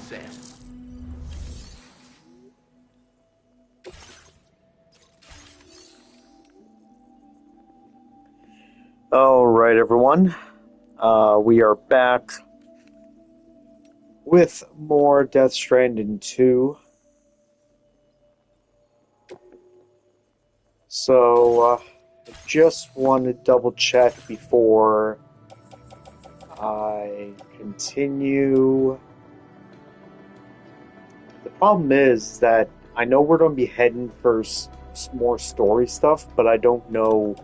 Sam. All right, everyone. We are back with more Death Stranding 2. So, I just want to double check before I continue. The problem is that I know we're going to be heading for more story stuff, but I don't know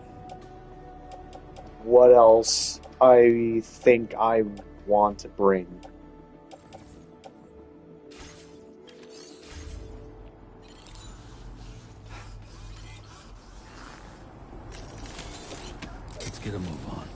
what else I think I want to bring. Let's get a move on.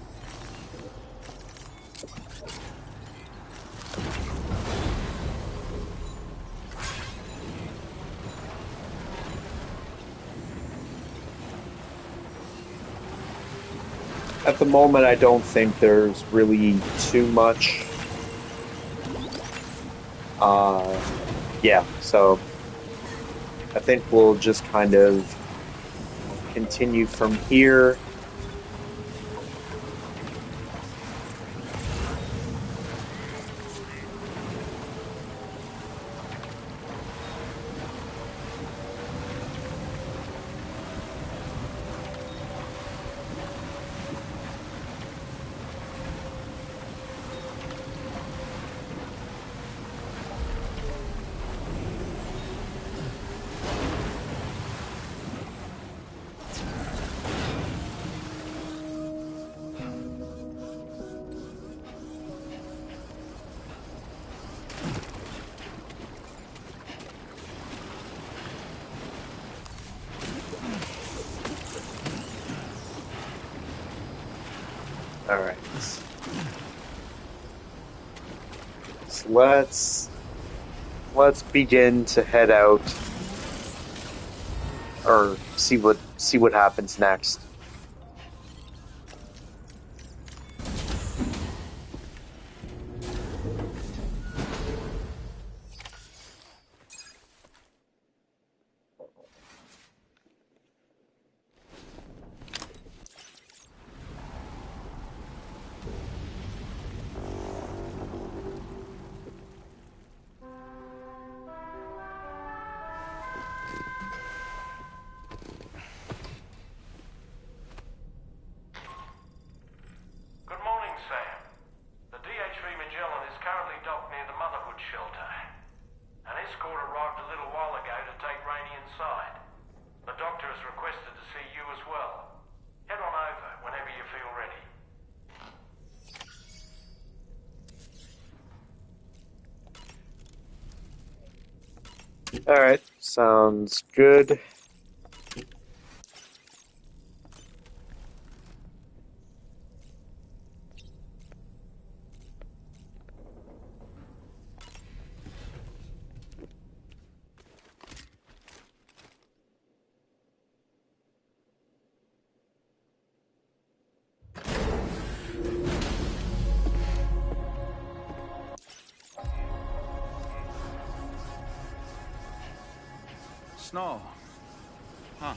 At the moment, I don't think there's really too much. Uh, yeah, so I think we'll just kind of continue from here. All right. So let's begin to head out or see what happens next. Good morning, Sam. The DH3 Magellan is currently docked near the Motherhood shelter. An escort arrived a little while ago to take Rainey inside. The doctor has requested to see you as well. Head on over whenever you feel ready. All right, sounds good. Snow. Huh.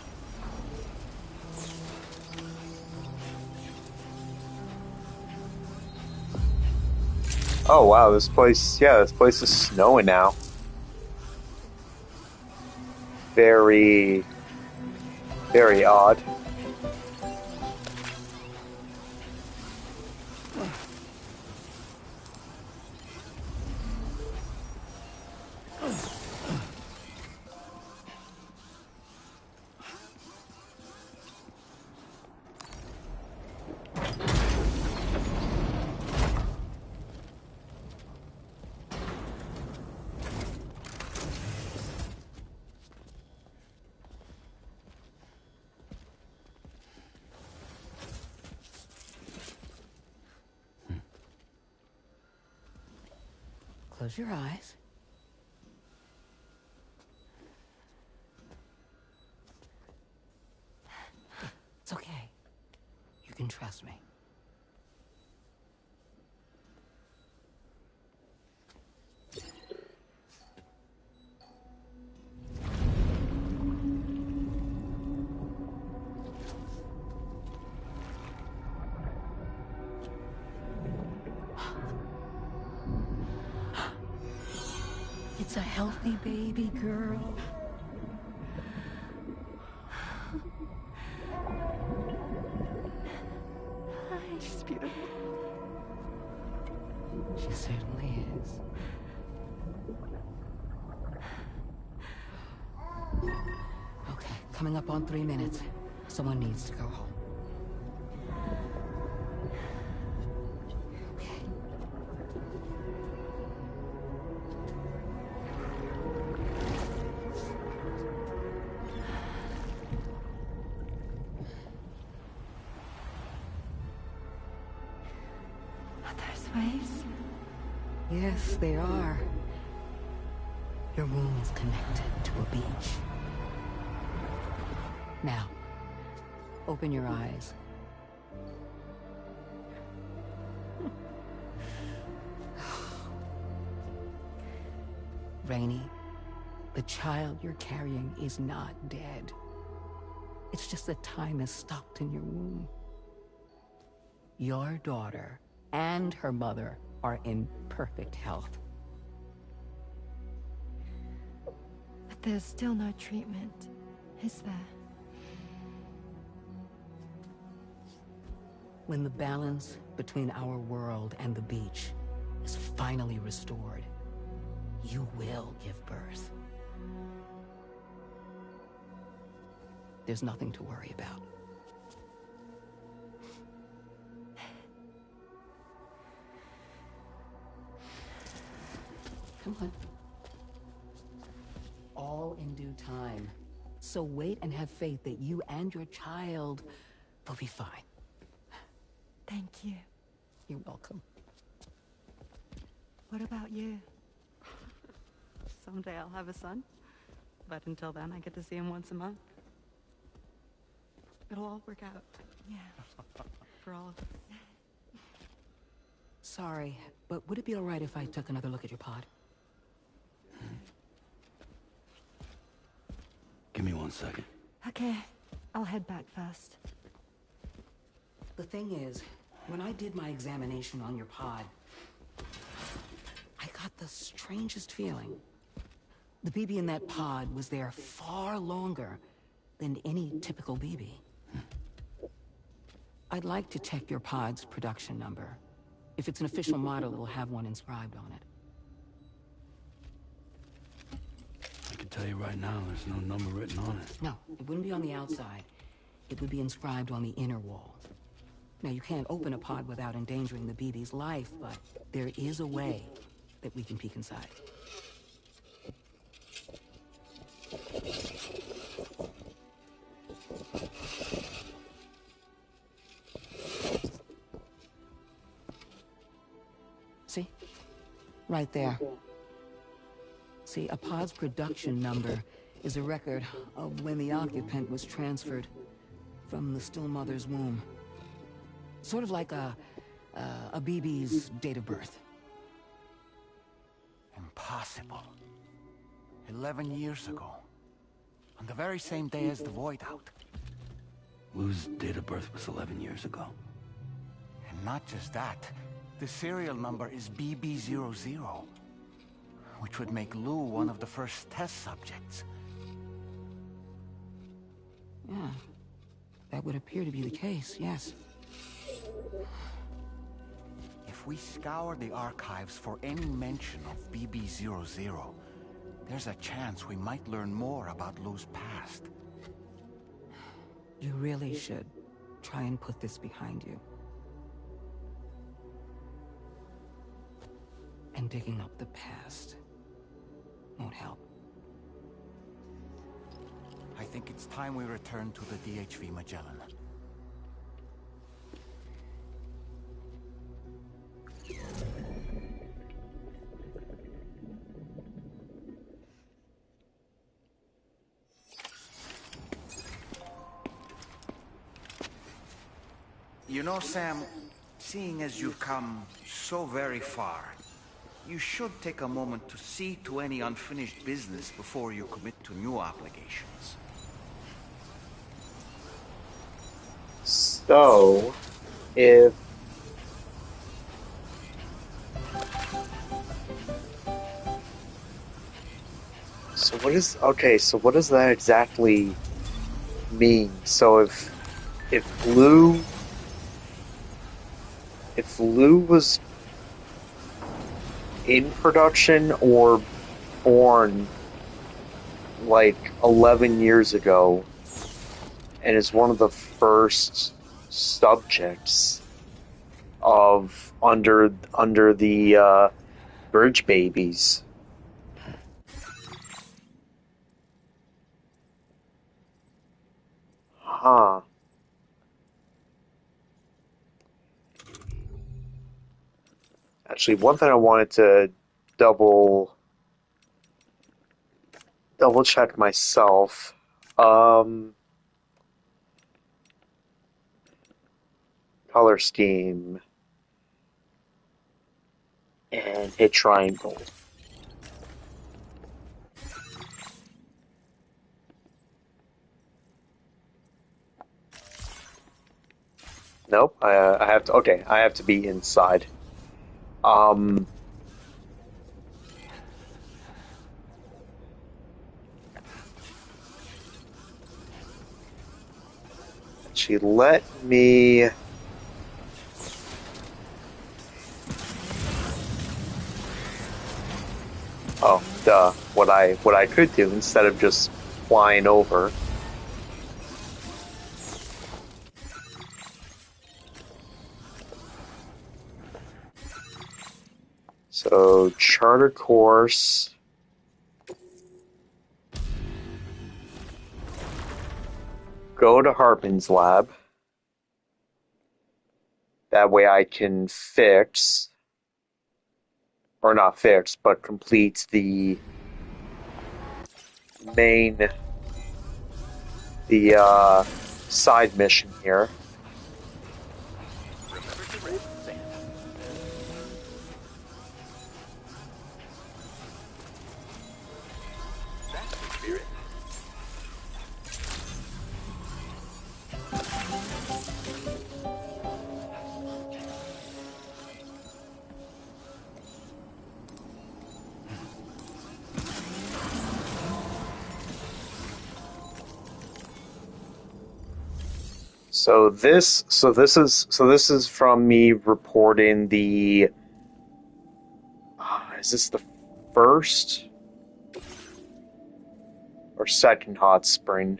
Oh wow, this place is snowing now. Very, very odd. Close your eyes. It's okay. You can trust me. It's a healthy baby girl. She's beautiful. She certainly is. Okay, coming up on 3 minutes. Someone needs to go home. Okay. Are those waves? Yes, they are. Your womb is connected to a beach. Now, open your eyes. Rainey, the child you're carrying is not dead. It's just that time has stopped in your womb. Your daughter and her mother are in perfect health. But there's still no treatment, is there? When the balance between our world and the beach is finally restored, you will give birth. There's nothing to worry about. Come on. All in due time. So wait and have faith that you and your child will be fine. Thank you. You're welcome. What about you? Someday I'll have a son, but until then I get to see him once a month. It'll all work out. Yeah. For all of us. Sorry, but would it be all right if I took another look at your pod? Give me 1 second. Okay, I'll head back first. The thing is, when I did my examination on your pod, I got the strangest feeling. The BB in that pod was there far longer than any typical BB. I'd like to check your pod's production number. If it's an official model, it'll have one inscribed on it. I can tell you right now, there's no number written on it. No, it wouldn't be on the outside. It would be inscribed on the inner wall. Now, you can't open a pod without endangering the BB's life, but there is a way that we can peek inside. See? Right there. See, a pod's production number is a record of when the occupant was transferred from the still mother's womb. Sort of like a BB's date of birth. Impossible. 11 years ago. On the very same day as the Void Out. Lou's date of birth was 11 years ago. And not just that, the serial number is BB00, which would make Lou one of the first test subjects. Yeah, that would appear to be the case, yes. If we scour the archives for any mention of BB00, there's a chance we might learn more about Lou's past. You really should try and put this behind you. And digging up the past won't help. I think it's time we return to the DHV Magellan. You know, Sam, seeing as you've come so very far, you should take a moment to see to any unfinished business before you commit to new obligations. So, if what is okay? So what does that exactly mean? So if Lou was in production or born like 11 years ago and is one of the first subjects of under the bridge babies. Huh. Actually, one thing I wanted to double double check myself. Um, Color scheme and hit triangle. Nope. I have to. Okay, I have to be inside. Um, Actually, let me. Oh, duh. What I could do instead of just flying over. So charter course. Go to Hartman's lab. That way I can fix, or not fix, but complete the main, the side mission here. So this is from me reporting the. Is this the first or second hot spring?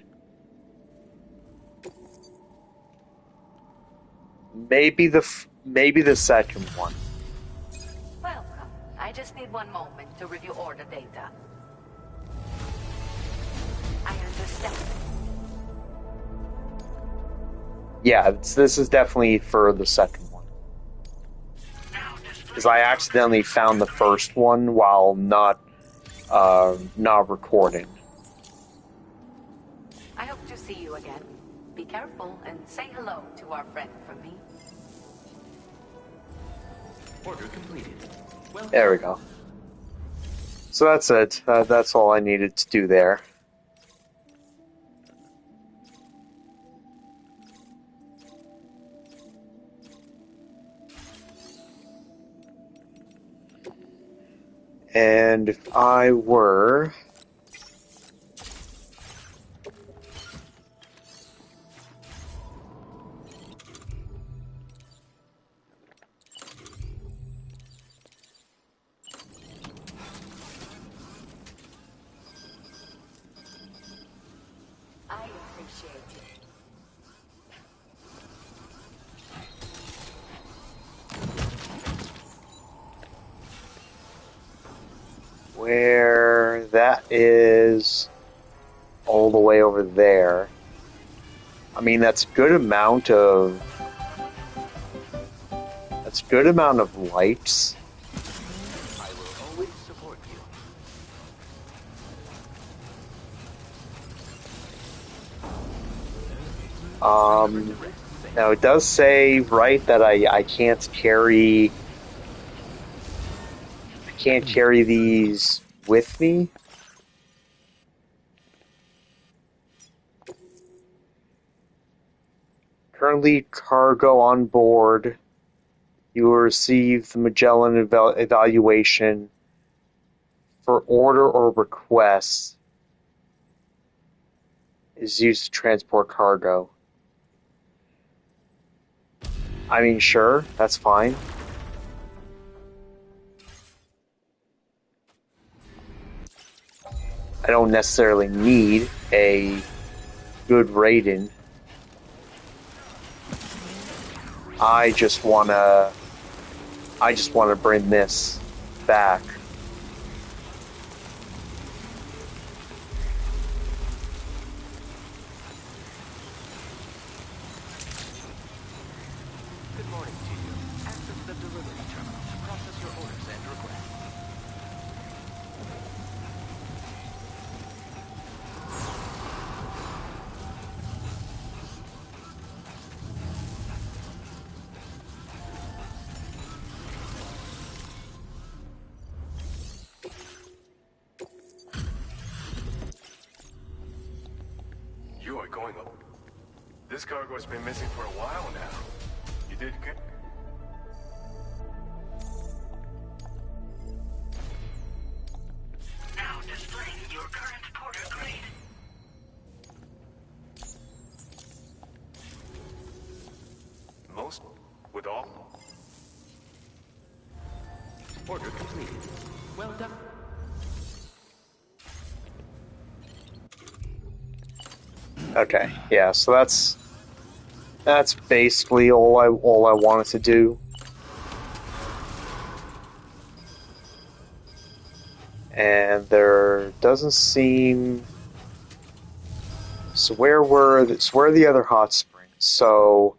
Maybe the second one. Welcome. I just need one moment to review order data. I understand. Yeah, this is definitely for the second one. Because I accidentally found the first one while not recording. I hope to see you again. Be careful and say hello to our friend from me. Order completed. Well, There we go. So that's it. That's all I needed to do there. And if I were... I appreciate it. Where that is all the way over there. I mean, that's a good amount of lights. I will always support you. Now it does say, right, that I can't carry these with me. Currently cargo on board. You will receive the Magellan evaluation for order or request is used to transport cargo. I mean, sure, that's fine. I don't necessarily need a good rating. I just wanna bring this back. Good morning to you. Access the delivery terminal to process your orders and requests. You are going up. This cargo has been missing for a while now. You did good. Now displaying your current porter grade. Most with all. Order completed. Well done. Okay, yeah, so that's basically all I wanted to do. And there doesn't seem. So where are the other hot springs? So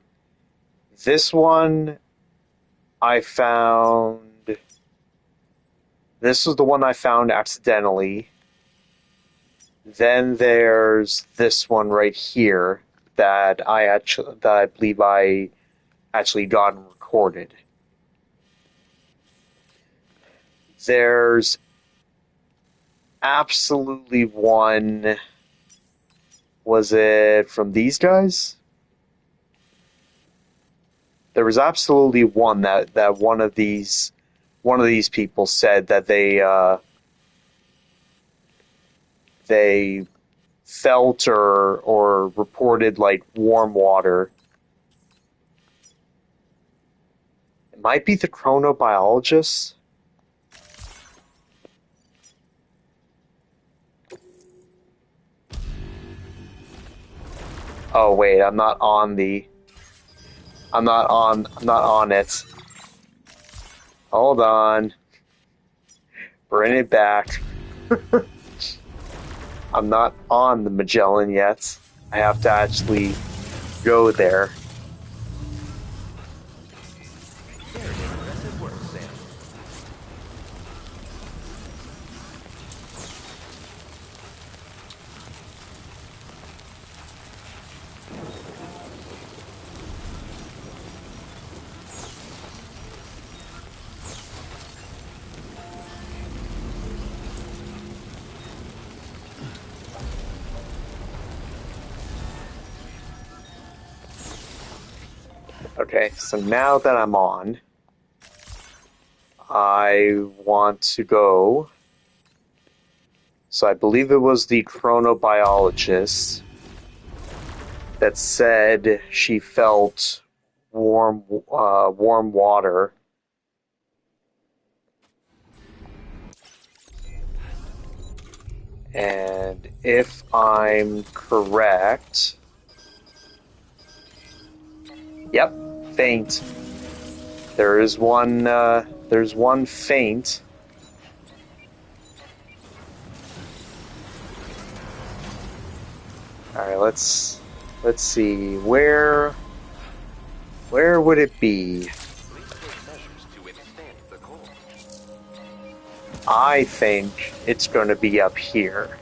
this one I found. This was the one I found accidentally. Then there's this one right here that I believe I actually got and recorded. There's absolutely one. Was it from these guys? There was absolutely one that one of these people said that they felt or reported like warm water. It might be the chronobiologist. Oh wait, I'm not on it. Hold on. Bring it back. I'm not on the Magellan yet. I have to actually go there. Very impressive work, Sam. Okay, so now that I'm on, I want to go. So I believe it was the chronobiologist that said she felt warm water. And if I'm correct, yep, faint. There's one faint. All right, let's see where would it be? Please take measures to withstand the cold. I think it's going to be up here.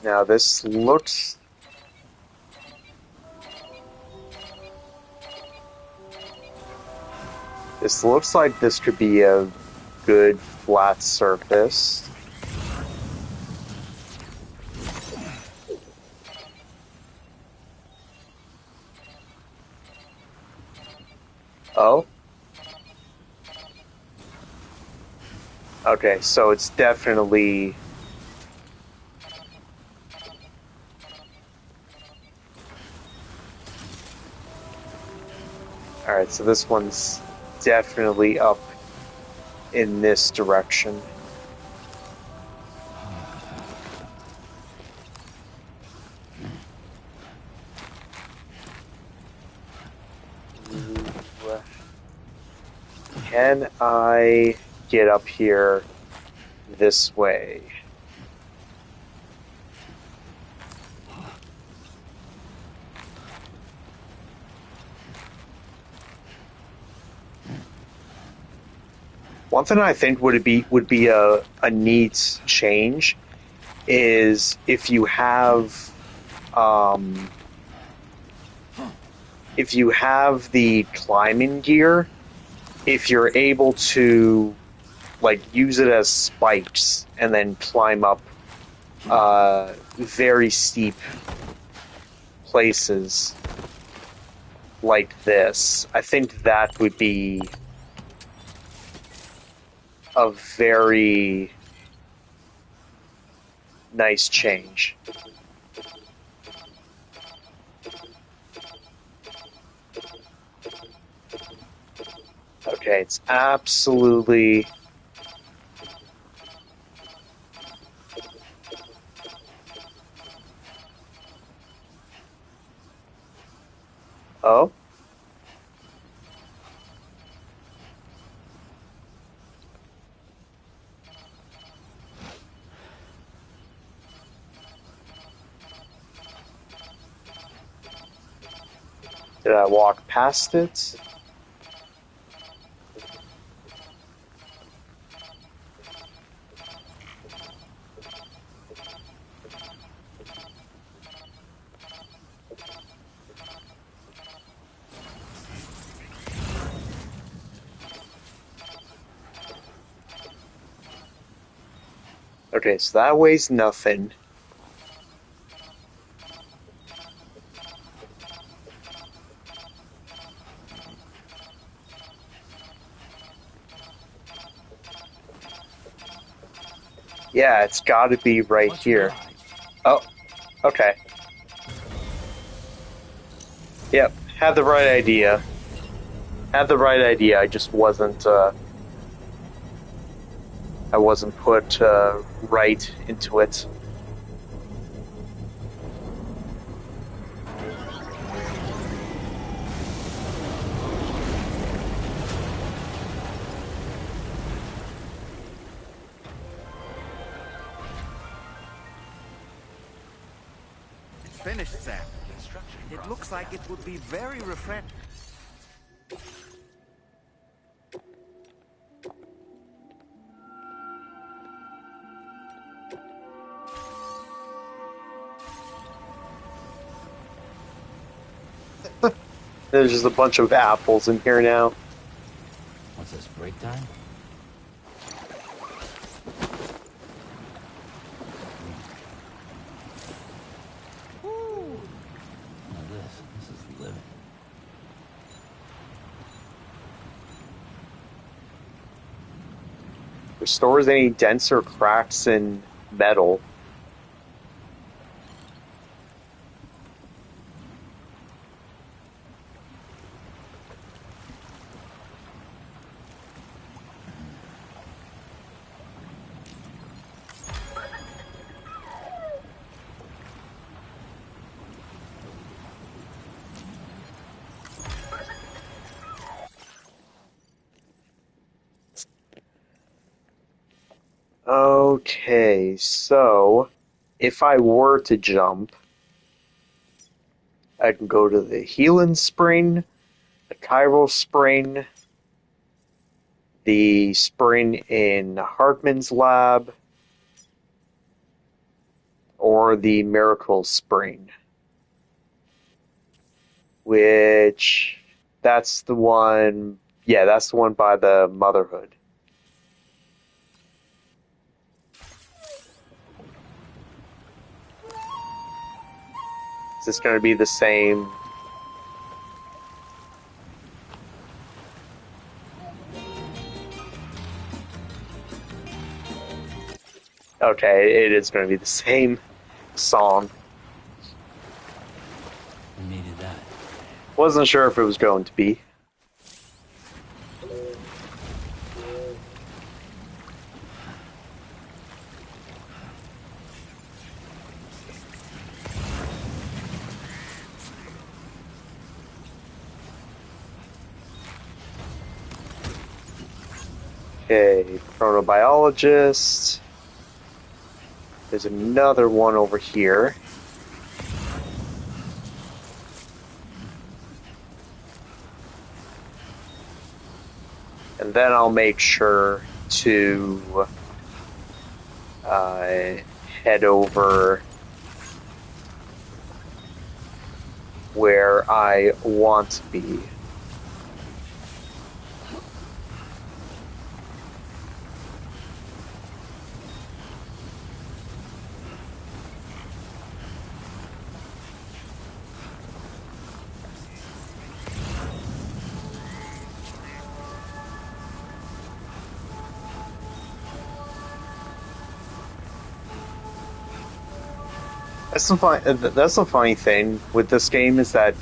Now this looks This looks like this could be a good flat surface. Oh? Okay, so it's definitely... Alright, so this one's definitely up in this direction. Can I get up here this way? One thing I think would be a neat change is if you have the climbing gear, if you're able to like use it as spikes and then climb up very steep places like this, I think that would be a very nice change. Okay, it's absolutely... Oh? Did I walk past it? Okay, so that weighs nothing. Yeah, it's gotta be right here. Oh, okay. Yep, had the right idea. Had the right idea, I just wasn't, I wasn't put, right into it. It's finished, Sam. It looks like it would be very refreshing. There's just a bunch of apples in here now. What's this, break time? Now this is living. Restores any dents or cracks in metal. Okay, so if I were to jump, I can go to the Healing Spring, the Chiral Spring, the spring in Hartman's lab, or the Miracle Spring, which that's the one Yeah, that's the one by the Motherhood. Is this going to be the same? Okay, it is going to be the same song. We needed that. Wasn't sure if it was going to be. Okay, chronobiologist. There's another one over here. And then I'll make sure to head over where I want to be. That's the funny thing with this game is that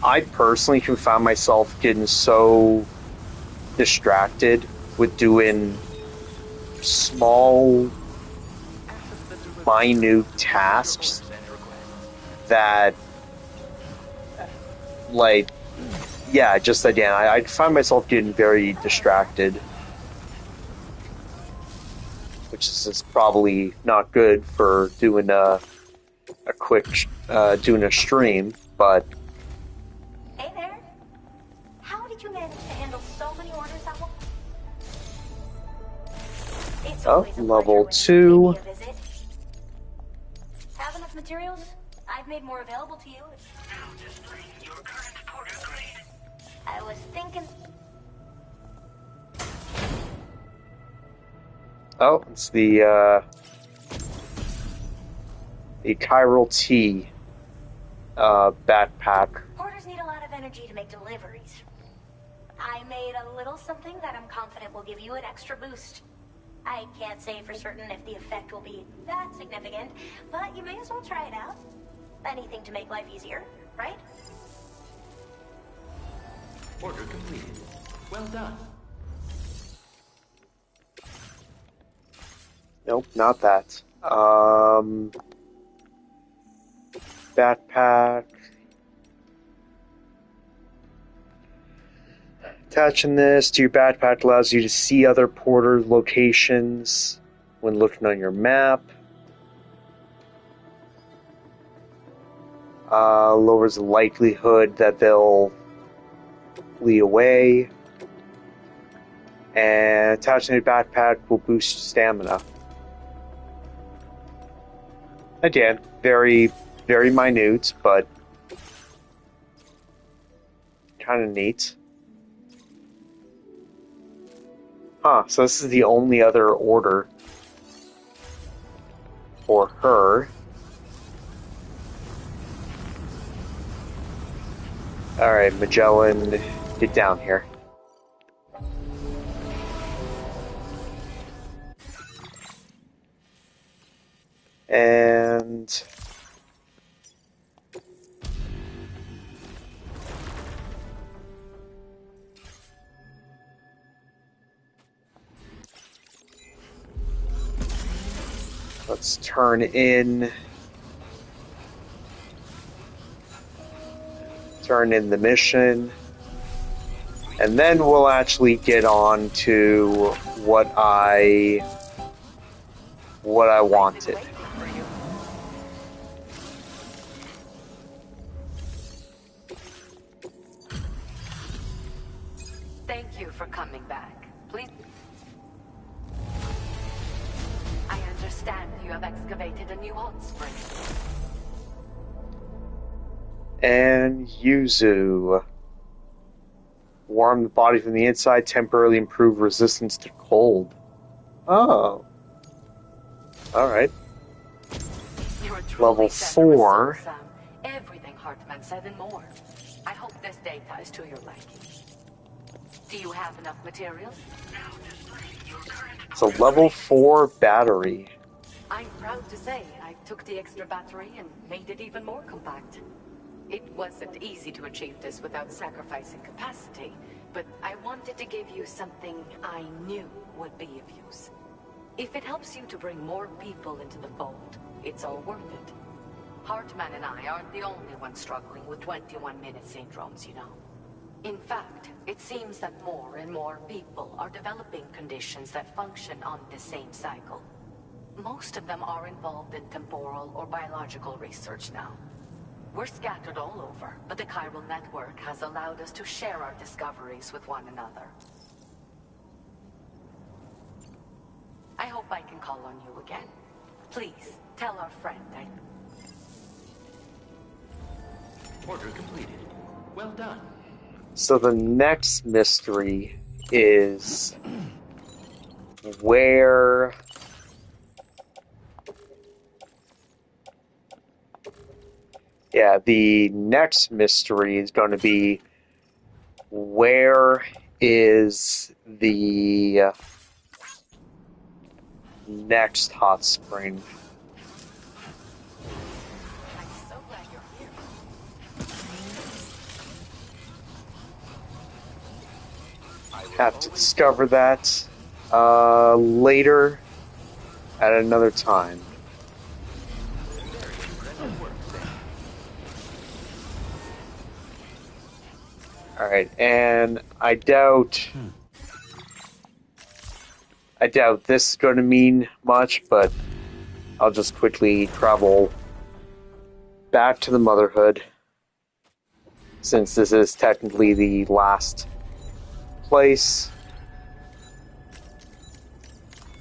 I personally can find myself getting so distracted with doing small, minute tasks that, like, yeah, just again, I find myself getting very distracted, which is just probably not good for doing a quick doing a stream, but Hey there. How did you manage to handle so many orders at once? It's always a level pleasure when you 2. pay me a visit. Have enough materials? I've made more available to you. Now displaying your current porter grade. I was thinking. Oh, it's the chiral T backpack. Porters need a lot of energy to make deliveries. I made a little something that I'm confident will give you an extra boost. I can't say for certain if the effect will be that significant, but you may as well try it out. Anything to make life easier, right? Order completed. Well done. Nope, not that. Backpack. Attaching this to your backpack allows you to see other porter locations when looking on your map. Lowers the likelihood that they'll flee away. And attaching your backpack will boost stamina. Again, very, very minute, but kind of neat. Huh, so this is the only other order for her. Alright, Magellan, get down here. And let's turn in the mission, and then we'll actually get on to what I wanted. Thank you for coming back. Please. I understand you have excavated a new hot spring. And Yuzu. Warm the body from the inside, temporarily improve resistance to cold. Oh. Alright. You're truly Level generous 4. soul, Sam. Everything Hartman said and more. I hope this data is to your liking. Do you have enough material? It's a level 4 battery. I'm proud to say I took the extra battery and made it even more compact. It wasn't easy to achieve this without sacrificing capacity, but I wanted to give you something I knew would be of use. If it helps you to bring more people into the fold, it's all worth it. Hartman and I aren't the only ones struggling with 21-minute syndromes, you know. In fact, it seems that more and more people are developing conditions that function on the same cycle. Most of them are involved in temporal or biological research now. We're scattered all over, but the chiral network has allowed us to share our discoveries with one another. I hope I can call on you again. Please, tell our friend I... Order completed. Well done. So the next mystery is where... Yeah, the next mystery is going to be where is the next hot spring? I'm so glad you're here. Have to discover that later at another time. Alright, and I doubt this is going to mean much, but I'll just quickly travel back to the Motherhood, since this is technically the last place.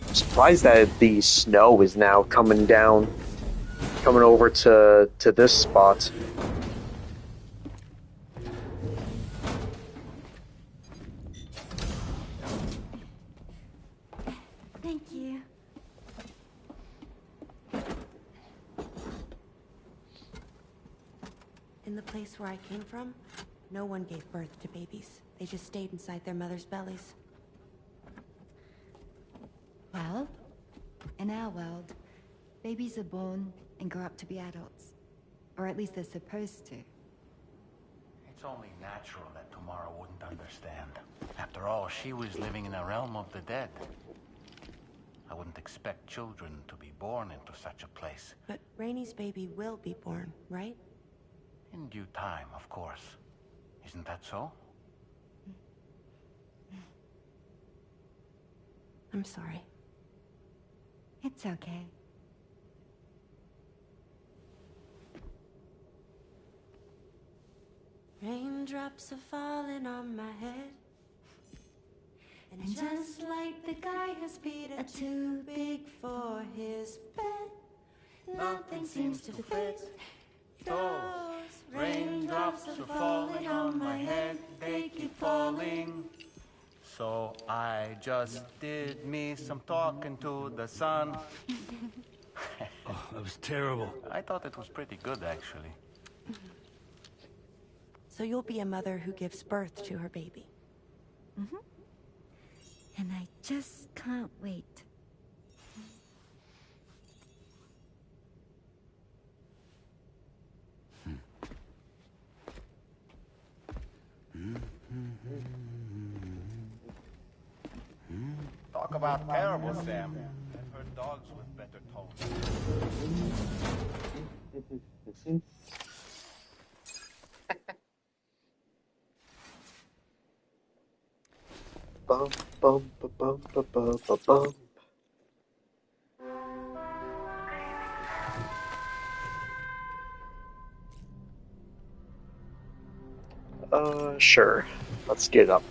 I'm surprised that the snow is now coming over to this spot. Thank you. In the place where I came from, no one gave birth to babies. They just stayed inside their mother's bellies. Well, in our world, babies are born and grow up to be adults. Or at least they're supposed to. It's only natural that Tamara wouldn't understand. After all, she was living in a realm of the dead. I wouldn't expect children to be born into such a place. But Rainey's baby will be born, right? In due time, of course. Isn't that so? I'm sorry. It's okay. Raindrops are falling on my head. And just like the guy whose feet are too big for his bed, nothing seems to fit. Those raindrops are falling on my head, they keep falling. So I just did me some talking to the sun. Oh, that was terrible. I thought it was pretty good, actually. So you'll be a mother who gives birth to her baby. Mm-hmm. And I just can't wait. Talk about terrible, Sam. I've heard dogs with better tones. Bum, bum, ba, bum, ba, ba, ba, bum. Sure. Let's get up.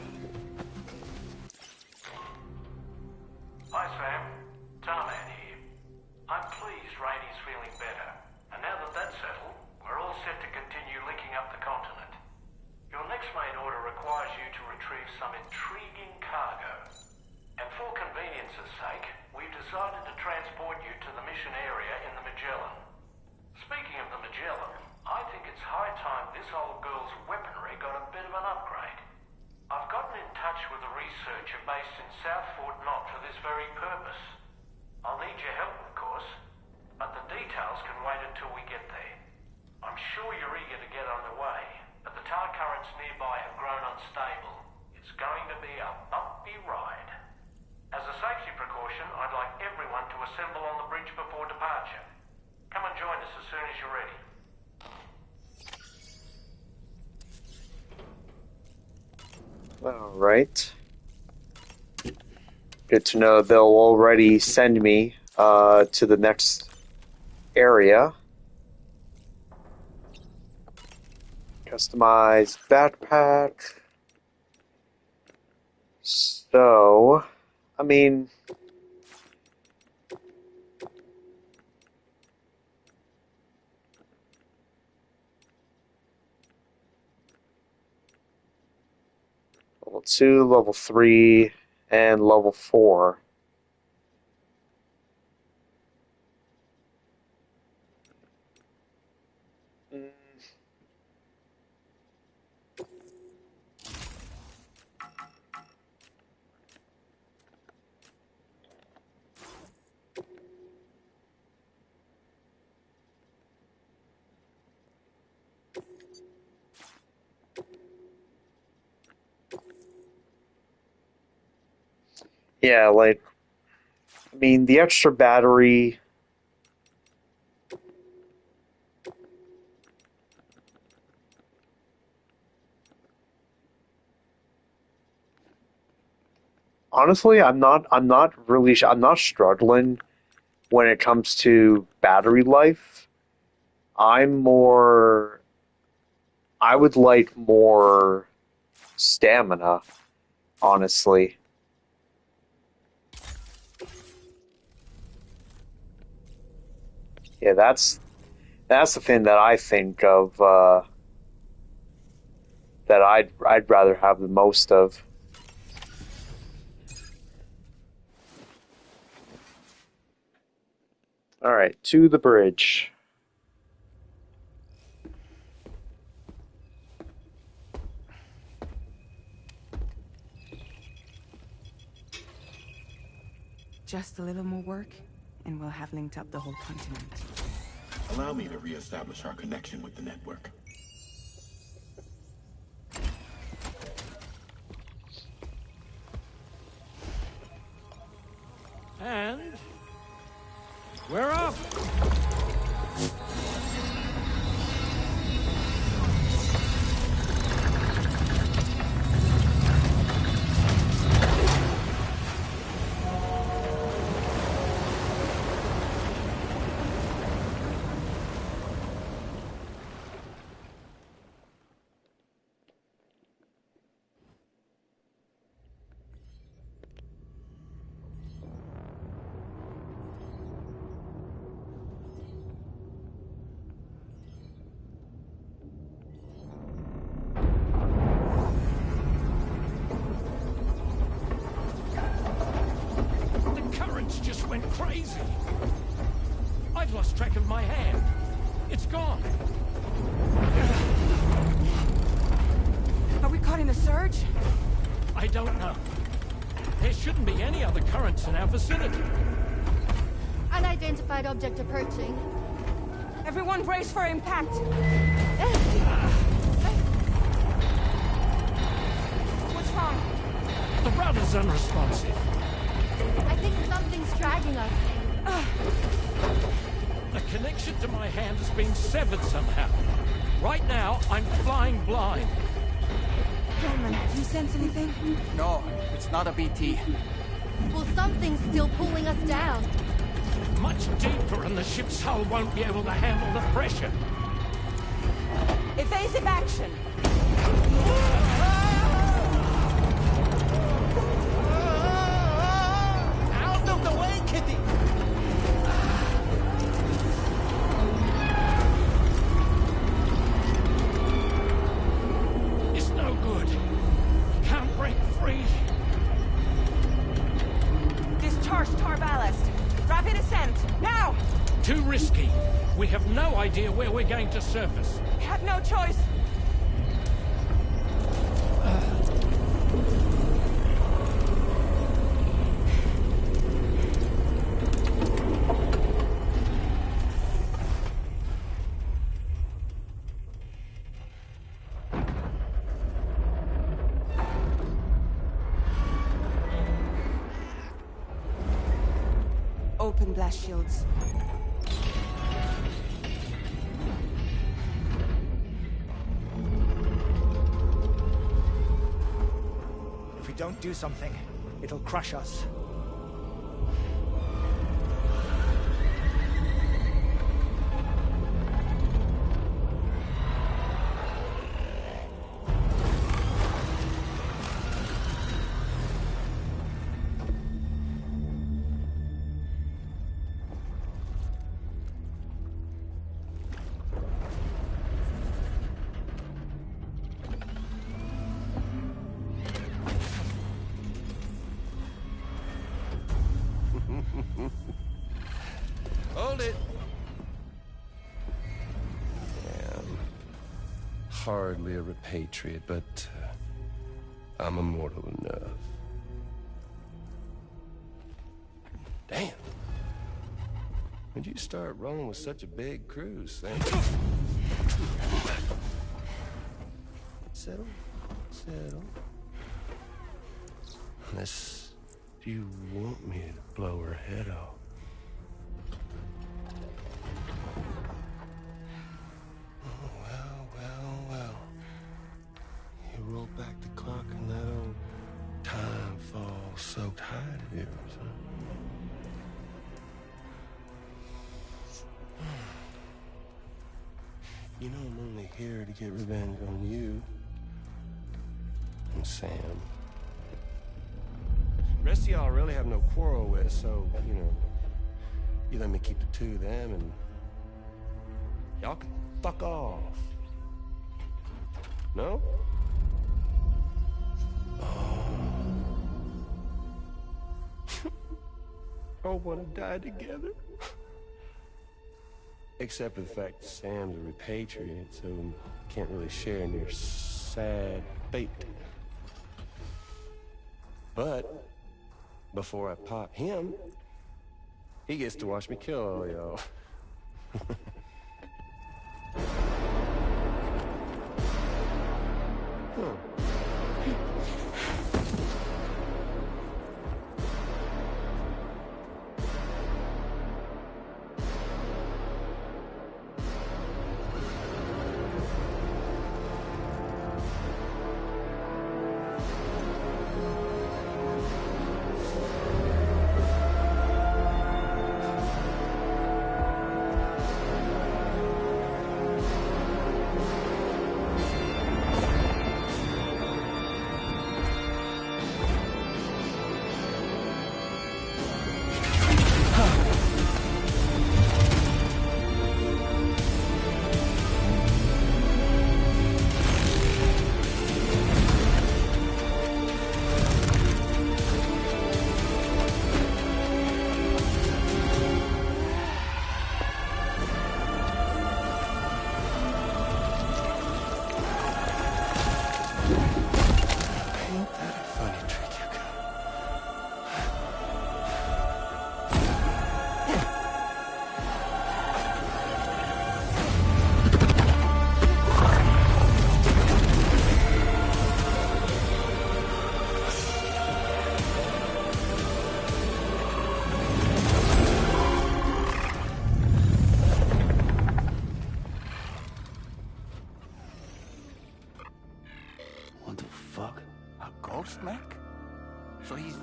Hi, Sam. Tarman here. I'm pleased Rainey's feeling better. And now that that's settled, we're all set to continue linking up the continent. Your next main order requires you to retrieve based in South Fort Knott for this very purpose. I'll need your help, of course, but the details can wait until we get there. I'm sure you're eager to get underway, but the tar currents nearby have grown unstable. It's going to be a bumpy ride. As a safety precaution, I'd like everyone to assemble on the bridge before departure. Come and join us as soon as you're ready. All right. Good to know they'll already send me to the next area. Customize backpack. So, I mean, level 2, level 3, and level 4. Yeah, like, I mean, the extra battery. Honestly, I'm not struggling when it comes to battery life. I would like more stamina, honestly. Yeah, that's the thing that I think of that I'd rather have the most of. All right, to the bridge. Just a little more work, and we'll have linked up the whole continent. Allow me to reestablish our connection with the network. And we're off! Just went crazy. I've lost track of my hand. It's gone. Are we caught in a surge? I don't know. There shouldn't be any other currents in our vicinity. Unidentified object approaching. Everyone brace for impact. What's wrong? The rudder's unresponsive. I think something's dragging us. The connection to my hand has been severed somehow. Right now, I'm flying blind. Gentlemen, do you sense anything? No, it's not a BT. Well, something's still pulling us down. Much deeper, and the ship's hull won't be able to handle the pressure. Evasive action! Out of the way, Kitty! It's no good. Can't break free. Discharge tar ballast. Rapid ascent, now! Too risky. We have no idea where we're going to surface. We have no choice. open blast shields. If we don't do something, it'll crush us. Hold it. I'm hardly a repatriate, but I'm immortal enough. Damn. When'd you start rolling with such a big crew, Sam? Settle. Settle. Unless you want me to blow her head off. Well. You roll back the clock and that old time fall soaked hide of yours, huh? You know I'm only here to get revenge on you and Sam. The rest of y'all I really have no quarrel with, so, you let me keep the two of them and y'all can fuck off. No? Oh, want to die together? Except for the fact that Sam's a repatriate, so can't really share in their sad fate. But before I pop him, he gets to watch me kill all y'all. Mech? So he's,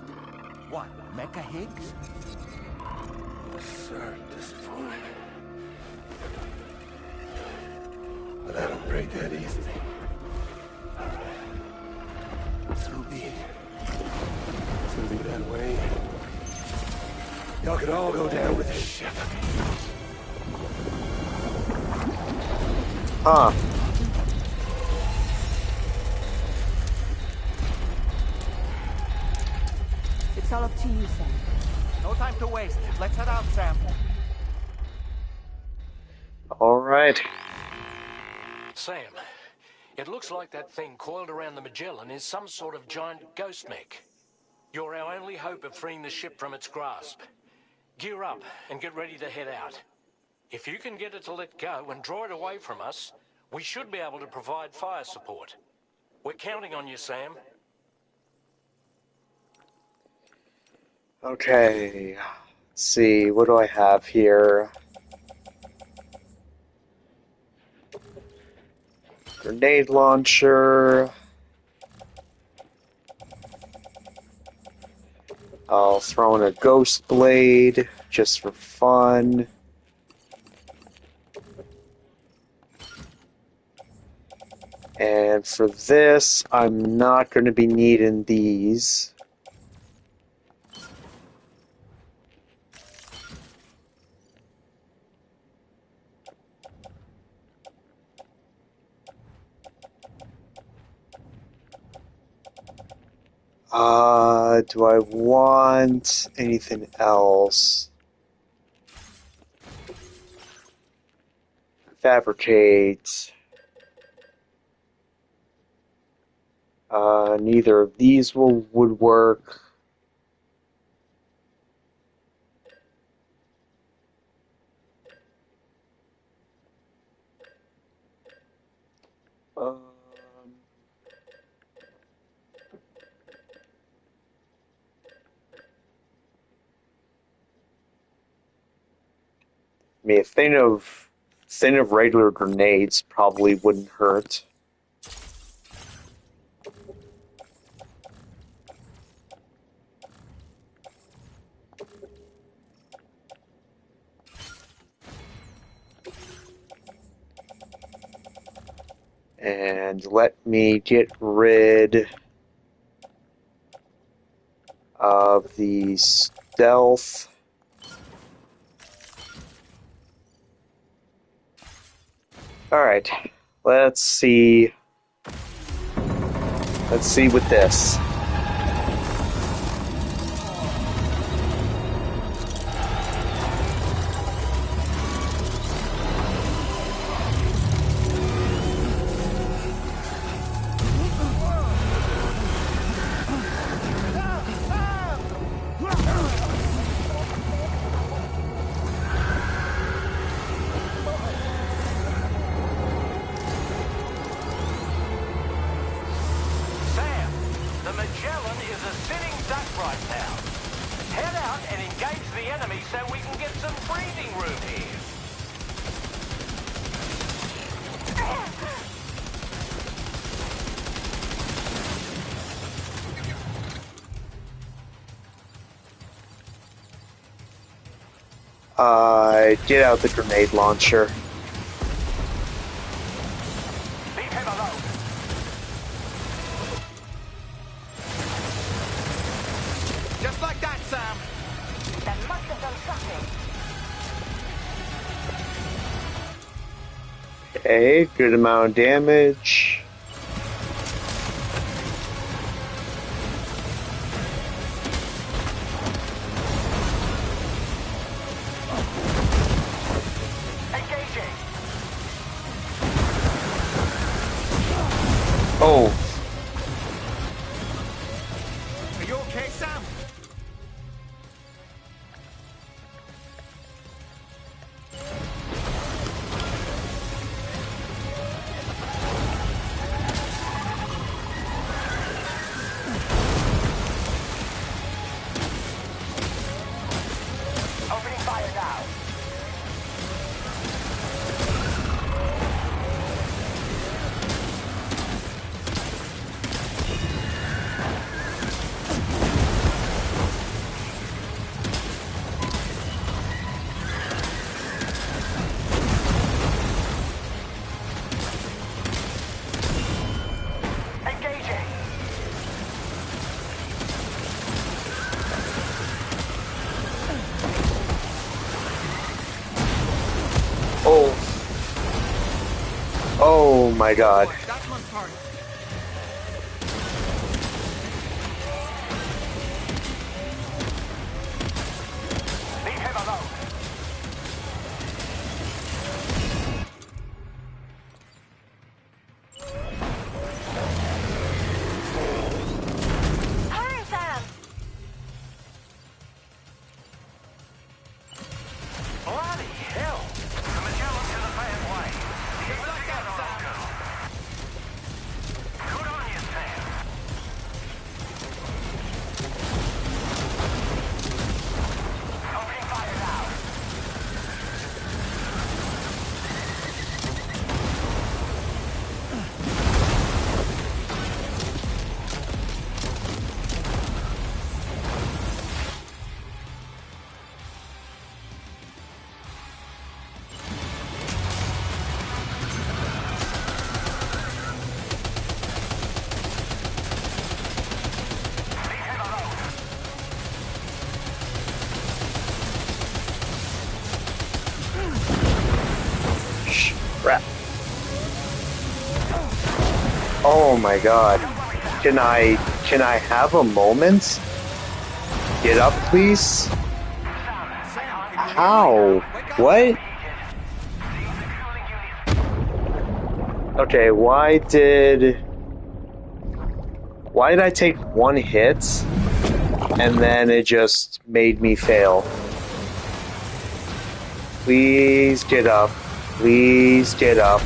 what, Mecha Higgs? Sorry to disappoint. But I don't break that easily. So be it. It's gonna be that way. Y'all could all go down with the ship. Huh. It's all up to you, Sam. No time to waste. Let's head out, Sam. All right. Sam, it looks like that thing coiled around the Magellan is some sort of giant ghost mech. You're our only hope of freeing the ship from its grasp. Gear up and get ready to head out. If you can get it to let go and draw it away from us, we should be able to provide fire support. We're counting on you, Sam. Okay. see, what do I have here? Grenade launcher. I'll throw in a ghost blade just for fun. And for this, I'm not going to be needing these. Do I want anything else? Fabricate. Neither of these would work. I mean, a thing of regular grenades probably wouldn't hurt. And let me get rid of the stealth. Alright, let's see. Let's see with this. Get out the grenade launcher. Leave him alone. Just like that, Sam. That must have done something. Okay, good amount of damage. Oh. Are you okay, Sam? Opening fire now. Oh. Oh my god. That's one part. Leave him alone. Hurry, Sam! Bloody hell! The Magellan to the bad way. He's like that, girl. Crap. Oh my god. Can I have a moment? Get up, please? How? What? Okay, why did I take one hit and then it just made me fail? Please get up. Please get up.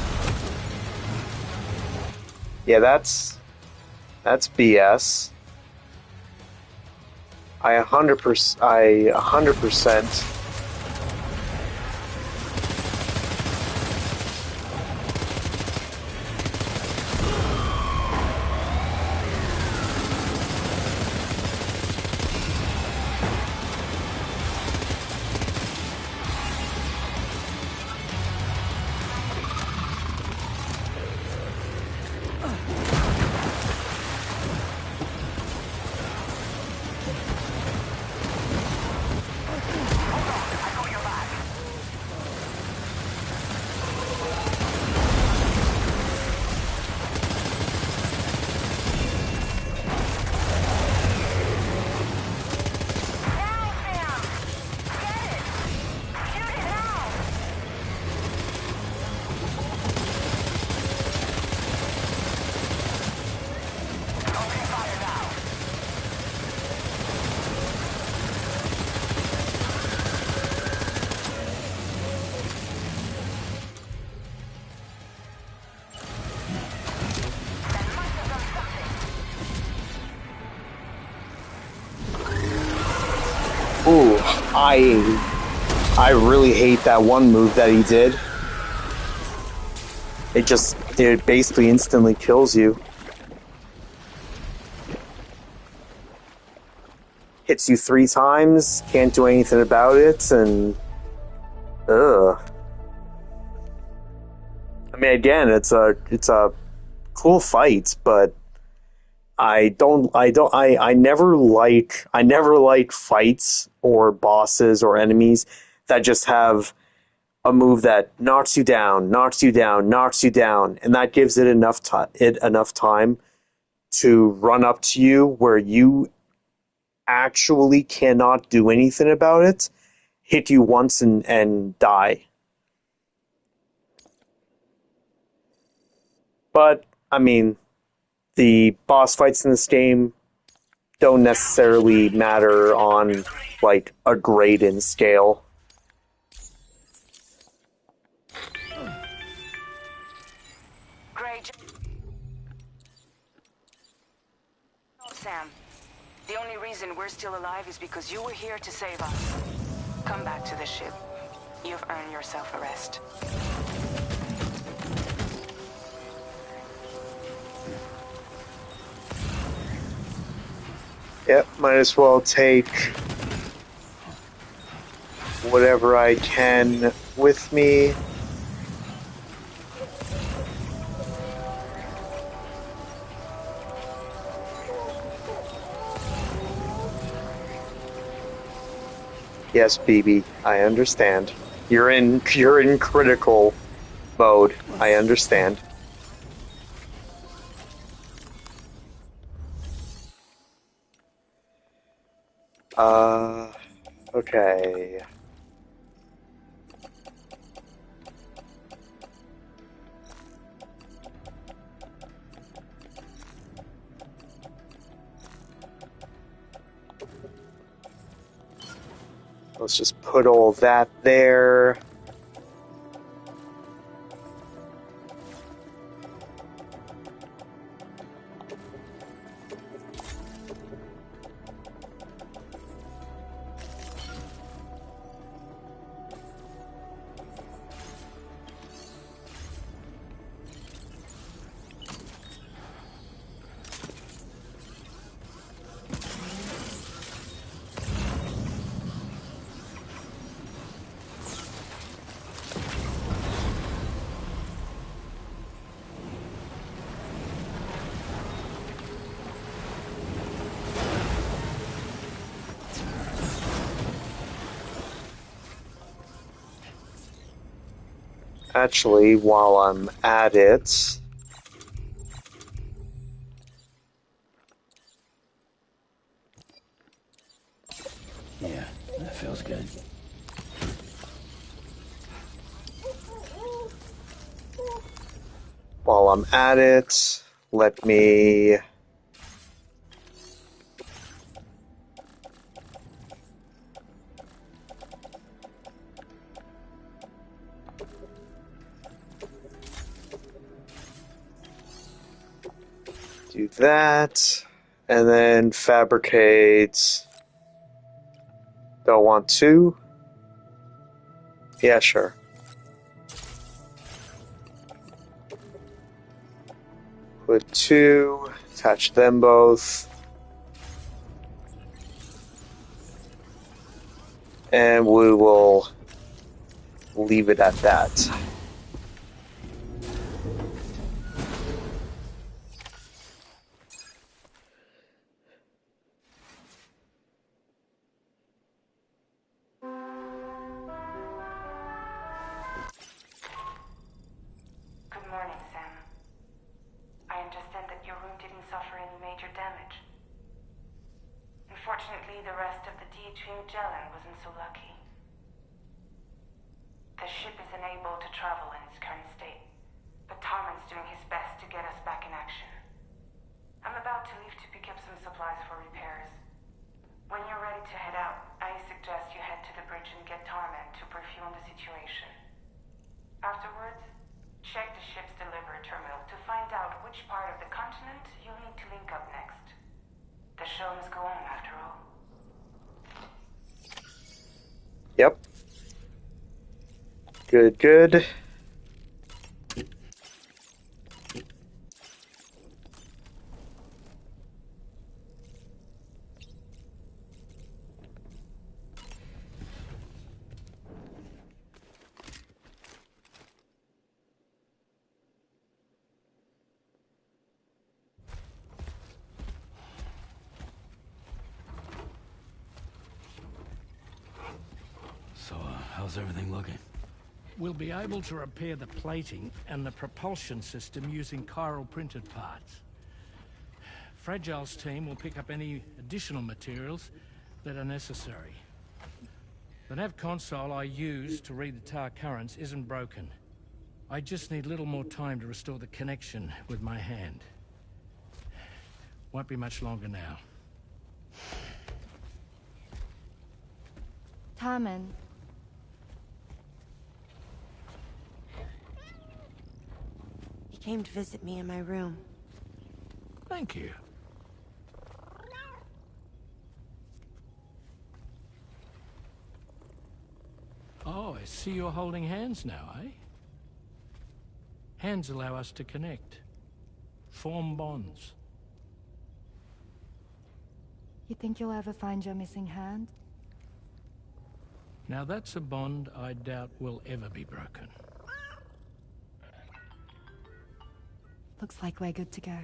Yeah, that's BS. I 100%. Ooh, I really hate that one move that he did. It basically instantly kills you. Hits you 3 times, can't do anything about it, and ugh. I mean, again, it's a cool fight, but I never like fights or bosses or enemies that just have a move that knocks you down, knocks you down, knocks you down, and that gives it enough time to run up to you where you actually cannot do anything about it, hit you once and die. But I mean, the boss fights in this game don't necessarily matter on like a grade in scale. Great. Sam, the only reason we're still alive is because you were here to save us. Come back to the ship. You've earned yourself a rest. Yep, might as well take whatever I can with me. Yes, BB, I understand. You're in critical mode. I understand. Okay. Let's just put all that there. Actually, while I'm at it... Yeah, that feels good. While I'm at it, let me... do that, and then fabricate... Do I want 2? Yeah, sure. Put 2, attach them both. And we will leave it at that. Good morning, Sam. I understand that your room didn't suffer any major damage. Unfortunately, the rest of the DHV Magellan wasn't so lucky. The ship is unable to travel in its current state, but Tarman's doing his best to get us back in action. I'm about to leave to pick up some supplies for repairs. When you're ready to head out, I suggest you head to the bridge and get Tarman to brief you on the situation. Afterwards, check the ship's delivery terminal to find out which part of the continent you'll need to link up next. The show must go on, after all. Yep. Good, good. So, how's everything looking? We'll be able to repair the plating and the propulsion system using chiral printed parts. Fragile's team will pick up any additional materials that are necessary. The nav console I use to read the tar currents isn't broken. I just need a little more time to restore the connection with my hand. Won't be much longer now. Tarman. He came to visit me in my room. Thank you. Oh, I see you're holding hands now, eh? Hands allow us to connect. Form bonds. You think you'll ever find your missing hand? Now that's a bond I doubt will ever be broken. Looks like we're good to go.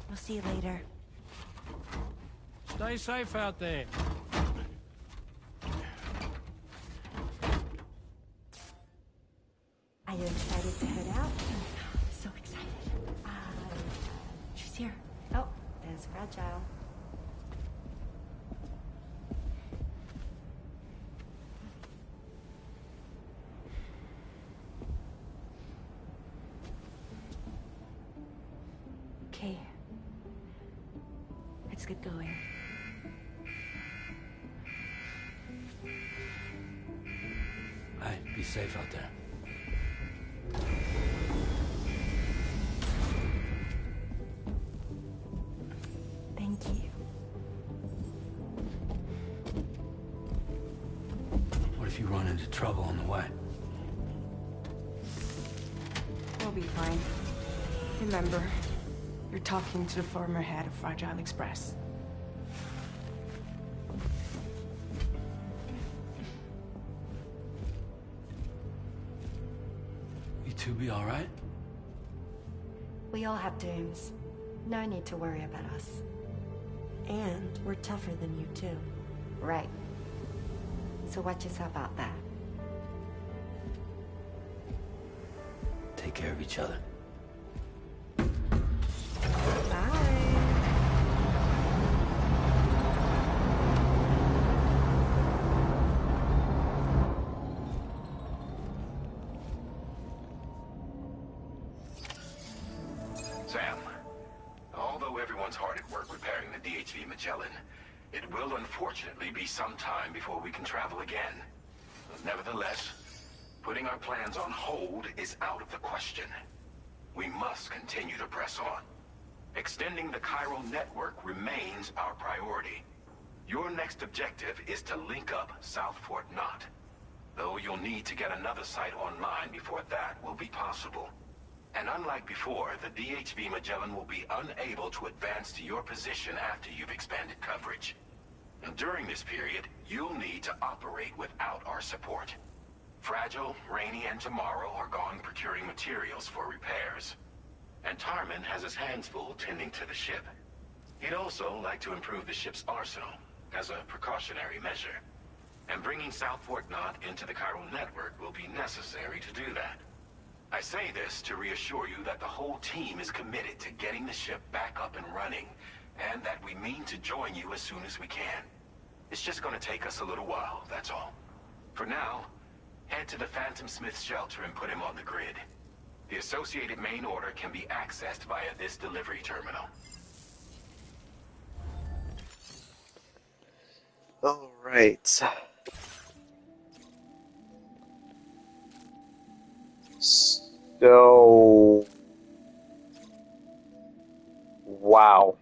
We'll see you later. Stay safe out there. Are you excited to head out? So excited. She's here. Oh, there's Fragile. Okay. Let's get going. Hey, be safe out there. Thank you. What if you run into trouble on the way? We'll be fine. Remember, you're talking to the former head of Fragile Express. You two be all right? We all have dooms. No need to worry about us. And we're tougher than you too. Right. So watch yourself out there. Take care of each other. Sam, although everyone's hard at work repairing the DHV Magellan, it will unfortunately be some time before we can travel again. Nevertheless, putting our plans on hold is out of the question. We must continue to press on. Extending the chiral network remains our priority. Your next objective is to link up South Fort Knot. Though you'll need to get another site online before that will be possible. And unlike before, the DHV Magellan will be unable to advance to your position after you've expanded coverage. And during this period, you'll need to operate without our support. Fragile, Rainy, and Tomorrow are gone procuring materials for repairs. And Tarman has his hands full tending to the ship. He'd also like to improve the ship's arsenal, as a precautionary measure. And bringing South Fort Knot into the chiral network will be necessary to do that. I say this to reassure you that the whole team is committed to getting the ship back up and running, and that we mean to join you as soon as we can. It's just gonna take us a little while, that's all. For now, head to the Phantom Smith shelter and put him on the grid. The associated main order can be accessed via this delivery terminal. All right. So, wow.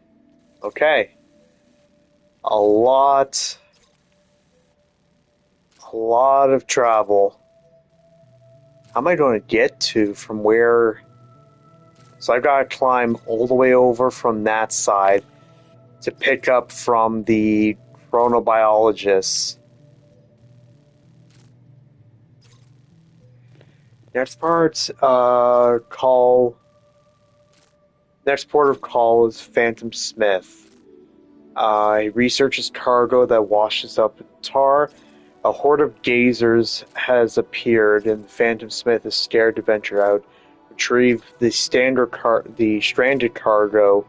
Okay. A lot of travel. How am I going to get to from where? So I've got to climb all the way over from that side to pick up from the chronobiologists. Next port of call is Phantom Smith. He researches cargo that washes up in tar. A horde of gazers has appeared, and Phantom Smith is scared to venture out. Retrieve the stranded cargo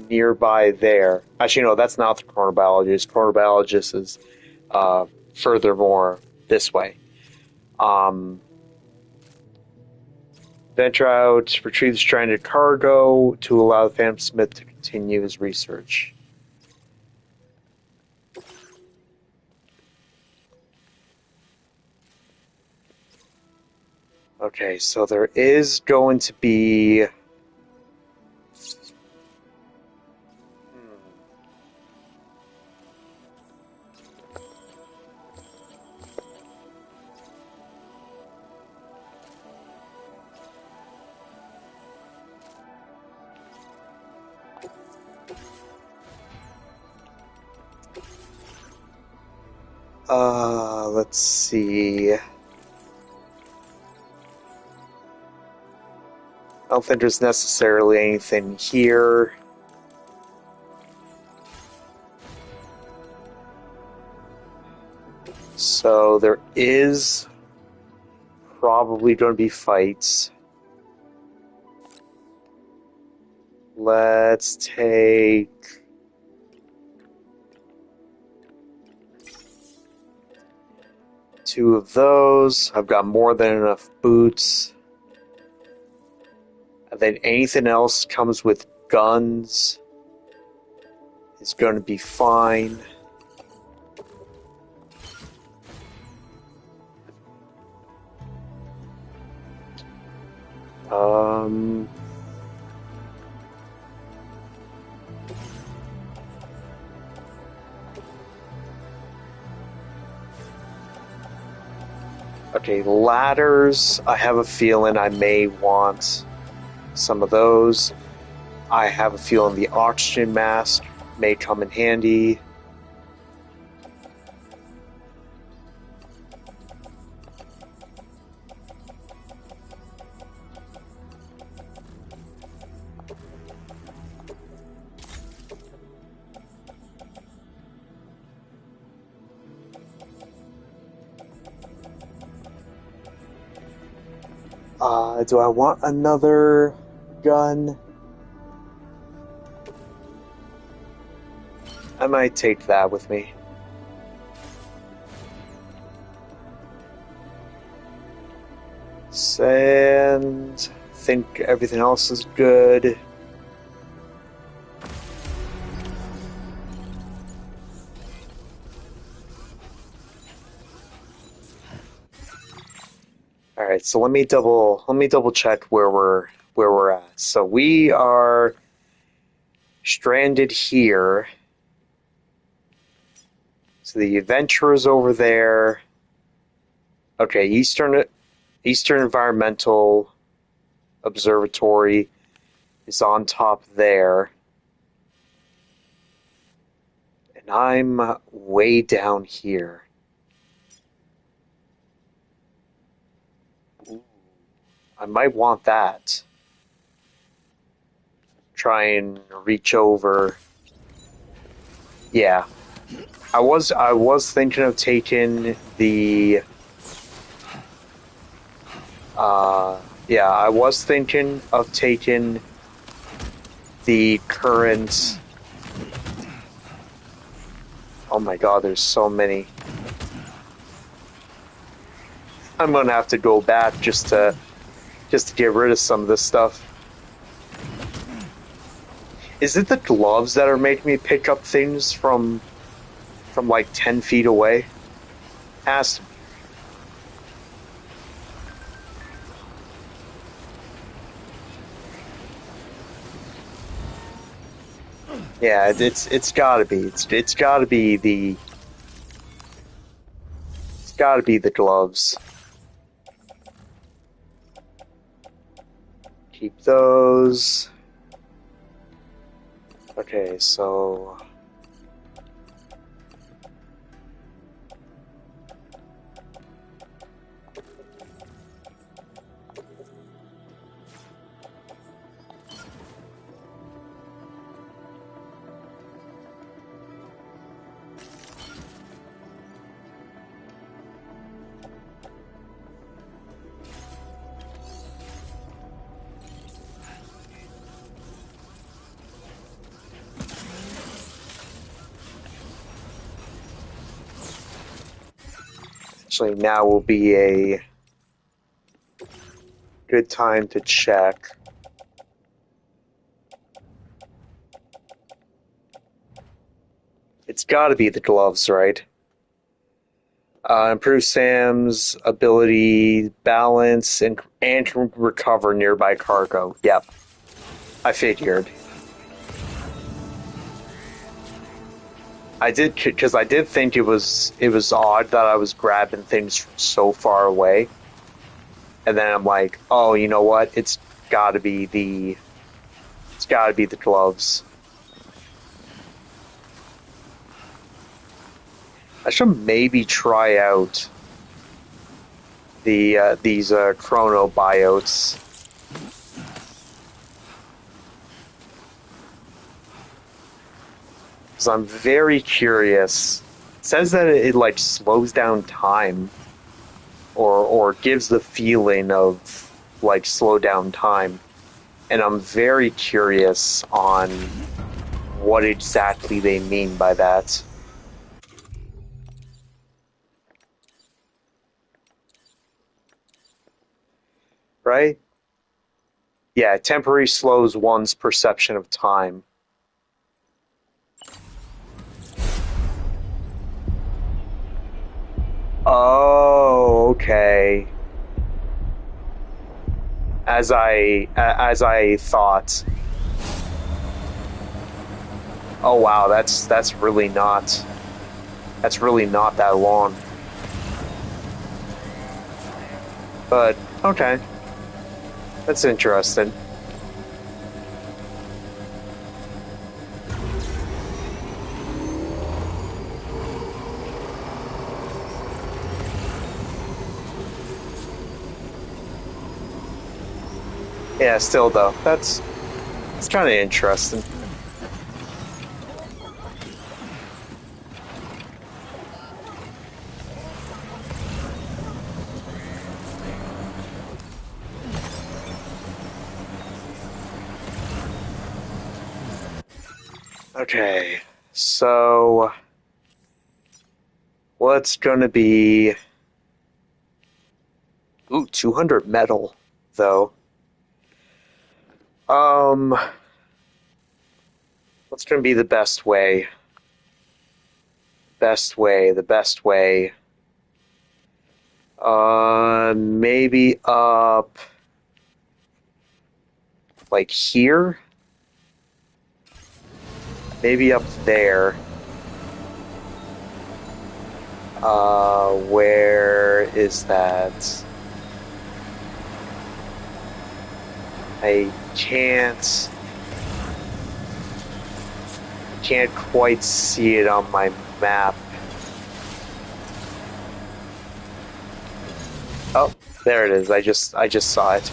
nearby there. Actually, no, that's not the chronobiologist. Chronobiologist is furthermore this way. Venture out, retrieve the stranded cargo to allow Phantom Smith to continue his research. Okay, so there is going to be... let's see. I don't think there's necessarily anything here. So there is probably going to be fights. Let's take... two of those. I've got more than enough boots. And then anything else comes with guns is going to be fine. Okay, ladders. I have a feeling I may want some of those. I have a feeling the oxygen mask may come in handy. Do I want another gun? I might take that with me. And I think everything else is good. All right, so let me double check where we're at. So we are stranded here. So the adventurer's over there. Okay, Eastern Environmental Observatory is on top there. And I'm way down here. I might want that. Try and reach over. Yeah. I was thinking of taking the yeah, I was thinking of taking the current. Oh my god, there's so many. I'm gonna have to go back just to get rid of some of this stuff. Is it the gloves that are making me pick up things from like 10 feet away? Has to be. Yeah, it's gotta be. It's gotta be the. It's gotta be the gloves. Keep those. Okay, so. Actually, now will be a good time to check. It's gotta be the gloves, right? Improve Sam's ability, balance, and recover nearby cargo. Yep. I figured. I did, because I did think it was odd that I was grabbing things from so far away. And then I'm like, oh, you know what? It's gotta be the gloves. I should maybe try out these chronobiotes. Because I'm very curious. It says that it like slows down time, or gives the feeling of like slow down time, and I'm very curious on what exactly they mean by that. Right? Yeah, temporary slows one's perception of time. Oh, okay. As I thought. Oh wow, that's really not that long. But okay. That's interesting. Yeah, still though, it's kind of interesting. Okay, so what's gonna be... Ooh, 200 metal, though. What's gonna be the best way? The best way. Maybe up... like here? Maybe up there. Where is that? I can't quite see it on my map. Oh, there it is. I just saw it.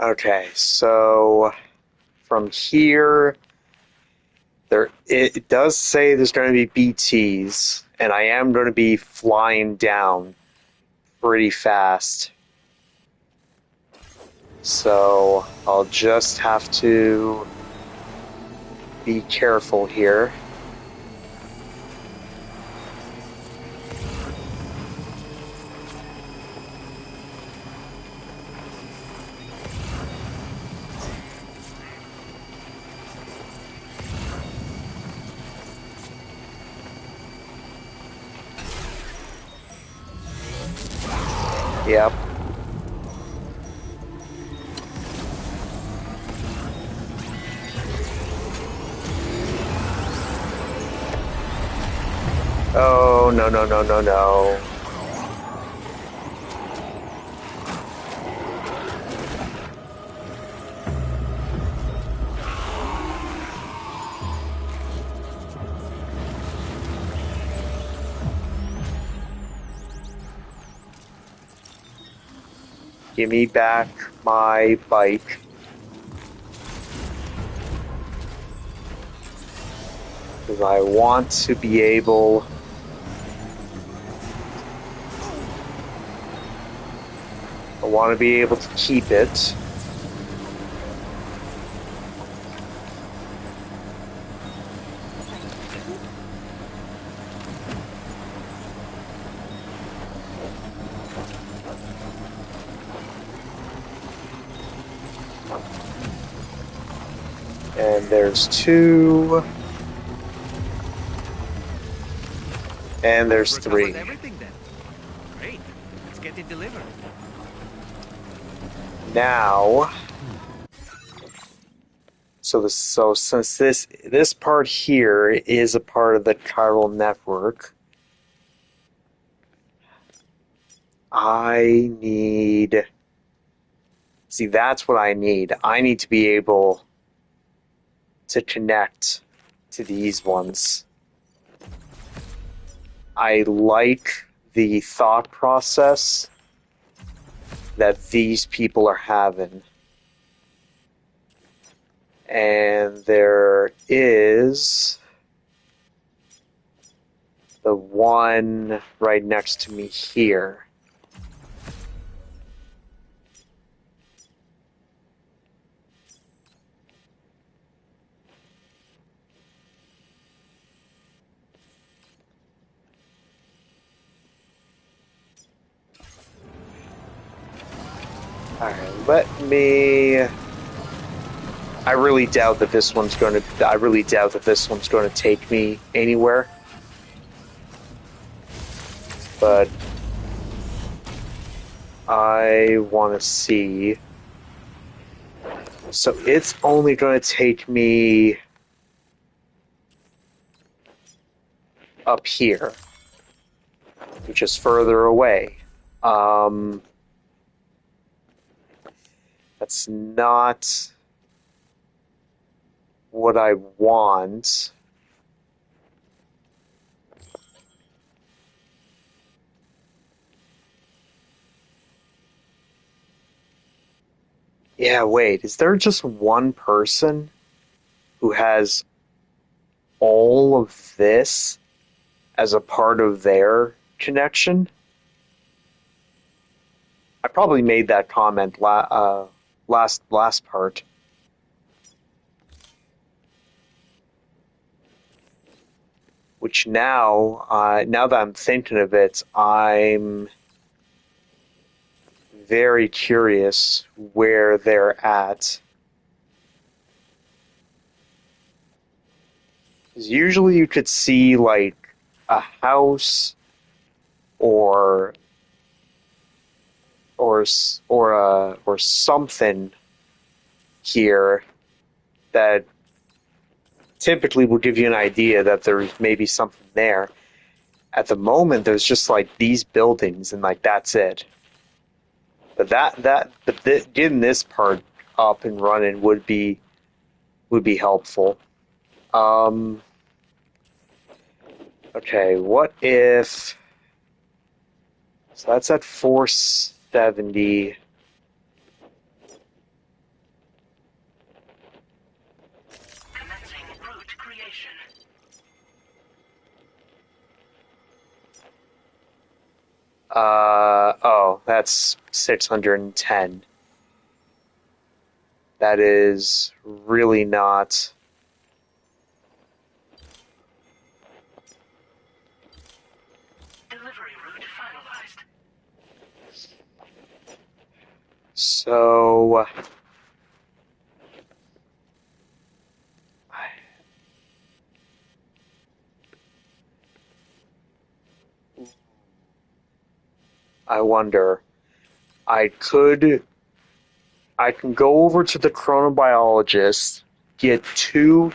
Okay, so from here, it does say there's going to be BTs, and I am going to be flying down pretty fast. So I'll just have to be careful here. Yep. Oh, no, no, no, no, no. Give me back my bike. Because I want to be able... I want to be able to keep it. And there's 2. And there's 3. Everything then. Great. Let's get it delivered. Now, so since this part here is a part of the chiral network, I need... See, that's what I need. I need to be able to connect to these ones. I like the thought process that these people are having. And there is the one right next to me here. Alright, let me I really doubt that this one's going to take me anywhere. But I want to see. So it's only going to take me up here, which is further away. That's not what I want. Yeah, wait, is there just one person who has all of this as a part of their connection? I probably made that comment last part. Which now that I'm thinking of it, I'm very curious where they're at. 'Cause usually you could see like a house or something here that typically will give you an idea that there's maybe something there. At the moment, there's just like these buildings and like that's it. But getting this part up and running would be helpful. Okay, what if? So that's at 470. Commencing route creation. Oh, that's 610. That is really not. Delivery route finalized. So I wonder. I can go over to the chronobiologist, get 2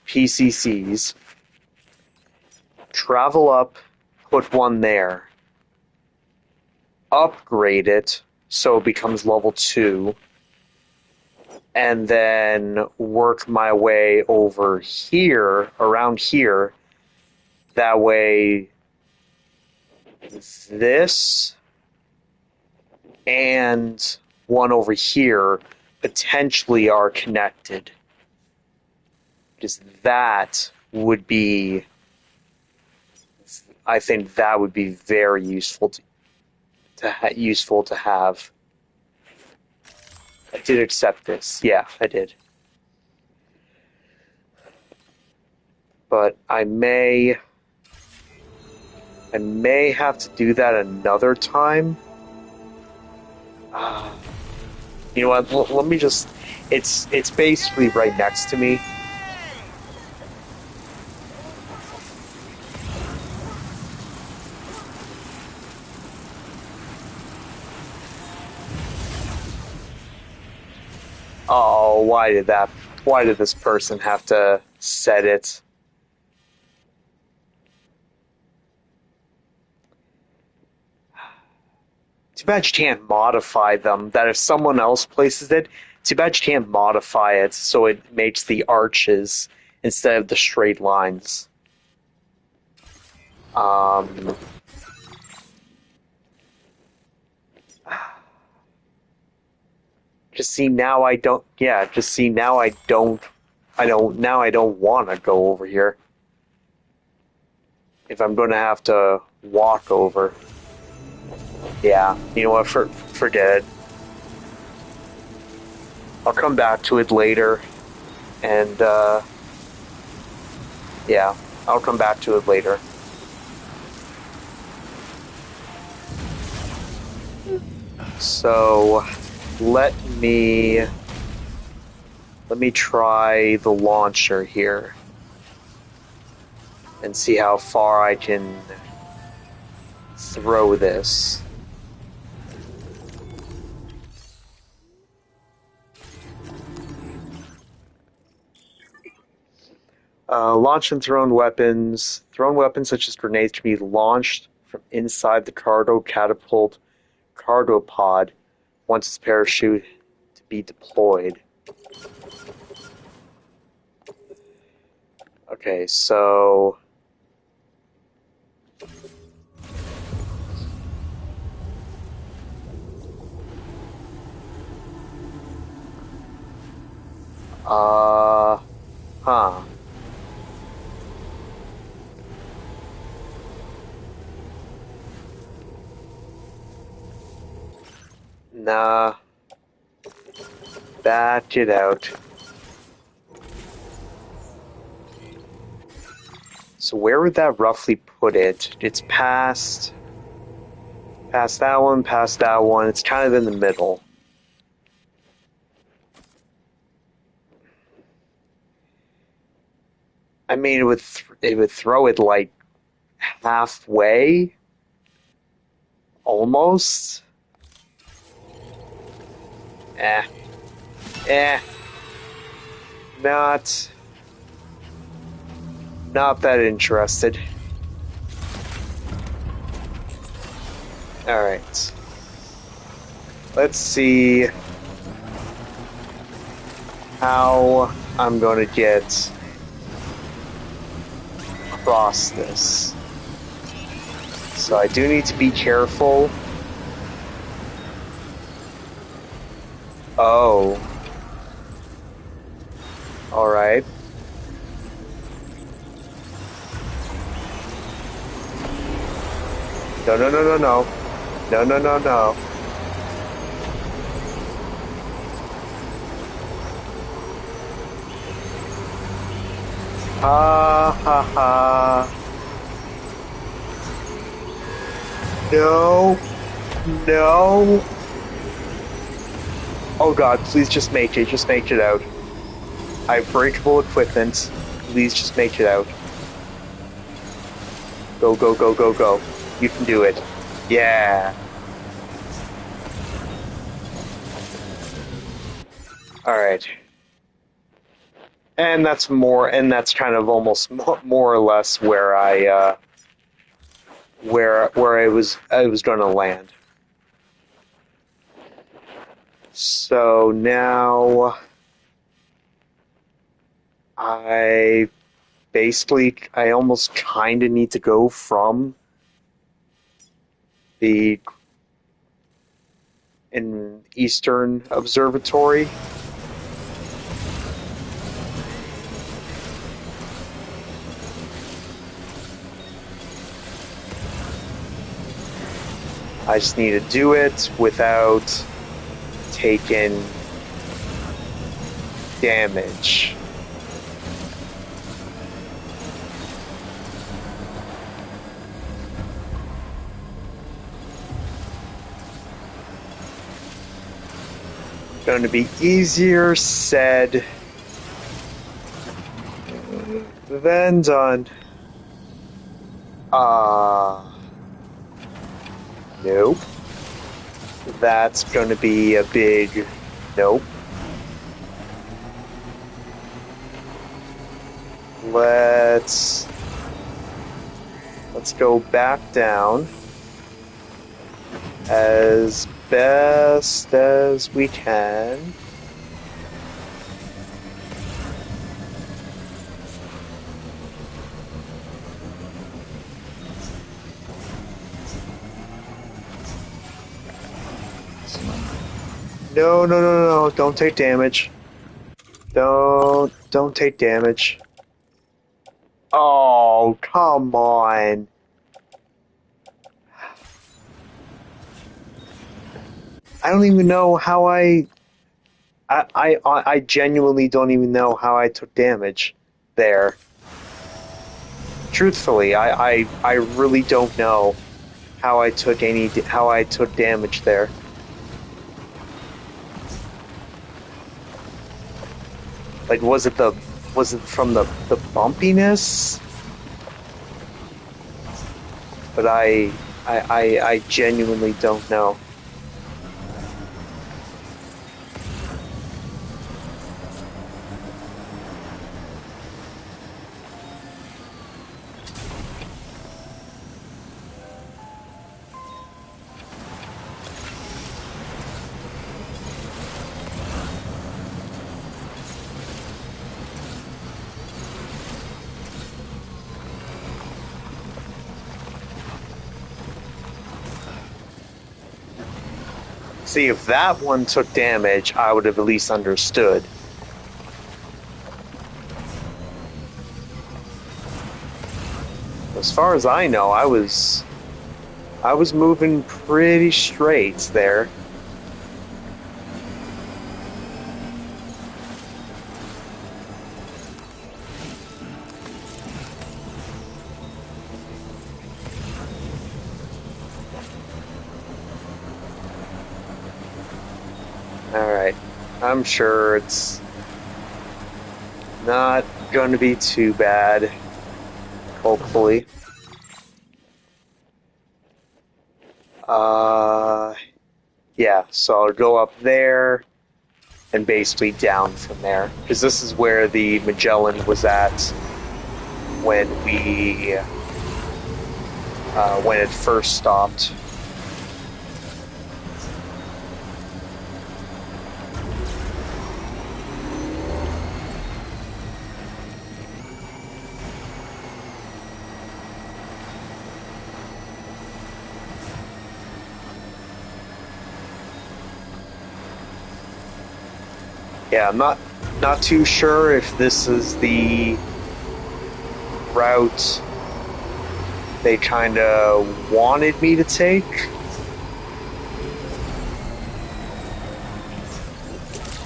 PCCs, travel up, put one there, upgrade it so it becomes level 2, and then work my way over here, around here. That way, this and one over here potentially are connected. Because that would be, I think that would be very useful to have. I did accept this. Yeah, I did. But I may have to do that another time. You know what? Let me just. It's basically right next to me. Oh, why did this person have to set it? Too bad you can't modify them. That if someone else places it, too bad you can't modify it so it makes the arches instead of the straight lines. Just see now I don't. Yeah, just see now I don't. Now I don't want to go over here. If I'm going to have to walk over. Yeah, you know what? Forget it. I'll come back to it later, and yeah, I'll come back to it later. So, let me Let me try the launcher here and see how far I can throw this. Launch and thrown weapons. Thrown weapons such as grenades can be launched from inside the cargo catapult cargo pod once its parachute to be deployed. Okay, so huh. Nah. Back it out. So where would that roughly put it? It's past that one, past that one. It's kind of in the middle. I mean, it would throw it like halfway, almost. Eh, not that interested. All right, let's see how I'm going to get across this. So I do need to be careful. Oh. Alright. No, no, no, no, no. No, no, no, no. Ha, ha, ha. No. No. Oh god, please just make it. Just make it out. I have breakable equipment. Please just make it out. Go, go, go, go, go. You can do it. Yeah. Alright. And that's kind of almost more or less where I was going to land. So now I almost kind of need to go from the Eastern Observatory. I just need to do it without taking damage. Going to be easier said than done. Nope. That's going to be a big nope. Let's go back down as best as we can. No, no, no, no, no, don't take damage. Don't take damage. Oh, come on. I don't even know how I genuinely don't even know how I took damage there. Truthfully, I really don't know how I took damage there. Like, was it from the bumpiness? But I genuinely don't know. See, if that one took damage, I would have at least understood. As far as I know, I was moving pretty straight there. Alright, I'm sure it's not going to be too bad, hopefully. Yeah, so I'll go up there and basically down from there, because this is where the Magellan was at when when it first stopped. Yeah, I'm not too sure if this is the route they kind of wanted me to take.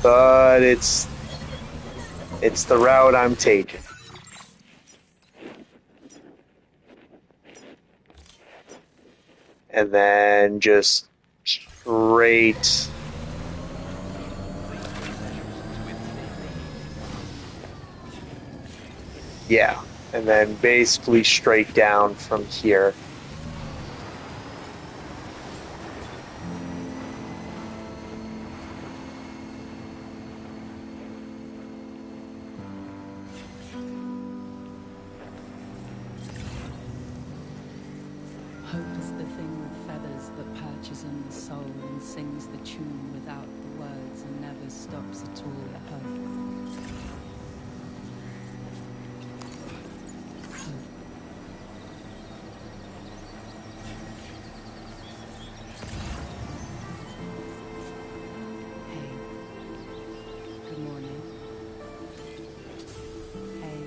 But it's the route I'm taking. And then just straight. Yeah, and then basically straight down from here. Hope is the thing with feathers that perches on the soul and sings the tune without the words and never stops at all at hope. Hey. Good morning. Hey.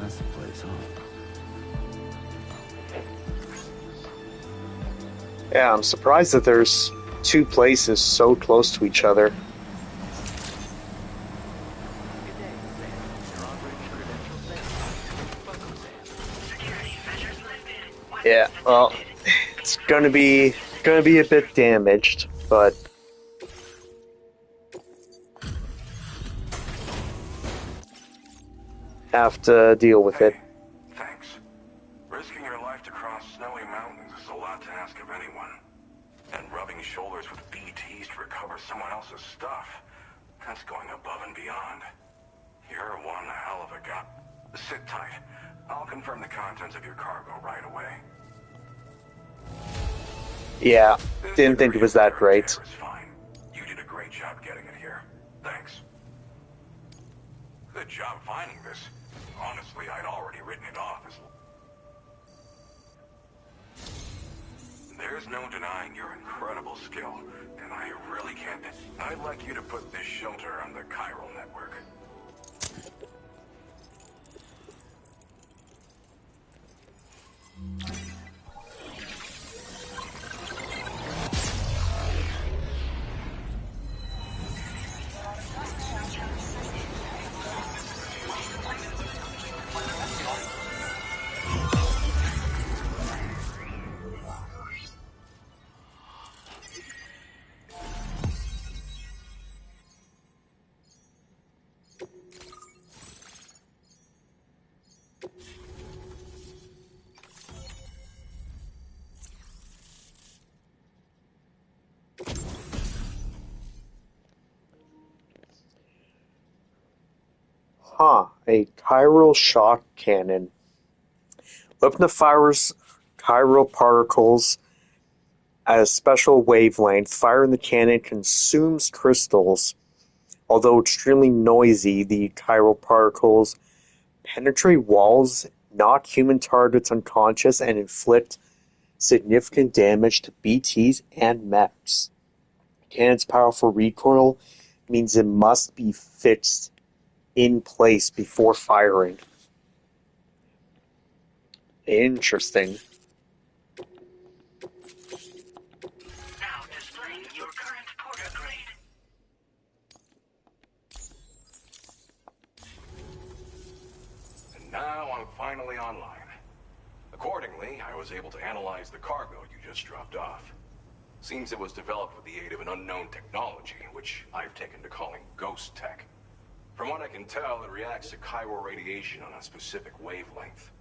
That's the place, huh? Yeah, I'm surprised that there's two places so close to each other. Yeah, well, it's gonna be a bit damaged, but have to deal with it. Thanks. Risking your life to cross snowy mountains is a lot to ask of anyone. And rubbing shoulders with BTs to recover someone else's stuff, that's going above and beyond. You're one hell of a guy. Sit tight. I'll confirm the contents of your cargo right away. Yeah, didn't think it was that great. You did a great job getting it here. Thanks. Good job finding this. Honestly, I'd already written it off as... There's no denying your incredible skill, and I really can't... I'd like you to put this shelter on the chiral network. A chiral shock cannon. Lipna fires chiral particles at a special wavelength. Firing the cannon consumes crystals. Although extremely noisy, the chiral particles penetrate walls, knock human targets unconscious, and inflict significant damage to BTs and mechs. Cannon's powerful recoil means it must be fixed in place before firing. Interesting. Now displaying your current porter grade. And now I'm finally online. Accordingly, I was able to analyze the cargo you just dropped off. Seems it was developed with the aid of an unknown technology, which I've taken to calling ghost tech. From what I can tell, it reacts to chiral radiation on a specific wavelength.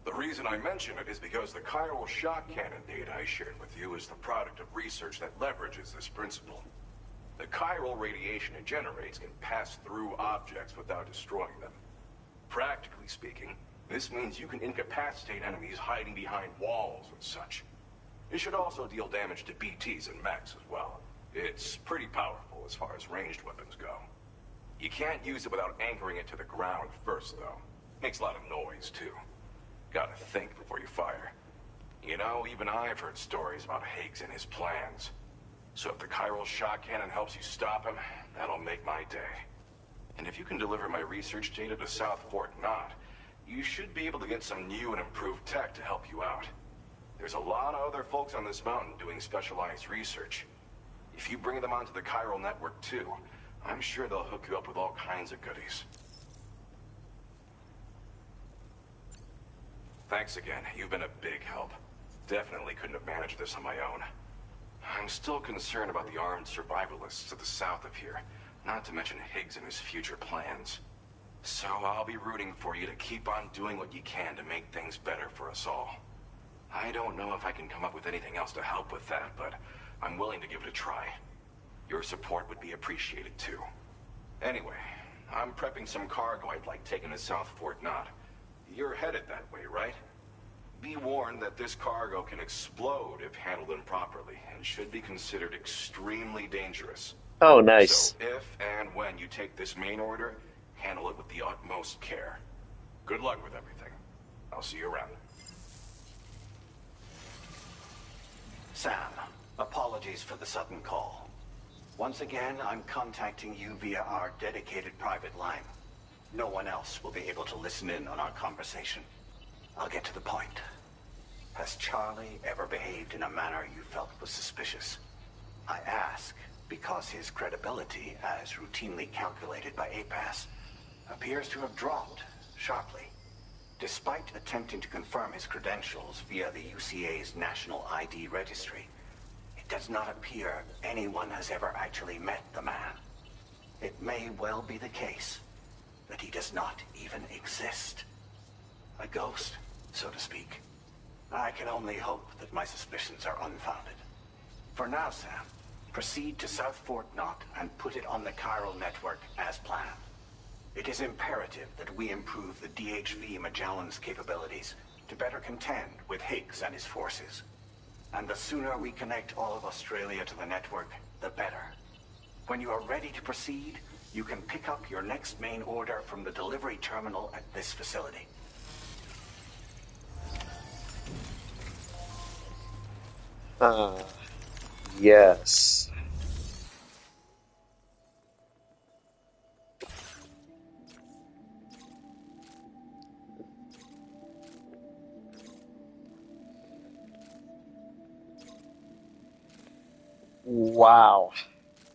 The reason I mention it is because the chiral shock cannon data I shared with you is the product of research that leverages this principle. The chiral radiation it generates can pass through objects without destroying them. Practically speaking, this means you can incapacitate enemies hiding behind walls and such. It should also deal damage to BTs and mechs as well. It's pretty powerful as far as ranged weapons go. You can't use it without anchoring it to the ground first, though. Makes a lot of noise, too. Gotta think before you fire. You know, even I've heard stories about Higgs and his plans. So if the chiral shock cannon helps you stop him, that'll make my day. And if you can deliver my research data to South Fort Knott, you should be able to get some new and improved tech to help you out. There's a lot of other folks on this mountain doing specialized research. If you bring them onto the chiral network too, I'm sure they'll hook you up with all kinds of goodies. Thanks again. You've been a big help. Definitely couldn't have managed this on my own. I'm still concerned about the armed survivalists to the south of here, not to mention Higgs and his future plans. So I'll be rooting for you to keep on doing what you can to make things better for us all. I don't know if I can come up with anything else to help with that, but I'm willing to give it a try. Your support would be appreciated too. Anyway, I'm prepping some cargo I'd like taken to South Fort Knott. You're headed that way, right? Be warned that this cargo can explode if handled improperly, and should be considered extremely dangerous. Oh, nice. So if and when you take this main order, handle it with the utmost care. Good luck with everything. I'll see you around. Sam, apologies for the sudden call. Once again, I'm contacting you via our dedicated private line. No one else will be able to listen in on our conversation. I'll get to the point. Has Charlie ever behaved in a manner you felt was suspicious? I ask because his credibility, as routinely calculated by APAS, appears to have dropped sharply. Despite attempting to confirm his credentials via the UCA's National ID Registry, it does not appear anyone has ever actually met the man. It may well be the case that he does not even exist. A ghost, so to speak. I can only hope that my suspicions are unfounded. For now, Sam, proceed to South Fort Knott and put it on the chiral network as planned. It is imperative that we improve the DHV Magellan's capabilities to better contend with Higgs and his forces. And the sooner we connect all of Australia to the network, the better. When you are ready to proceed, you can pick up your next main order from the delivery terminal at this facility. Yes. Wow.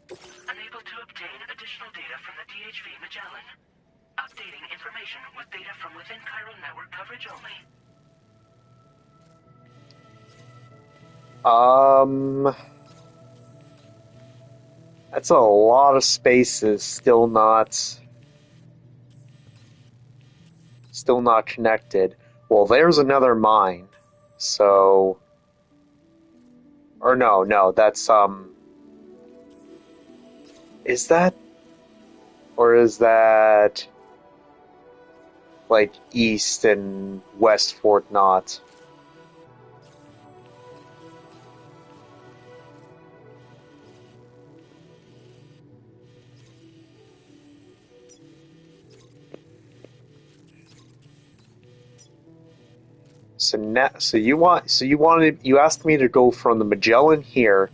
Unable to obtain additional data from the DHV Magellan. Updating information with data from within chiral network coverage only. That's a lot of spaces still not connected. Well, there's another mine. So, or no, that's is that, or is that? like east and west Fort Knott. So you asked me to go from the Magellan here,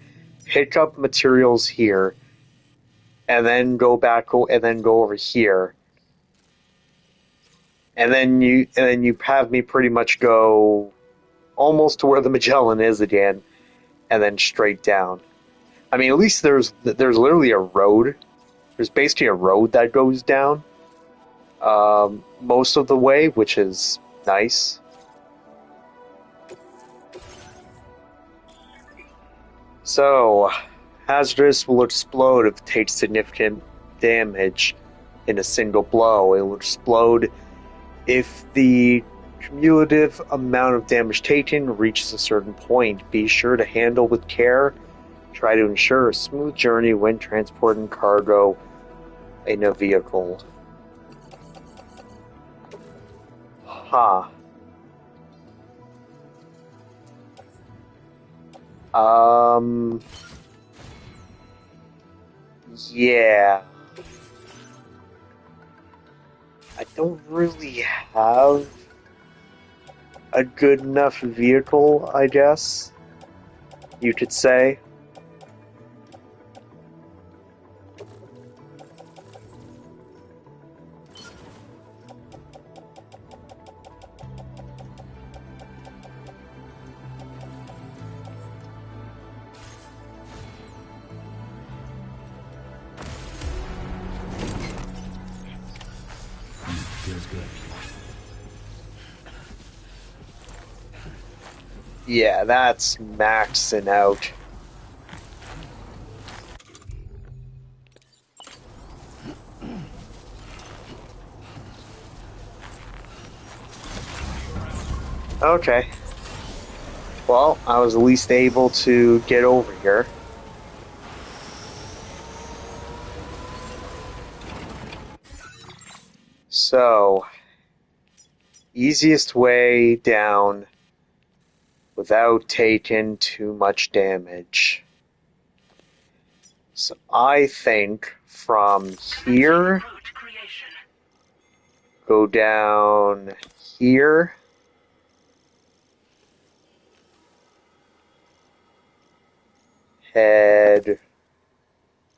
pick up materials here, and then go over here, and then you have me pretty much go almost to where the Magellan is again, and then straight down. I mean, at least there's literally a road. There's basically a road that goes down most of the way, which is nice. So, hazardous will explode if it takes significant damage in a single blow. It will explode if the cumulative amount of damage taken reaches a certain point. Be sure to handle with care. Try to ensure a smooth journey when transporting cargo in a vehicle. Huh. Yeah. I don't really have a good enough vehicle, I guess you could say. Feels good. Yeah, that's maxing out. Okay. Well, I was at least able to get over here. So, easiest way down without taking too much damage. So I think from here, go down here, head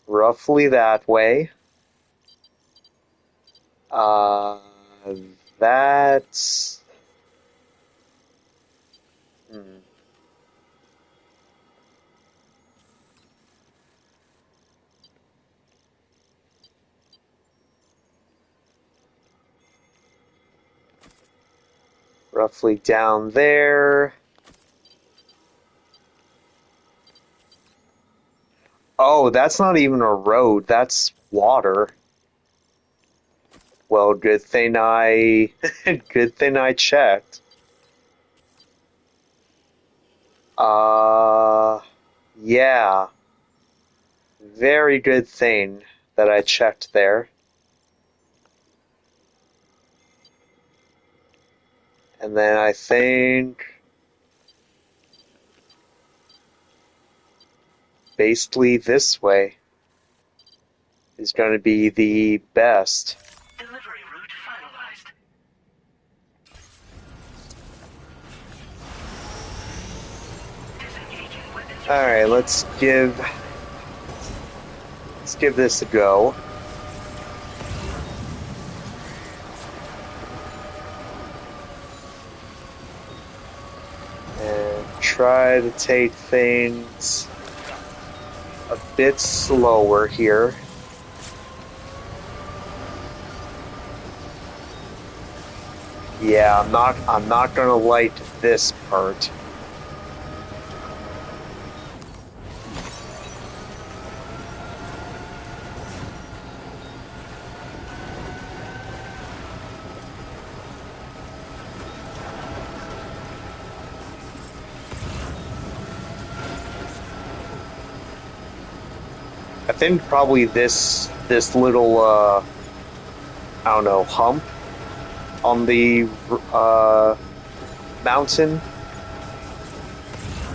roughly that way. That's... roughly down there. Oh, that's not even a road, that's water. Well, good thing I checked. Yeah. Very good thing that I checked there. And then I think basically this way is going to be the best. Delivery route finalized. Alright, let's give this a go. And try to take things a bit slower here. Yeah, I'm not gonna like this part. I think probably this little I don't know, hump on the mountain.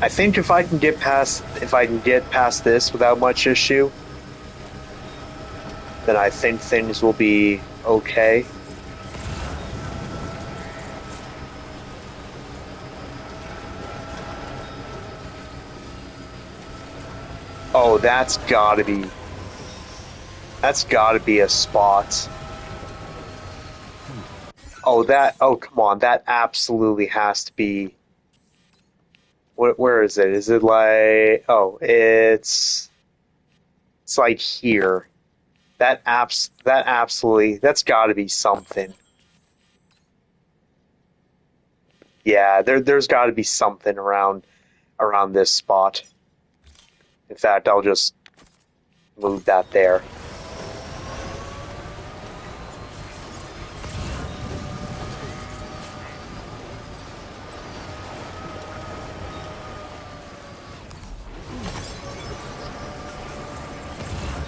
I think if I can get past this without much issue, then I think things will be okay. Oh, that's gotta be a spot. Oh, come on, that absolutely has to be. Where is it? Is it like, oh, it's like here. That's gotta be something. Yeah, there's gotta be something around this spot. In fact, I'll just move that there.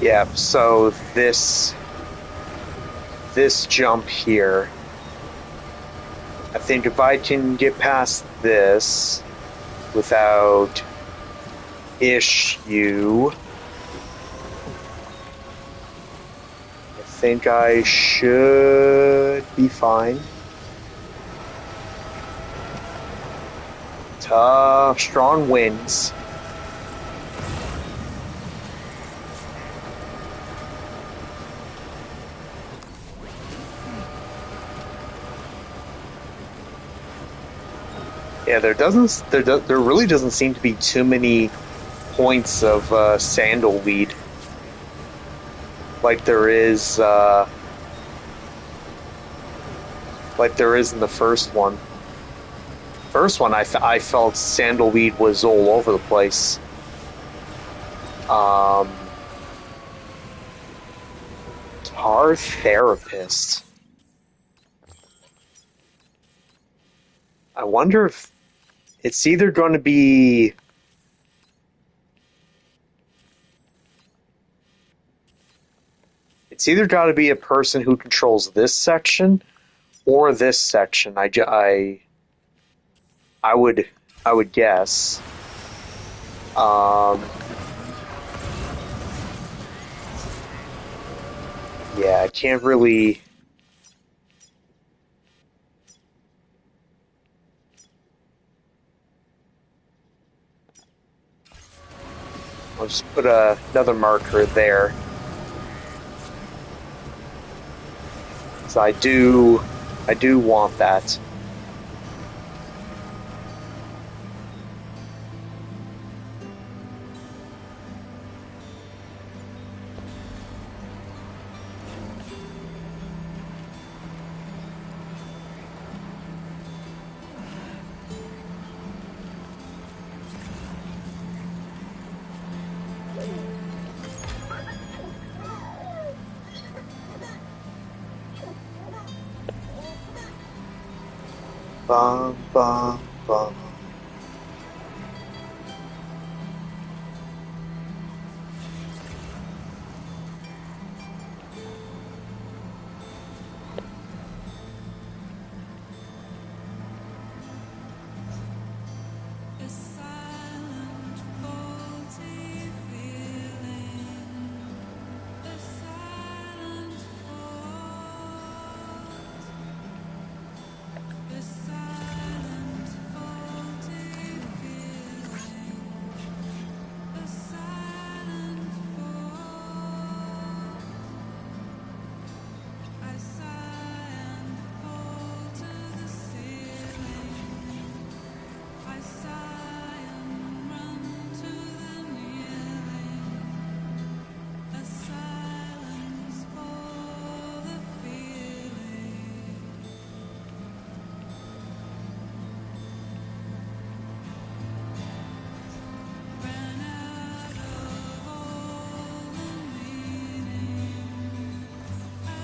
Yeah, so this jump here, I think if I can get past this without issue, I think I should be fine. Tough, strong winds. Yeah, there really doesn't seem to be too many points of sandalweed like there is in the first one. First one, I felt sandalweed was all over the place. Tar therapist. I wonder if it's either going to be. It's either got to be a person who controls this section or this section. I would guess. Yeah, I can't really. I'll just put another marker there. So I do want that. Bum, bum, bum.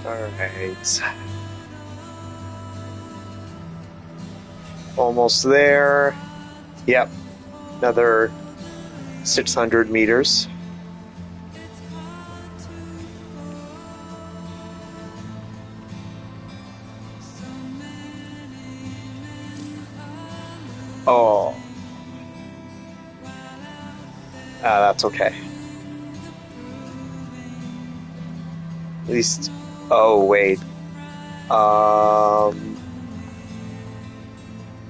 Alright. Almost there. Yep. Another 600 meters. Oh. That's okay. At least... Oh, wait. Oh,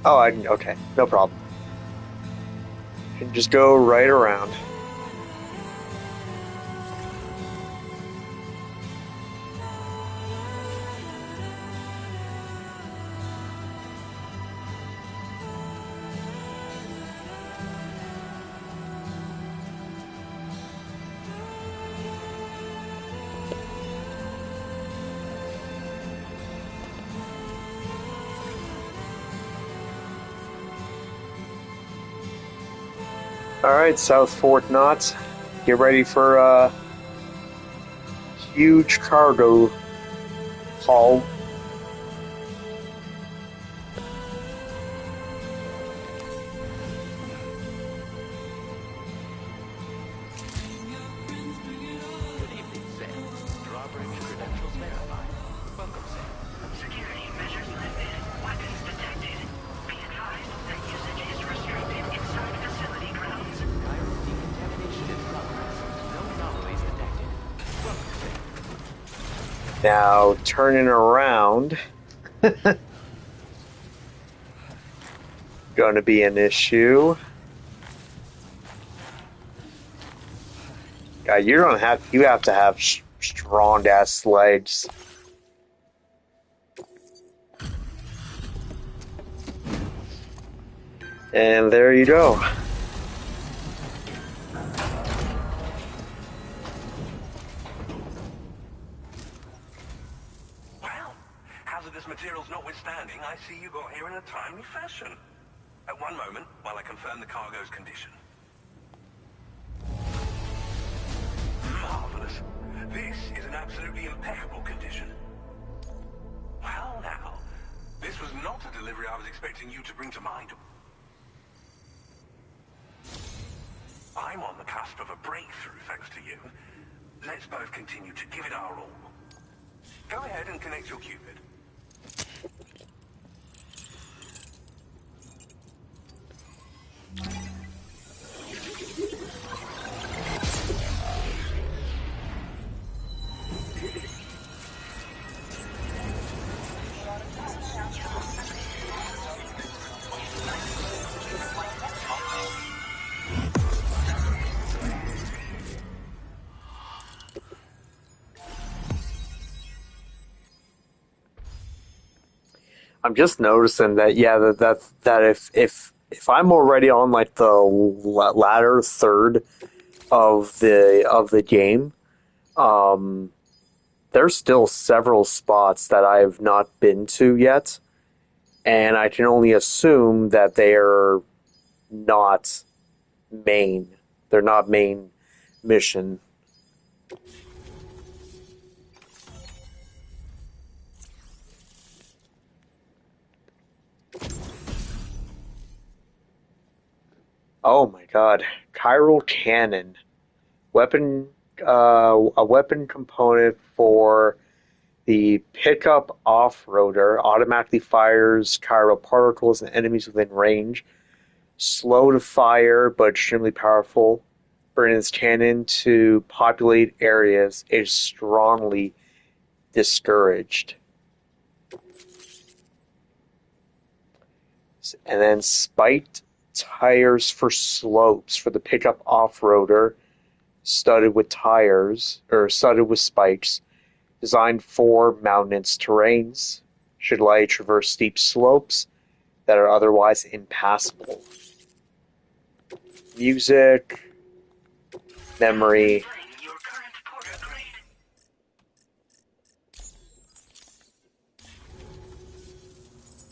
okay. No problem. Can just go right around. Alright, South Fort Knots. Get ready for a huge cargo haul. Good evening, Sam. Drawbridge credentials verified. Welcome, Sam. Security measures lifted. Weapons detected. Be advised that usage is restricted inside facility grounds. Chiral decontamination in progress. No anomalies detected. Welcome, Sam. Now, turning around. Going to be an issue. Yeah, you have to have strong ass legs. And there you go. Well, hazardous materials notwithstanding, I see you got here in a timely fashion. At one moment, while I confirm the cargo's condition. Marvelous. This is an absolutely impeccable condition. Well now, this was not a delivery I was expecting you to bring to mind. I'm on the cusp of a breakthrough, thanks to you. Let's both continue to give it our all. Go ahead and connect your Cupid. I'm just noticing that if I'm already on like the latter third of the game, there's still several spots that I've not been to yet, and I can only assume that they're not main. They're not main mission. Oh my god. Chiral cannon. A weapon component for the pickup off-roader. Automatically fires chiral particles and enemies within range. Slow to fire, but extremely powerful. Burning its cannon to populate areas is strongly discouraged. And then spiked tires for slopes for the pickup off-roader, studded with spikes, designed for mountainous terrains, should allow you to traverse steep slopes that are otherwise impassable. Music, memory.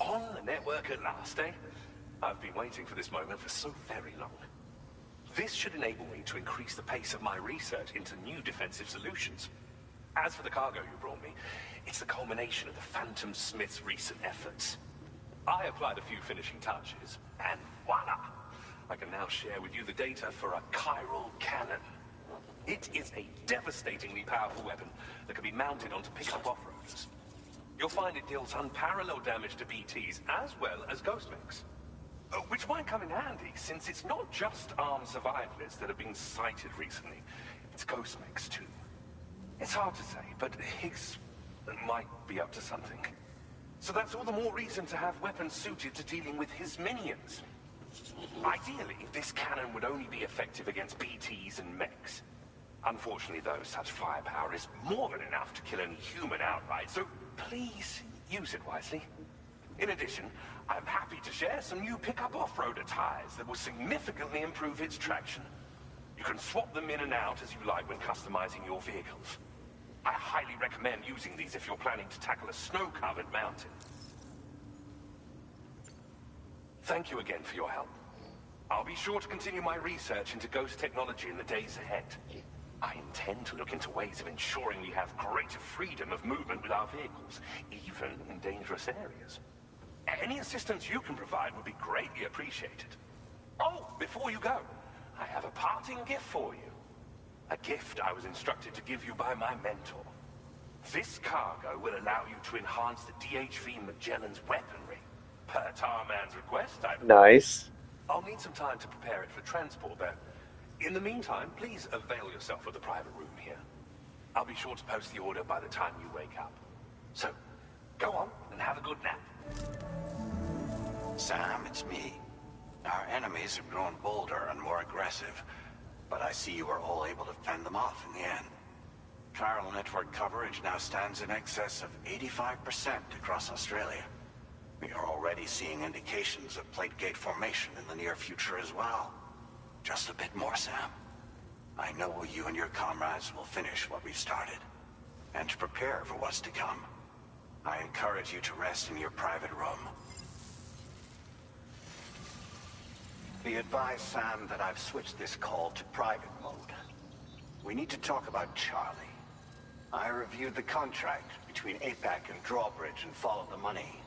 On the network at last, eh? I've been waiting for this moment for so very long. This should enable me to increase the pace of my research into new defensive solutions. As for the cargo you brought me, it's the culmination of the Phantom Smith's recent efforts. I applied a few finishing touches, and voila! I can now share with you the data for a chiral cannon. It is a devastatingly powerful weapon that can be mounted onto pickup off-roaders. You'll find it deals unparalleled damage to BTs as well as ghost mechs. Which might come in handy, since it's not just armed survivalists that have been sighted recently. It's ghost mechs, too. It's hard to say, but Higgs might be up to something. So that's all the more reason to have weapons suited to dealing with his minions. Ideally, this cannon would only be effective against BTs and mechs. Unfortunately, though, such firepower is more than enough to kill any human outright, so please use it wisely. In addition, I'm happy to share some new pickup off-roader tires that will significantly improve its traction. You can swap them in and out as you like when customizing your vehicles. I highly recommend using these if you're planning to tackle a snow-covered mountain. Thank you again for your help. I'll be sure to continue my research into ghost technology in the days ahead. I intend to look into ways of ensuring we have greater freedom of movement with our vehicles, even in dangerous areas. Any assistance you can provide would be greatly appreciated. Oh, before you go, I have a parting gift for you. A gift I was instructed to give you by my mentor. This cargo will allow you to enhance the DHV Magellan's weaponry. Per Tarman's request, Nice. I'll need some time to prepare it for transport, though. In the meantime, please avail yourself of the private room here. I'll be sure to post the order by the time you wake up. So, go on and have a good nap. Sam, it's me. Our enemies have grown bolder and more aggressive, but I see you were all able to fend them off in the end. Chiral network coverage now stands in excess of 85% across Australia. We are already seeing indications of plate gate formation in the near future as well. Just a bit more, Sam. I know you and your comrades will finish what we've started, and to prepare for what's to come. I encourage you to rest in your private room. Be advised, Sam, that I've switched this call to private mode. We need to talk about Charlie. I reviewed the contract between APAC and Drawbridge and followed the money.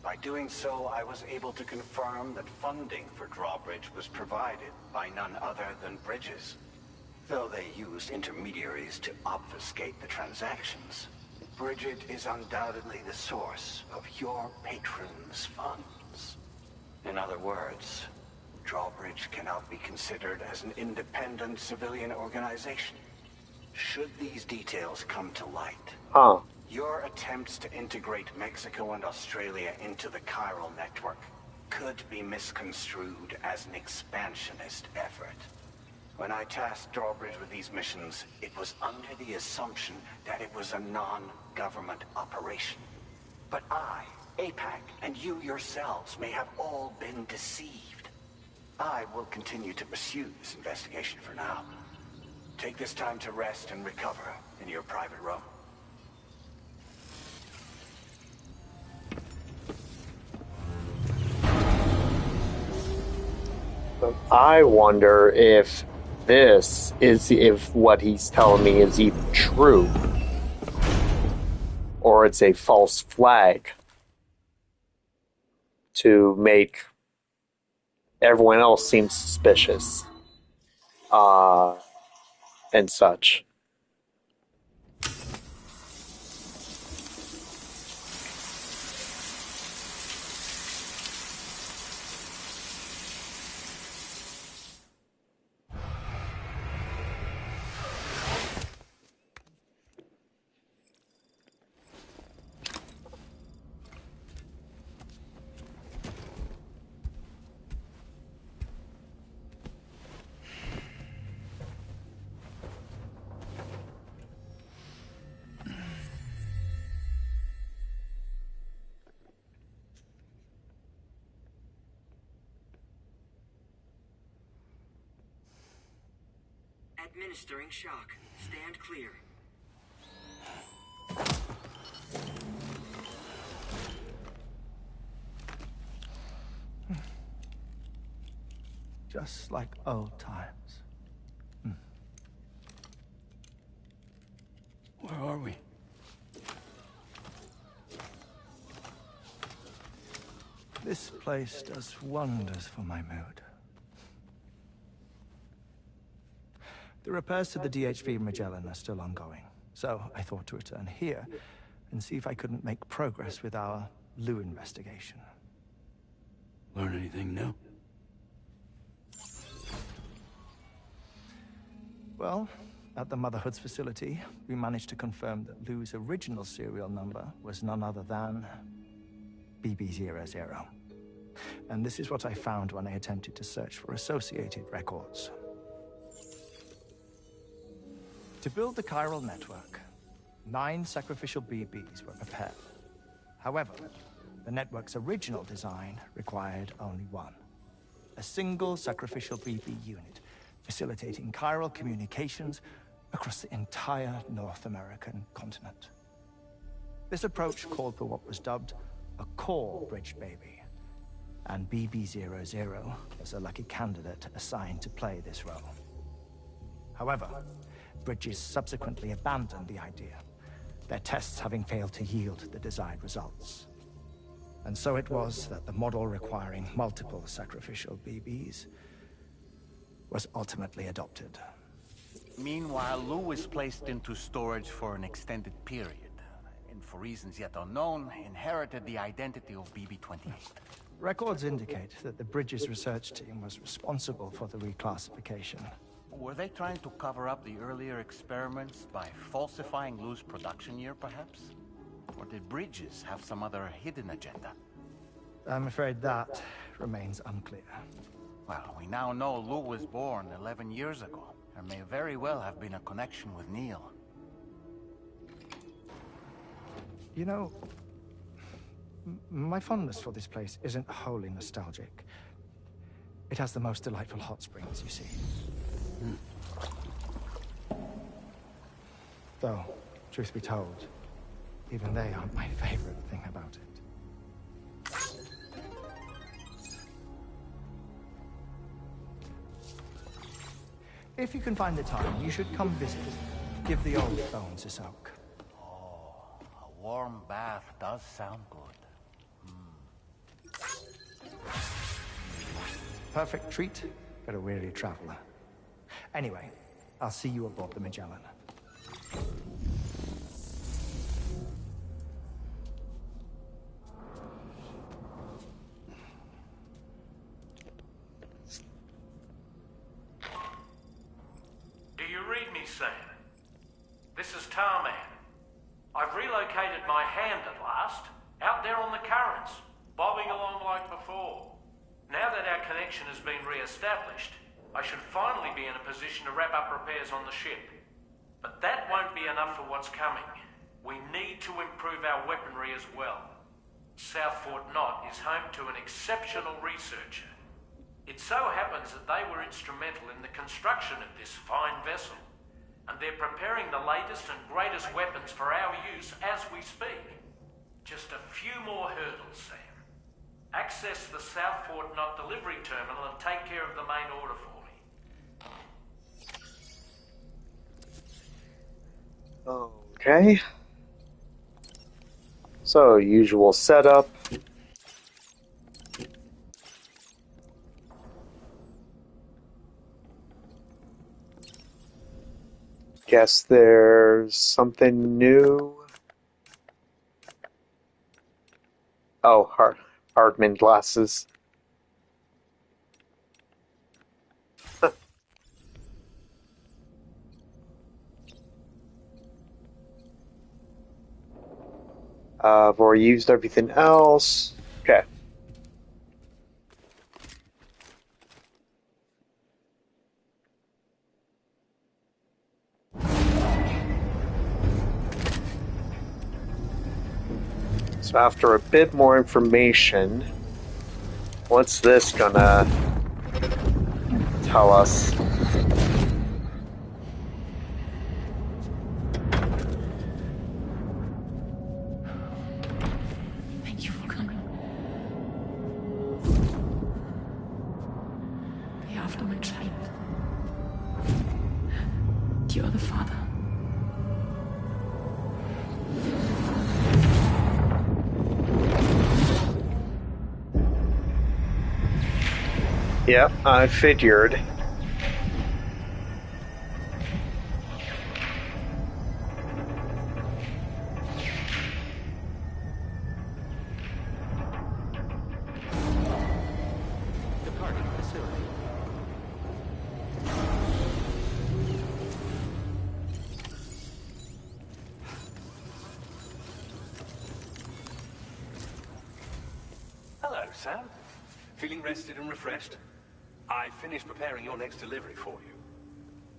By doing so, I was able to confirm that funding for Drawbridge was provided by none other than Bridges. Though they used intermediaries to obfuscate the transactions, Bridget is undoubtedly the source of your patron's funds. In other words, Drawbridge cannot be considered as an independent civilian organization. Should these details come to light, your attempts to integrate Mexico and Australia into the chiral network could be misconstrued as an expansionist effort. When I tasked Drawbridge with these missions, it was under the assumption that it was a non-government operation. But I, APAC, and you yourselves may have all been deceived. I will continue to pursue this investigation for now. Take this time to rest and recover in your private room. I wonder if if what he's telling me is even true, or it's a false flag to make everyone else seem suspicious, and such. Administering shock. Stand clear. Just like old times. Where are we? This place does wonders for my mood. The repairs to the DHV Magellan are still ongoing, so I thought to return here and see if I couldn't make progress with our Lou investigation. Learn anything new? Well, at the Motherhood's facility, we managed to confirm that Lou's original serial number was none other than BB00. And this is what I found when I attempted to search for associated records. To build the chiral network, 9 sacrificial BBs were prepared. However, the network's original design required only one. A single sacrificial BB unit, facilitating chiral communications across the entire North American continent. This approach called for what was dubbed a core bridge baby, and BB00 was a lucky candidate assigned to play this role. However, Bridges subsequently abandoned the idea, their tests having failed to yield the desired results. And so it was that the model requiring multiple sacrificial BBs was ultimately adopted. Meanwhile, Lou was placed into storage for an extended period, and for reasons yet unknown, inherited the identity of BB-28. Records indicate that the Bridges research team was responsible for the reclassification. Were they trying to cover up the earlier experiments by falsifying Lou's production year, perhaps? Or did Bridges have some other hidden agenda? I'm afraid that remains unclear. Well, we now know Lou was born 11 years ago. There may very well have been a connection with Neil. You know, my fondness for this place isn't wholly nostalgic. It has the most delightful hot springs, you see. Though, truth be told, even they aren't my favorite thing about it. If you can find the time, you should come visit. Give the old bones a soak. Oh, a warm bath does sound good. Perfect treat for a weary traveler. Anyway, I'll see you aboard the Magellan. Do you read me, Sam? This is Tarman. I've relocated my hand at last, out there on the currents, bobbing along like before. Now that our connection has been re-established, I should finally be in a position to wrap up repairs on the ship. But that won't be enough for what's coming. We need to improve our weaponry as well. South Fort Knott is home to an exceptional researcher. It so happens that they were instrumental in the construction of this fine vessel, and they're preparing the latest and greatest weapons for our use as we speak. Just a few more hurdles, Sam. Access the South Fort Knott delivery terminal and take care of the main order for me. Okay. So, usual setup. Guess there's something new. Oh, Hardman glasses. I've already used everything else. Okay. So after a bit more information, what's this gonna tell us? Thank you for coming. The aftermath child. You're the father. Yep, I figured. Sam. Feeling rested and refreshed? I finished preparing your next delivery for you.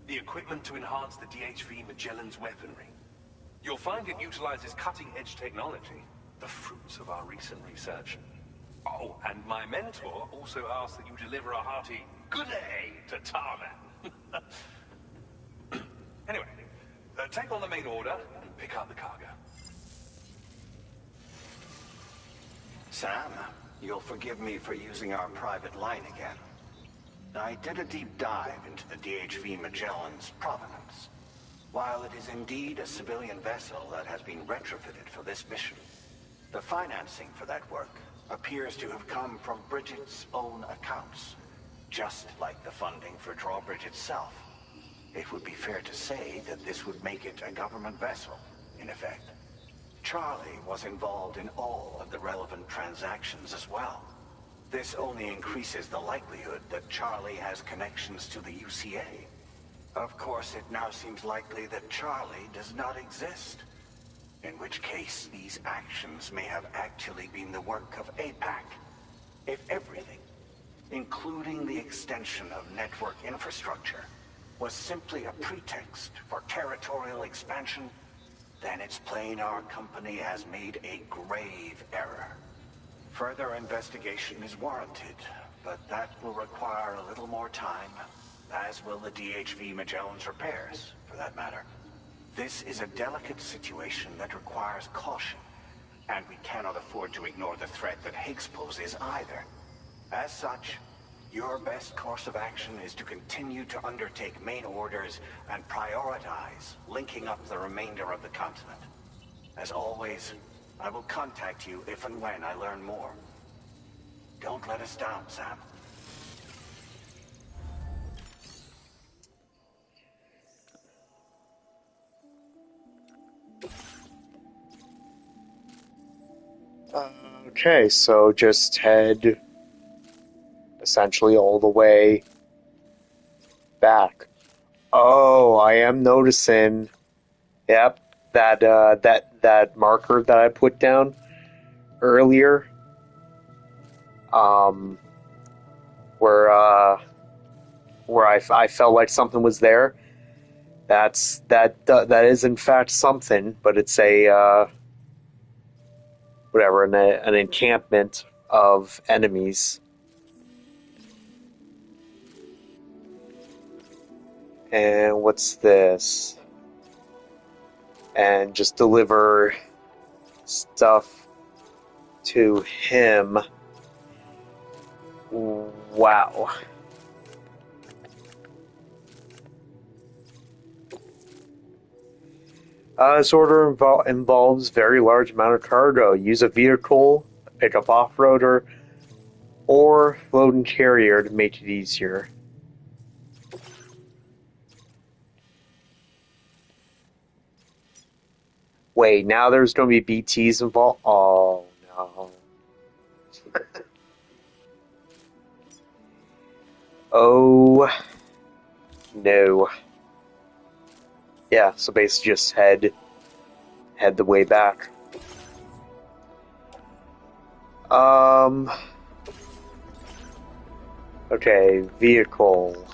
The equipment to enhance the DHV Magellan's weaponry. You'll find it utilizes cutting-edge technology, the fruits of our recent research. Oh, and my mentor also asked that you deliver a hearty good day to Tarman. Anyway, take on the main order and pick up the cargo. Sam, you'll forgive me for using our private line again. I did a deep dive into the DHV Magellan's provenance. While it is indeed a civilian vessel that has been retrofitted for this mission, the financing for that work appears to have come from Bridget's own accounts, just like the funding for Drawbridge itself. It would be fair to say that this would make it a government vessel, in effect. Charlie was involved in all of the relevant transactions as well. This only increases the likelihood that Charlie has connections to the UCA. Of course, it now seems likely that Charlie does not exist. In which case, these actions may have actually been the work of APAC. If everything, including the extension of network infrastructure, was simply a pretext for territorial expansion, then it's plain our company has made a grave error. Further investigation is warranted, but that will require a little more time, as will the DHV Magellan's repairs, for that matter. This is a delicate situation that requires caution, and we cannot afford to ignore the threat that Higgs poses either. As such, your best course of action is to continue to undertake main orders and prioritize linking up the remainder of the continent. As always, I will contact you if and when I learn more. Don't let us down, Sam. Okay, so just head essentially all the way back. Oh, I am noticing. Yep, that marker that I put down earlier, where I felt like something was there. That is in fact something, but it's a whatever, an encampment of enemies. And what's this? And just deliver stuff to him. Wow. This order involves very large amount of cargo. Use a vehicle, a pickup off-roader, or load carrier to make it easier. Wait, now there's going to be BTs involved? Oh, no. Oh, no. Yeah, so basically just head the way back. Okay, vehicle.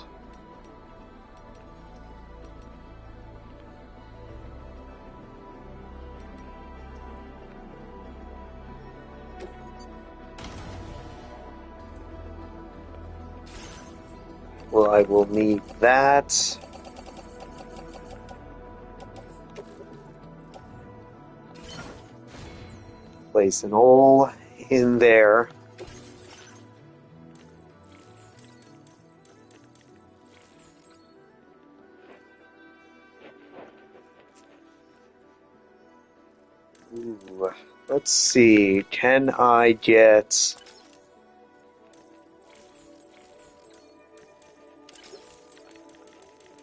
Well, I will need that. Place an hole in there. Ooh, let's see. Can I get...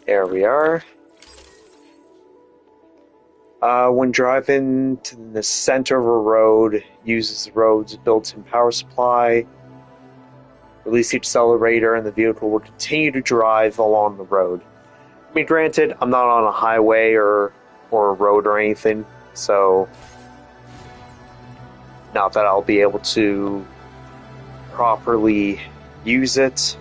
There we are. When driving to the center of a road, uses the road's built-in power supply. Release the accelerator and the vehicle will continue to drive along the road. I mean, granted, I'm not on a highway or a road or anything, so not that I'll be able to properly use it.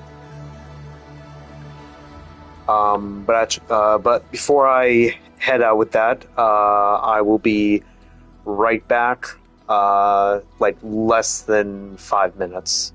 But before I head out with that, I will be right back, like less than 5 minutes.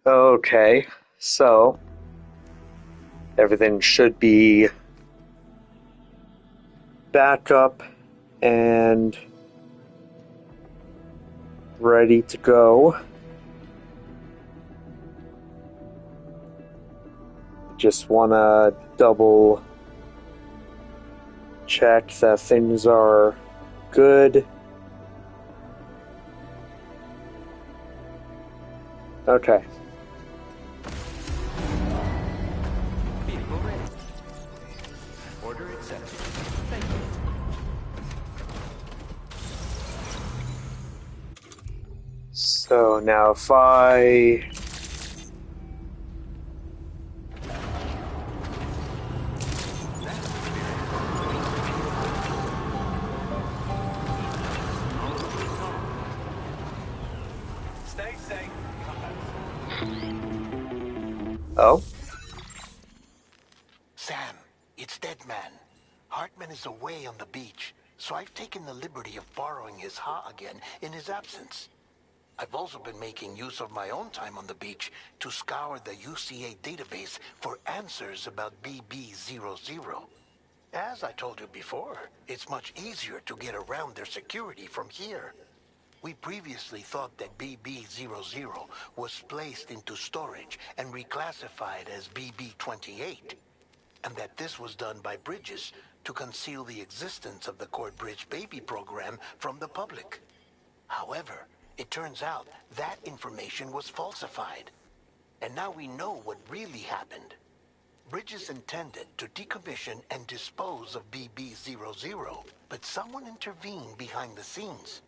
Okay, so everything should be back up and ready to go. Just want to double check that things are good. Okay. Vehicle ready. Order accepted. Thank you. So now if I... Stay safe. Oh? Sam, it's Deadman. Hartman is away on the beach, so I've taken the liberty of borrowing his Ha again in his absence. I've also been making use of my own time on the beach to scour the UCA database for answers about BB-00. As I told you before, it's much easier to get around their security from here. We previously thought that BB-00 was placed into storage and reclassified as BB-28, and that this was done by Bridges to conceal the existence of the Court Bridge baby program from the public. However, it turns out that information was falsified, and now we know what really happened. Bridges intended to decommission and dispose of BB-00, but someone intervened behind the scenes.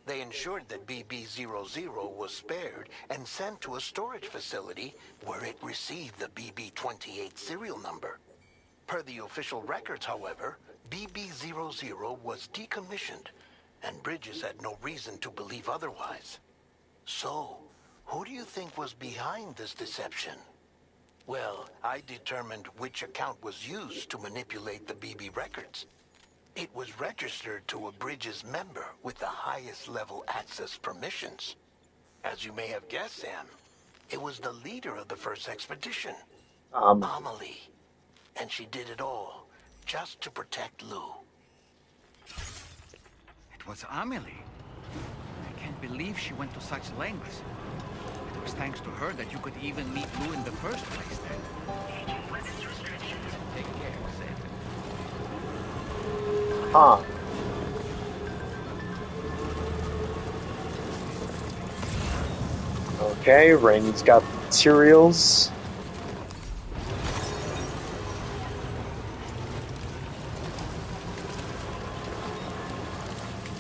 They ensured that BB-00 was spared and sent to a storage facility where it received the BB-28 serial number. Per the official records, however, BB-00 was decommissioned, and Bridges had no reason to believe otherwise. So, who do you think was behind this deception? Well, I determined which account was used to manipulate the BB records. It was registered to a Bridges member with the highest level access permissions. As you may have guessed, Sam, it was the leader of the first expedition, Amelie. And she did it all just to protect Lou. It was Amelie. I can't believe she went to such lengths. It was thanks to her that you could even meet Lou in the first place then. Take care, Sam. Huh. Okay, Rainey's got the materials.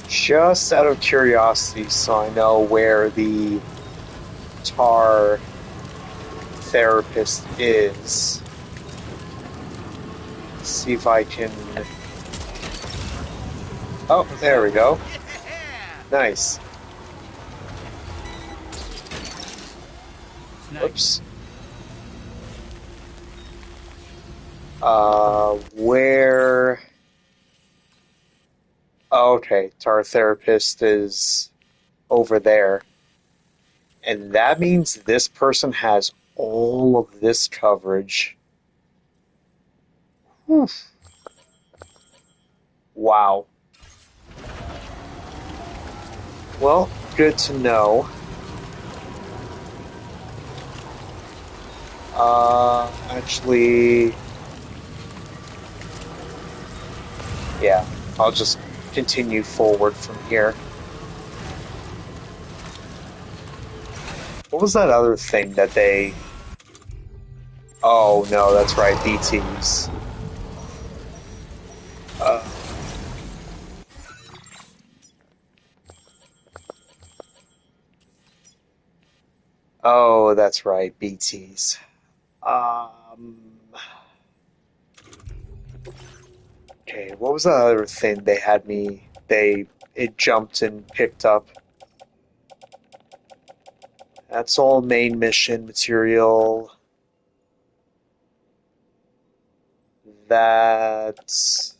Just out of curiosity, so I know where the Tar therapist is. See if I can... Oh, there we go. Nice. Oops. Where... Okay, Tar therapist is over there. And that means this person has all of this coverage. Whew. Wow. Well, good to know. Actually... Yeah, I'll just continue forward from here. What was that other thing that they... Oh, no, that's right, BTs. Oh, that's right, BTs. Okay, what was the other thing they had me... It jumped and picked up. That's all main mission material. That's...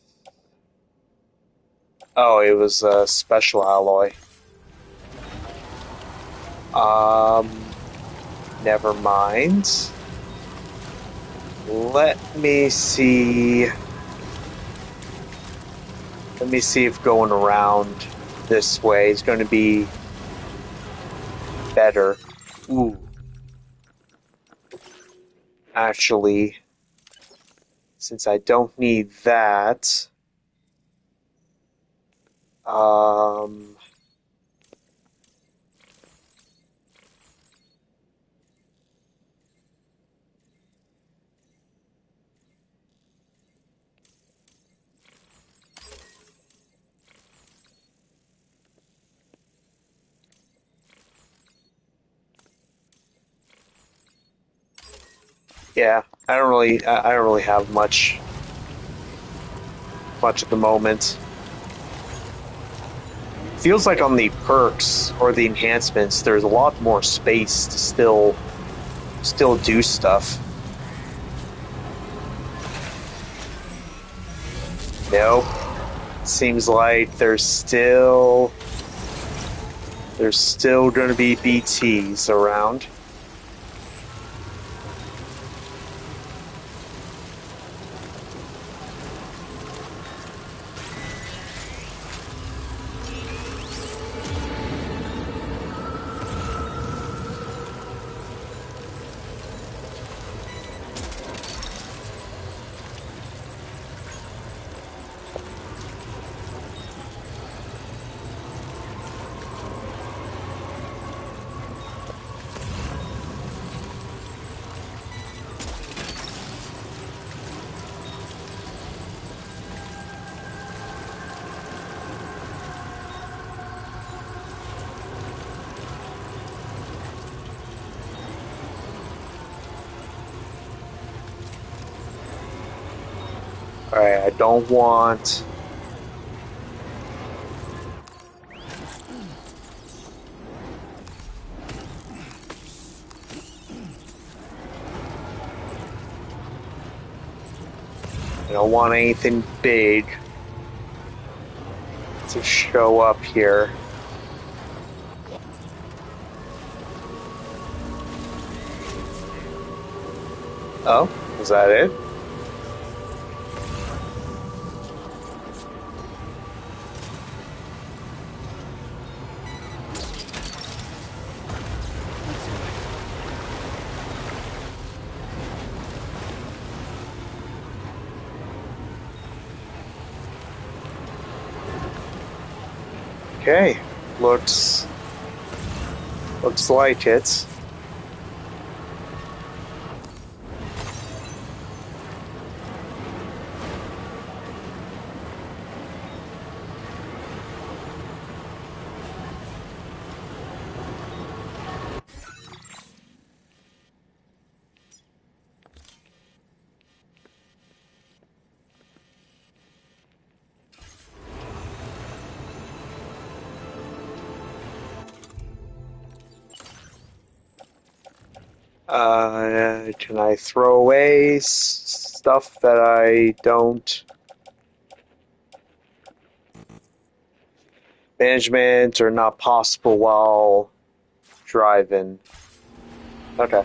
Oh, it was a special alloy. Never mind. Let me see... Let me see if going around this way is going to be better. Ooh. Actually, since I don't need that, yeah, I don't really have much at the moment. Feels like on the perks or the enhancements, there's a lot more space to still do stuff. Nope. Seems like there's still going to be BTs around. Alright, I don't want... I don't want anything big to show up here. Oh, is that it? Okay, looks like it. Can I throw away stuff that I don't? Management are not possible while driving. Okay.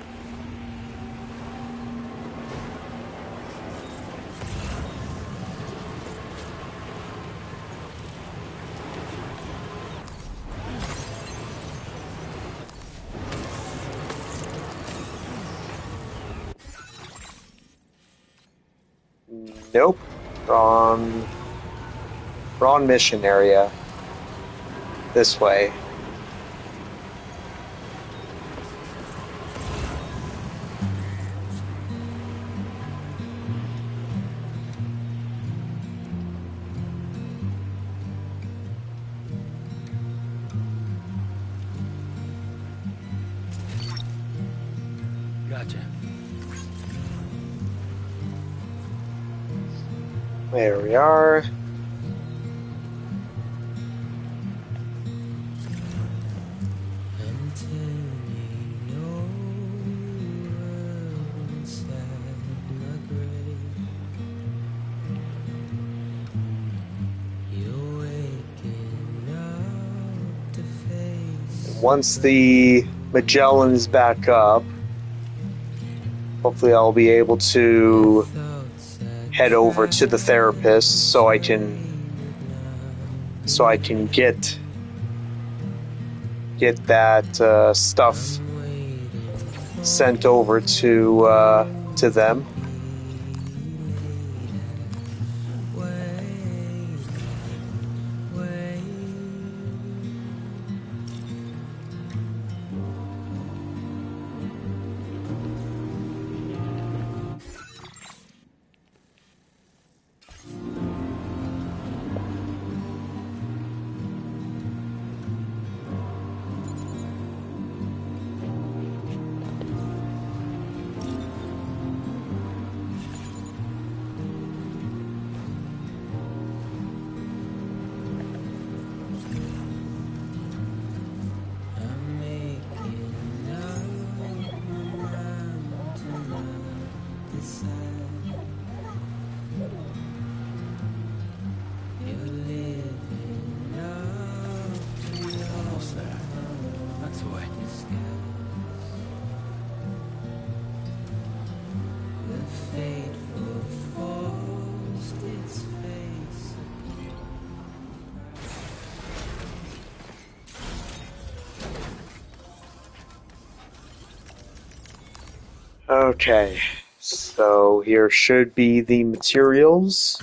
Nope. Wrong mission area. This way. Gotcha. There we are. Once the Magellan's back up, hopefully I'll be able to head over to the therapist so I can get that stuff sent over to them. Almost there. That's the way. Okay, so here should be the materials.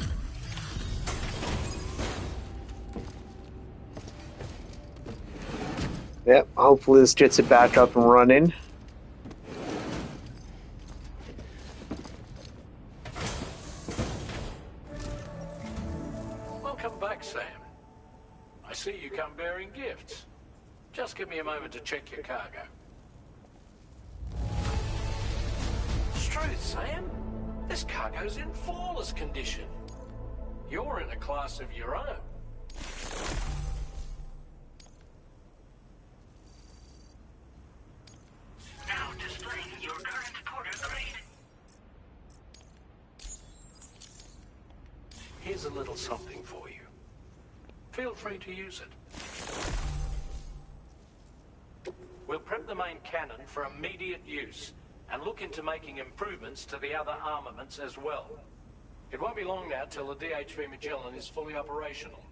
Yep, hopefully this gets it back up and running. Welcome back, Sam. I see you come bearing gifts. Just give me a moment to check your cargo. Truth, Sam. This cargo's in flawless condition. You're in a class of your own. Now displaying your current porter grade. Here's a little something for you. Feel free to use it. We'll prep the main cannon for immediate use and look into making improvements to the other armaments as well. It won't be long now till the DH3 Magellan is fully operational.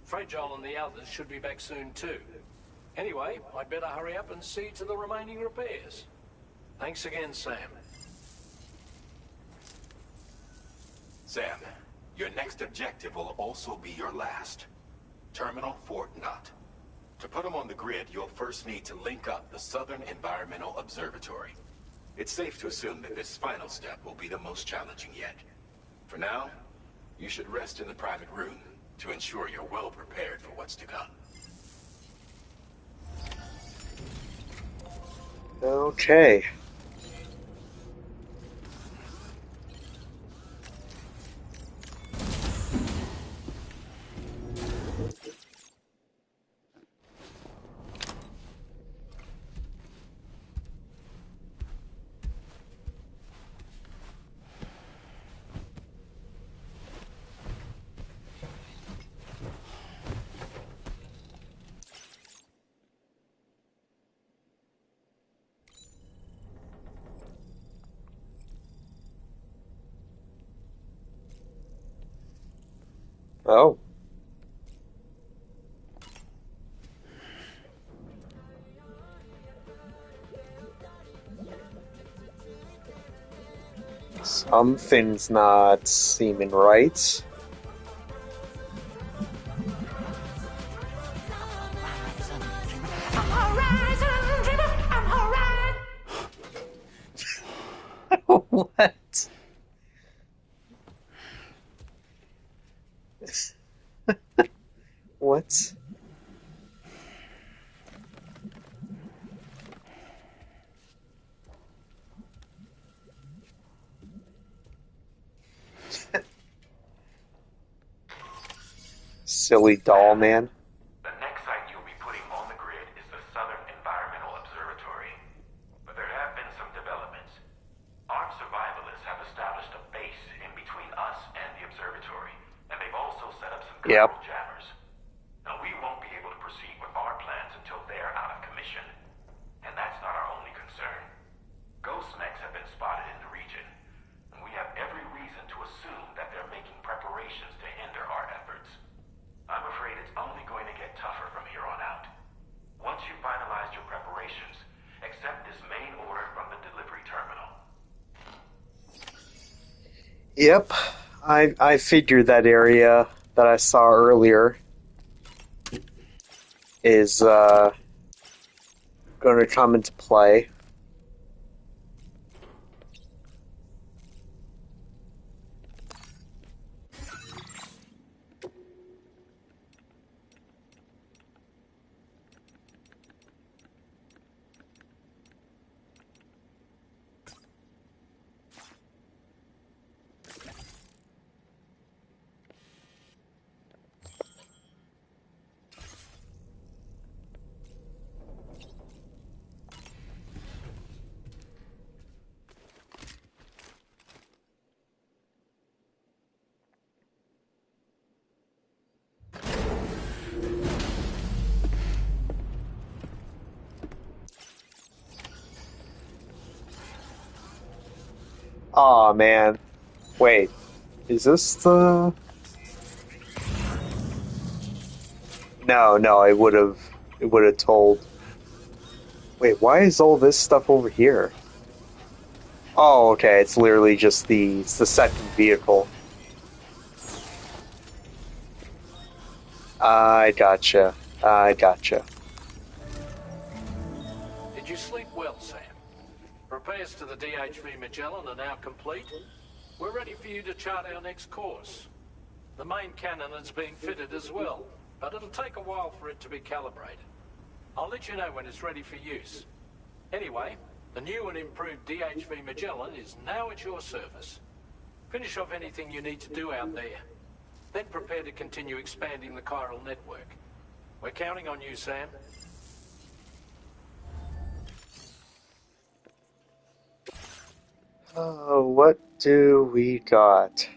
Fragile and the others should be back soon too. Anyway, I'd better hurry up and see to the remaining repairs. Thanks again, Sam. Sam, your next objective will also be your last. Terminal Fort Knott. To put them on the grid, you'll first need to link up the Southern Environmental Observatory. It's safe to assume that this final step will be the most challenging yet. For now, you should rest in the private room to ensure you're well prepared for what's to come. Okay. Oh. Something's not seeming right. What? What? Silly doll man. The next site you'll be putting on the grid is the Southern Environmental Observatory. But there have been some developments. Armed survivalists have established a base in between us and the observatory, and they've also set up some chiral jammers. Now, we won't be able to proceed with our plans until they're out of commission. And that's not our only concern. Ghost mechs have been spotted in the region, and we have every reason to assume that they're making preparations to hinder our efforts. I'm afraid it's only going to get tougher from here on out. Once you've finalized your preparations, accept this main order from the delivery terminal. Yep, I figured that area that I saw earlier is going to come into play. Aw, man. Wait, is this the... No, it would have told. Wait, why is all this stuff over here? Oh, okay, it's literally just it's the second vehicle. I gotcha. Did you sleep well, Sam? Repairs to the DHV Magellan are now complete. We're ready for you to chart our next course. The main cannon is being fitted as well, but it'll take a while for it to be calibrated. I'll let you know when it's ready for use. Anyway, the new and improved DHV Magellan is now at your service. Finish off anything you need to do out there. Then prepare to continue expanding the chiral network. We're counting on you, Sam. Oh, what do we got?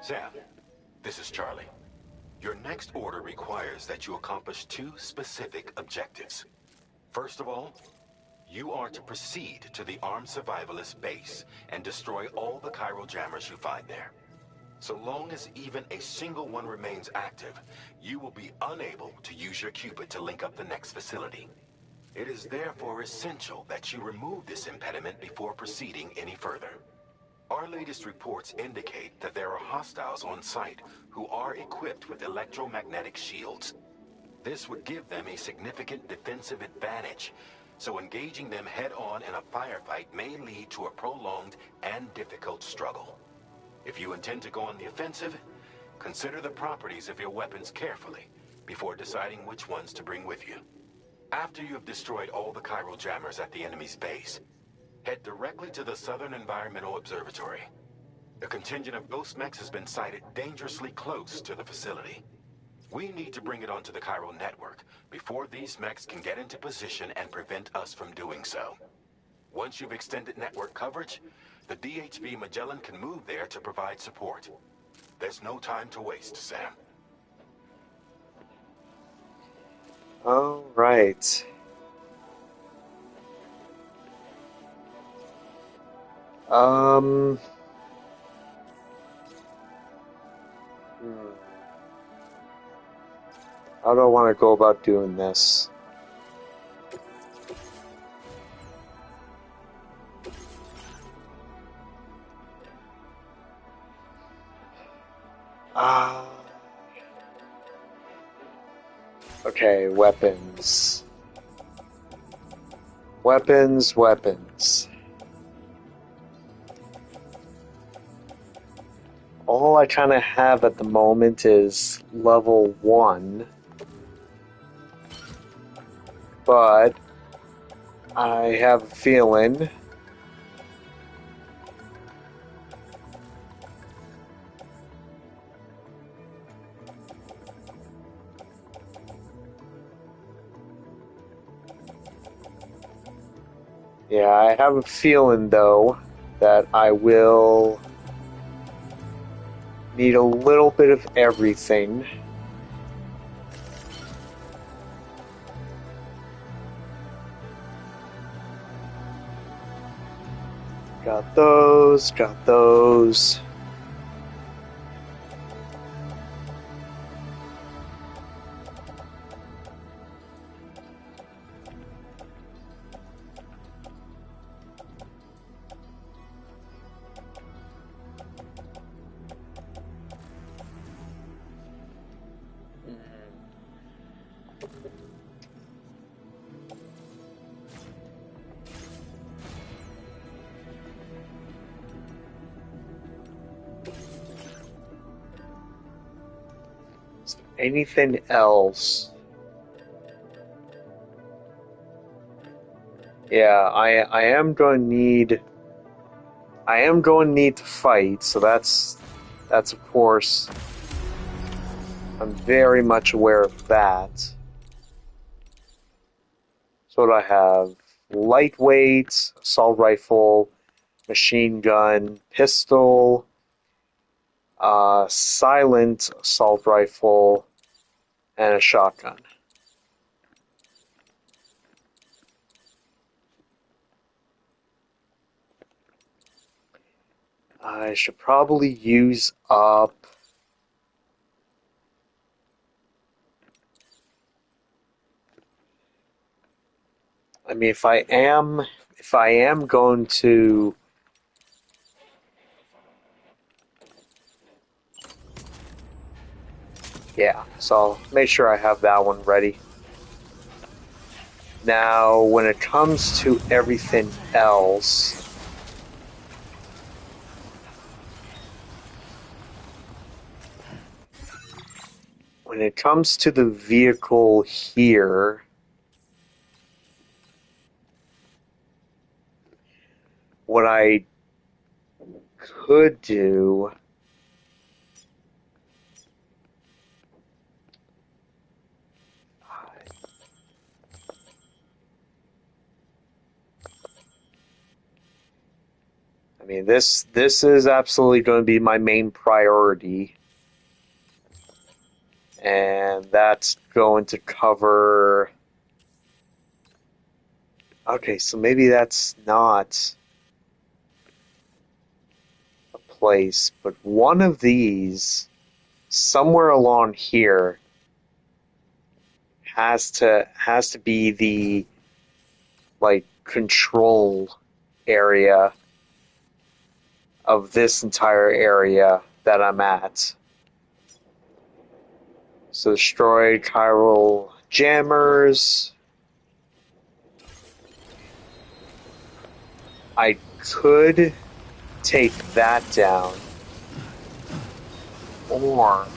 Sam, this is Charlie. Your next order requires that you accomplish two specific objectives. First of all, you are to proceed to the armed survivalist base and destroy all the chiral jammers you find there. So long as even a single one remains active, you will be unable to use your Cupid to link up the next facility. It is therefore essential that you remove this impediment before proceeding any further. Our latest reports indicate that there are hostiles on site who are equipped with electromagnetic shields. This would give them a significant defensive advantage, so engaging them head-on in a firefight may lead to a prolonged and difficult struggle. If you intend to go on the offensive, consider the properties of your weapons carefully before deciding which ones to bring with you. After you have destroyed all the chiral jammers at the enemy's base, head directly to the Southern Environmental Observatory. A contingent of ghost mechs has been sighted dangerously close to the facility. We need to bring it onto the chiral network before these mechs can get into position and prevent us from doing so. Once you've extended network coverage, the DHV Magellan can move there to provide support. There's no time to waste, Sam. All right. Um. How do I want to go about doing this? Okay, weapons. Weapons. All I kind of have at the moment is level 1. But I have a feeling I have a feeling though that I will need a little bit of everything. Got those. Anything else? Yeah, I am going to need to fight, so that's of course, I'm very much aware of that. So what do I have? Lightweight, assault rifle, machine gun, pistol, silent assault rifle, and a shotgun. I should probably use up. I mean, if I am going to, yeah. So I'll make sure I have that one ready. Now, when it comes to everything else, when it comes to the vehicle here, what I could do, I mean, this is absolutely going to be my main priority, and that's going to cover. Okay, so maybe that's not a place, but one of these, somewhere along here, has to be the control area of this entire area that I'm at. So destroy chiral jammers. I could take that down. Or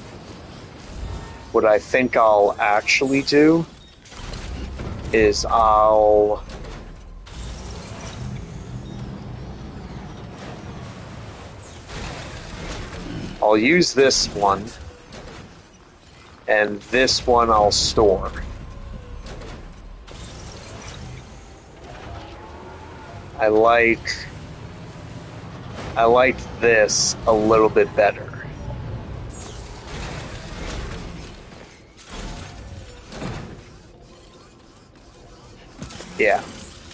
what I think I'll actually do is I'll use this one, and this one I'll store. I like this a little bit better. Yeah,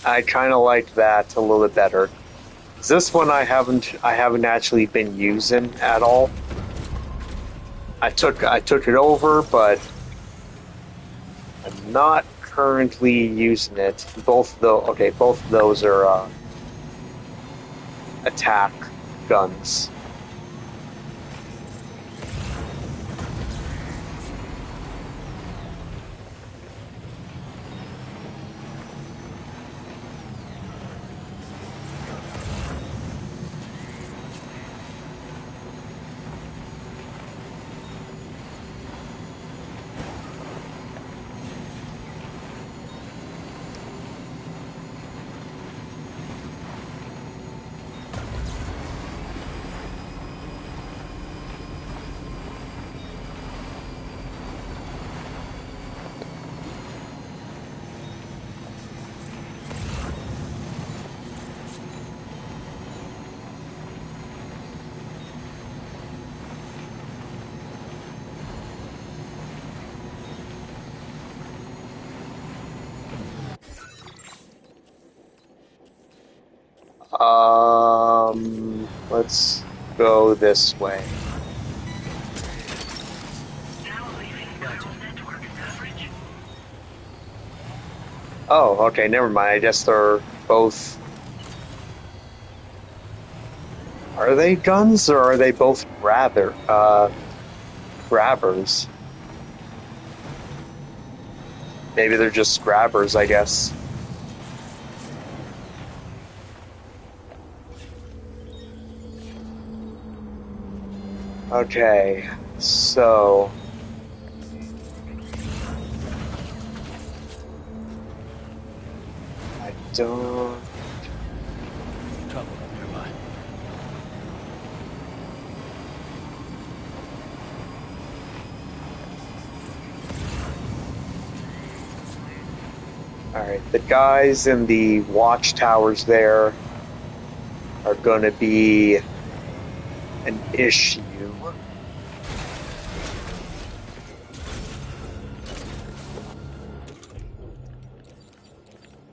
I kind of like that a little bit better. This one I haven't actually been using at all. I took it over, but I'm not currently using it. Both of those are attack guns. Let's go this way. Oh, okay, never mind. I guess they're both... Are they guns, or are they both grabbers? Maybe they're just grabbers, I guess. Okay, so... I don't... Trouble nearby. Alright, the guys in the watchtowers there are gonna be an issue.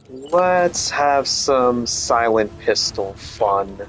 Let's have some silent pistol fun.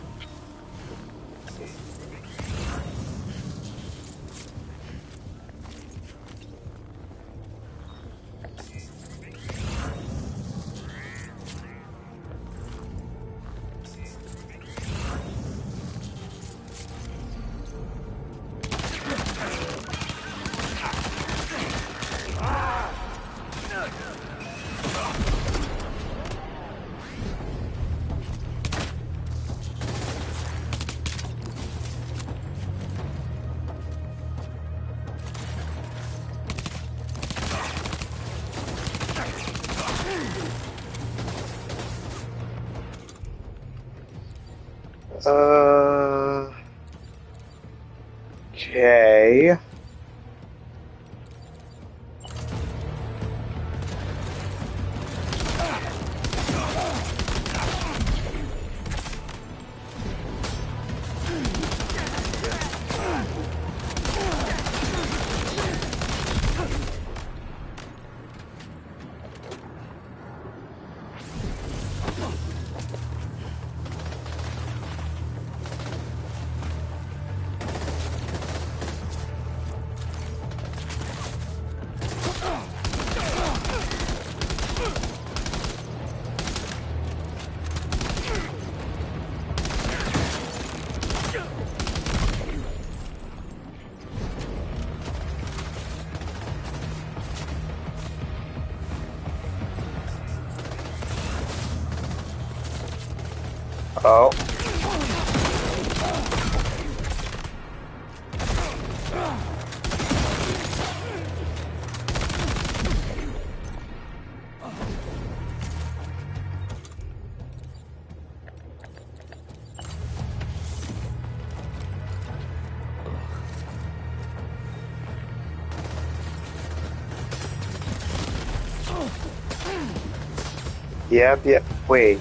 Okay. Oh. Yep. Wait.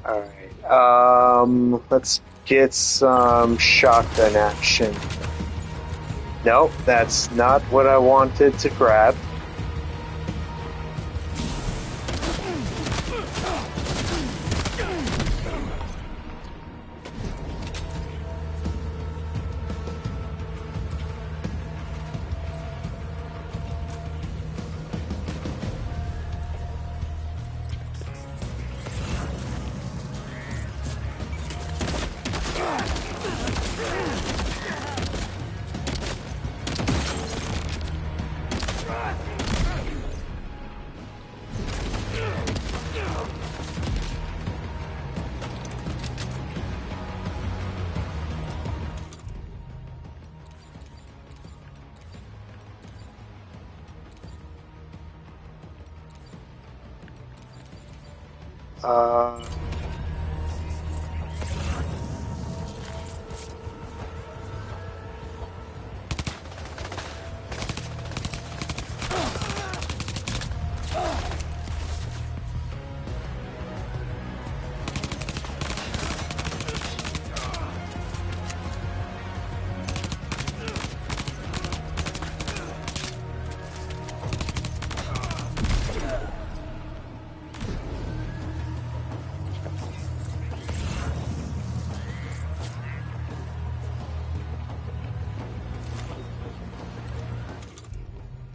Alright, let's get some shotgun action. Nope, that's not what I wanted to grab. Uh,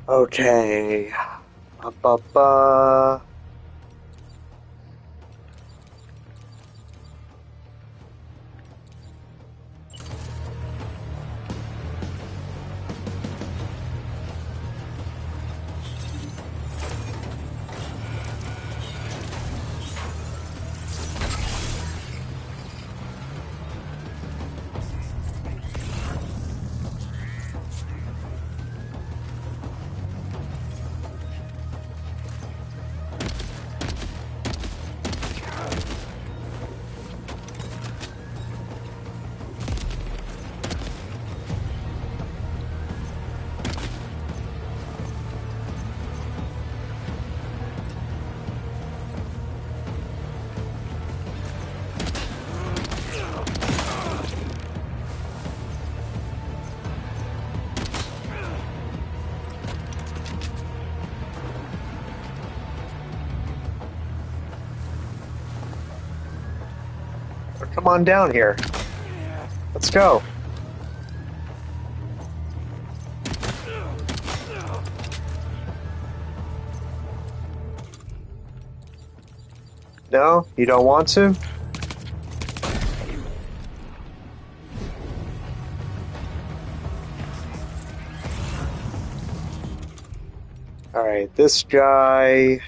okay. Ba-ba-ba. Come on down here. Let's go. No? You don't want to? Alright, this guy...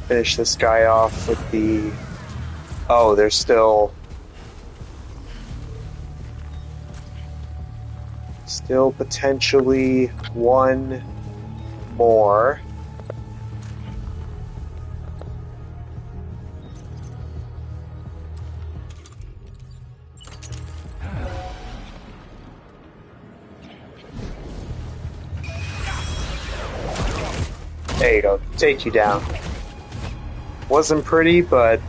Finish this guy off with the... Oh, there's still... Still potentially one more. There you go. Take you down. Wasn't pretty, but...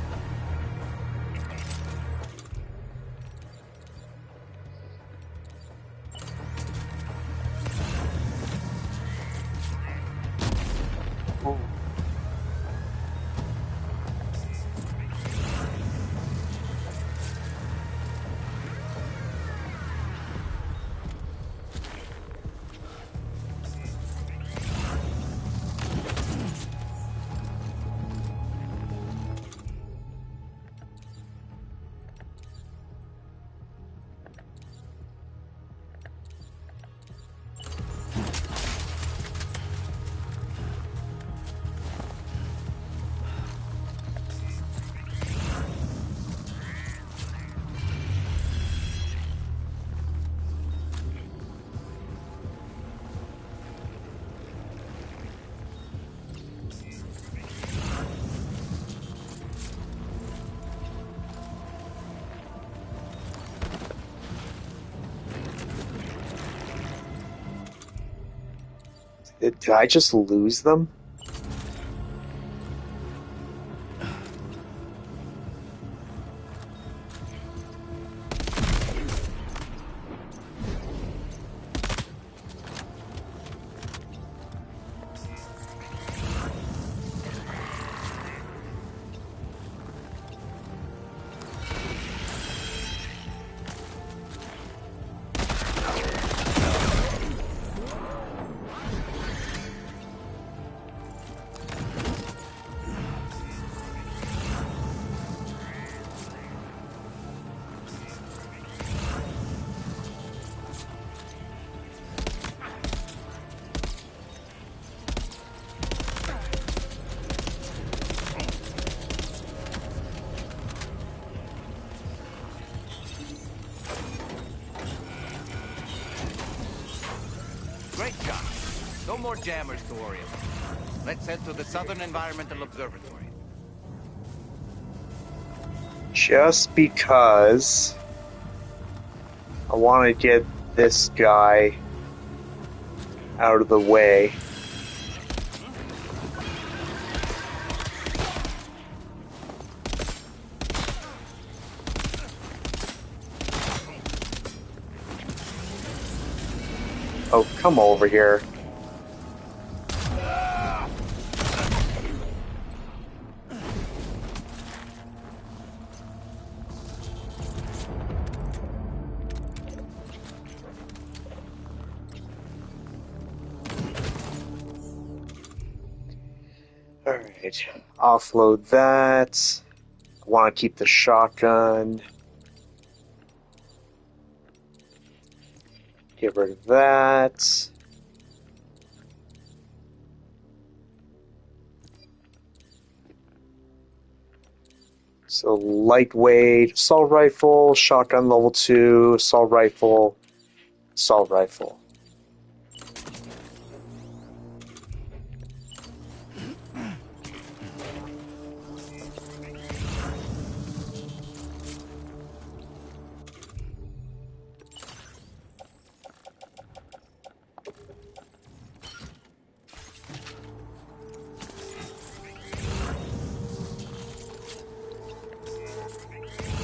Did I just lose them? more jammers to worry about. Let's head to the Southern Environmental Observatory. Just because I want to get this guy out of the way. Oh, come over here. Alright, offload that. I want to keep the shotgun. Get rid of that. So lightweight, assault rifle, shotgun level 2, assault rifle, assault rifle.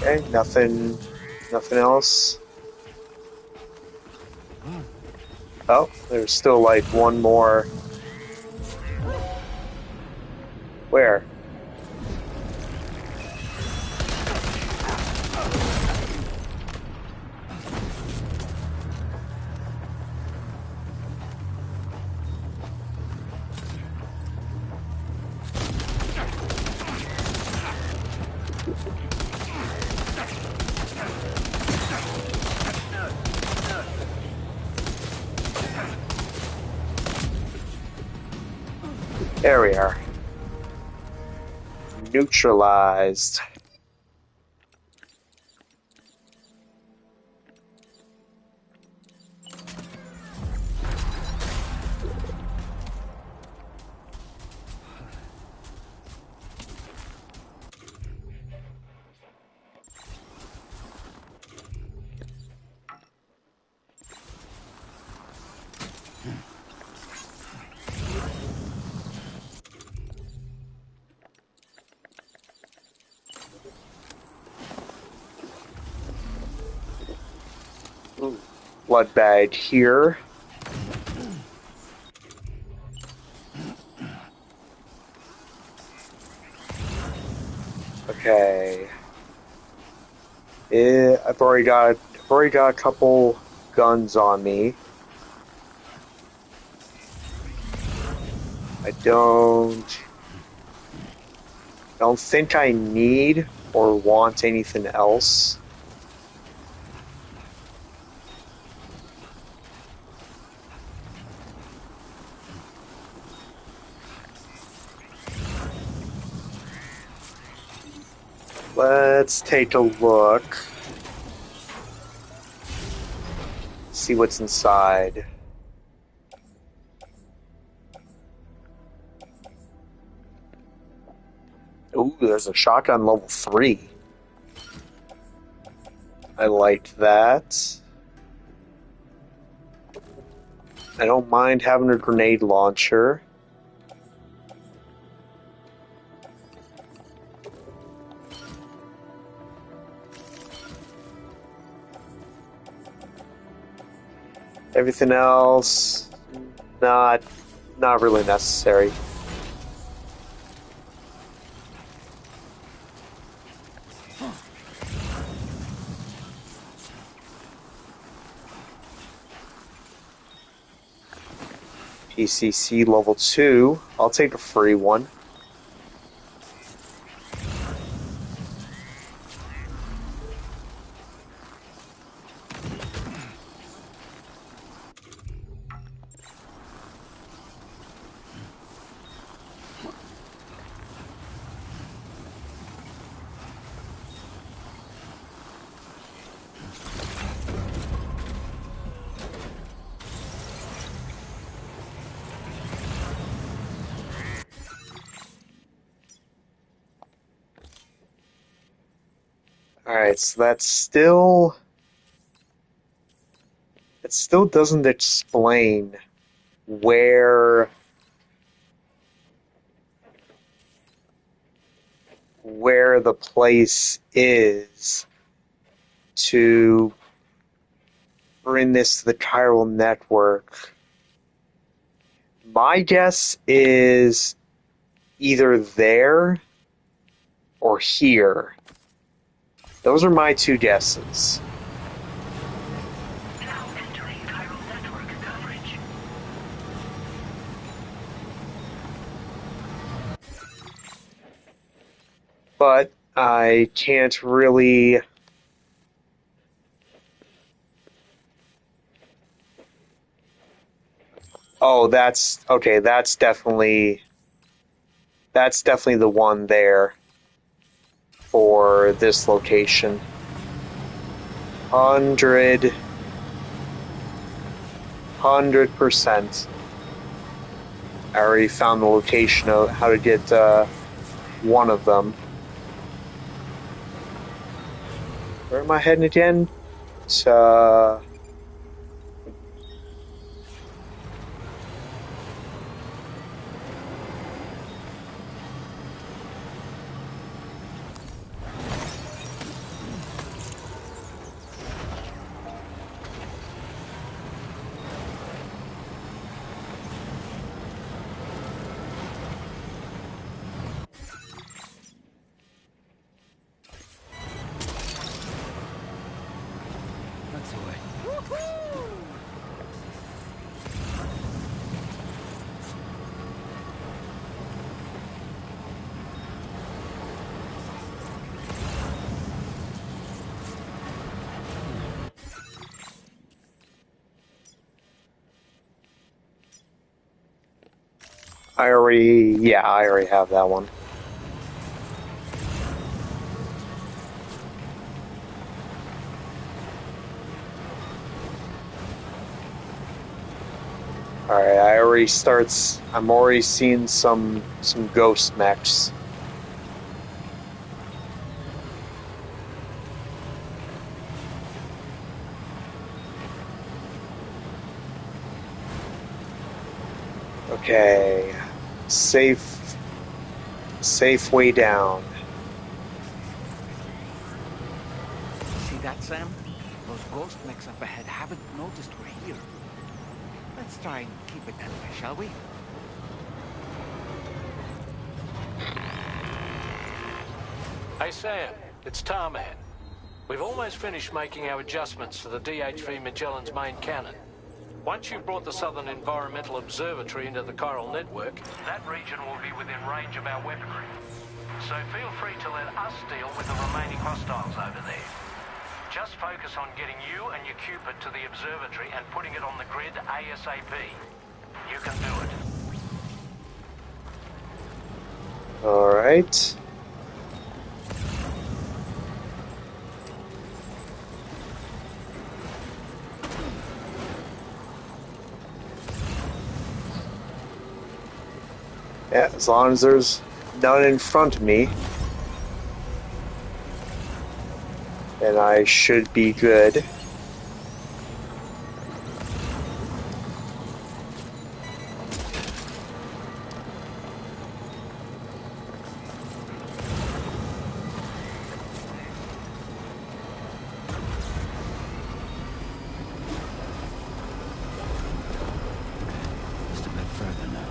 Okay, nothing else. Oh, there's still like one more. Where? There we are. Neutralized. Blood bag here. Okay. I've already got a couple guns on me. I don't think I need or want anything else. Let's take a look. See what's inside. Ooh, there's a shotgun level 3. I like that. I don't mind having a grenade launcher. Everything else, not really necessary. PCC level 2. I'll take a free one. Alright, so that still doesn't explain where the place is to bring this to the chiral network. My guess is either there or here. Those are my two guesses. Now entering chiral network coverage. But I can't really... Oh, that's... Okay, that's definitely the one there for this location. 100%. I already found the location of how to get one of them. Where am I heading again? That's the way. I already have that one. Alright, I'm already seeing some ghost mechs. Okay. Safe way down. See that, Sam? Those ghost mechs up ahead haven't noticed we're here. Let's try and keep it that way, shall we? Hey Sam, it's Tarman. We've almost finished making our adjustments to the DHV Magellan's main cannon. Once you've brought the Southern Environmental Observatory into the chiral network, that region will be within range of our weaponry. So feel free to let us deal with the remaining hostiles over there. Just focus on getting you and your Cupid to the observatory and putting it on the grid ASAP. You can do it. Alright. Yeah, as long as there's none in front of me, then I should be good. Just a bit further now.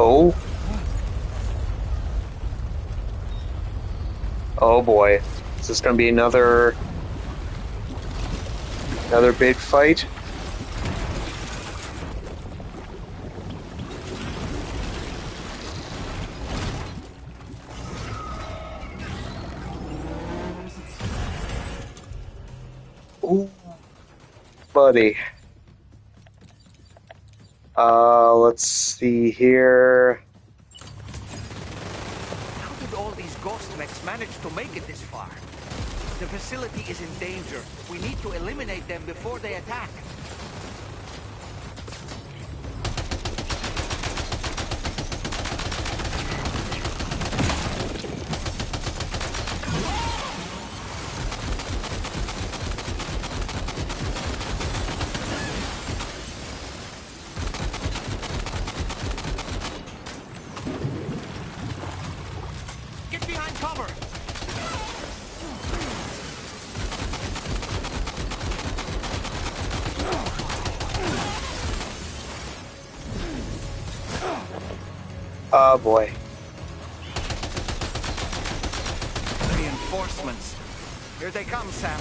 Oh. Oh boy. Is this gonna be another big fight? Ooh, buddy. Let's see here. How did all these ghost mechs manage to make it this far? The facility is in danger. We need to eliminate them before they attack. cover! Oh boy. Reinforcements. Here they come, Sam.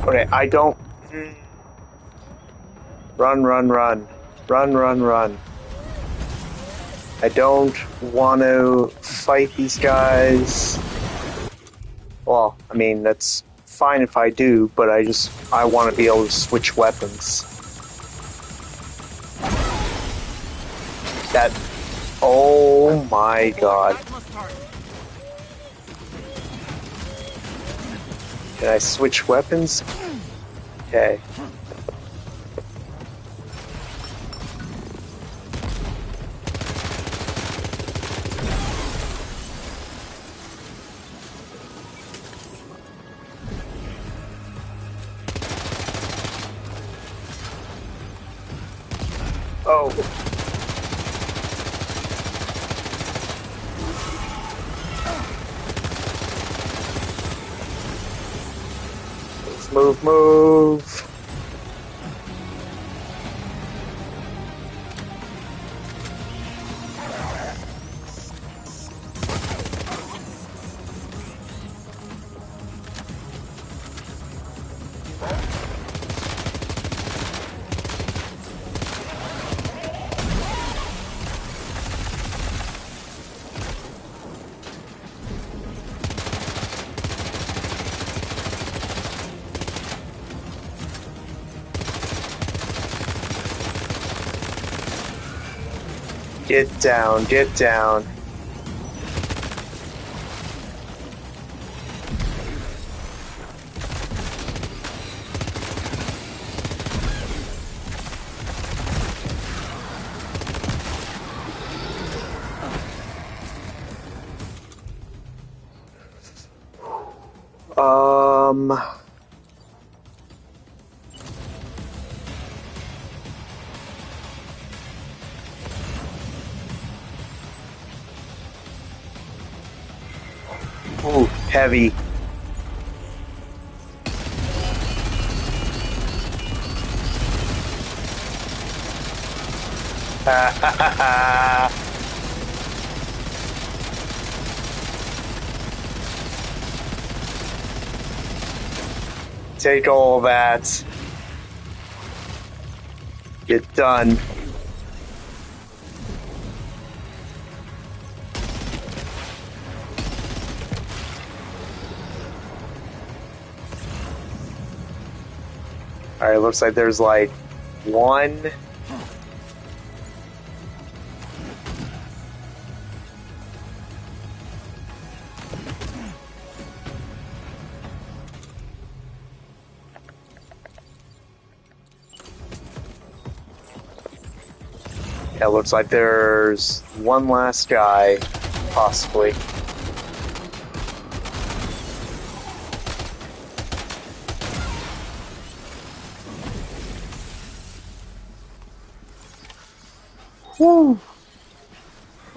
Okay, I don't... Run, run, run. Run, run, run. I don't want to fight these guys. Well, I mean, that's fine if I do, but I want to be able to switch weapons. That... Oh my god. Can I switch weapons? Okay. Oh. Let's move. Get down, get down. Ooh, heavy. Ha ha ha ha. Take all that. Get done. Alright, looks like there's like one. Yeah, looks like there's one last guy, possibly. Whew.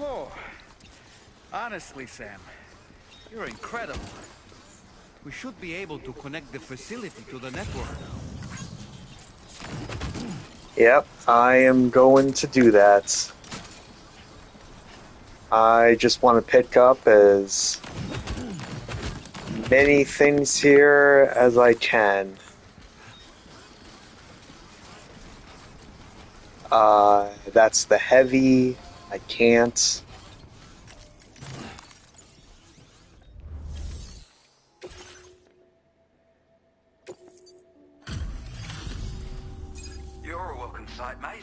Oh, honestly, Sam, you're incredible. We should be able to connect the facility to the network now. Yep, I am going to do that. I just want to pick up as many things here as I can. That's the heavy. I can't. You're a welcome sight, mate.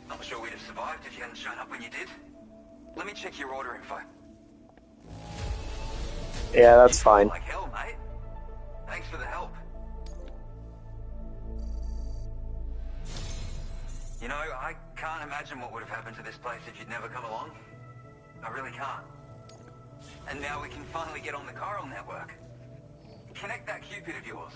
Not sure we'd have survived if you hadn't shown up when you did. Let me check your order info. Yeah, that's fine. Like hell, mate. Thanks for the help. You know, I can't imagine what would have happened to this place if you'd never come along. I really can't. And now we can finally get on the chiral network. Connect that Cupid of yours.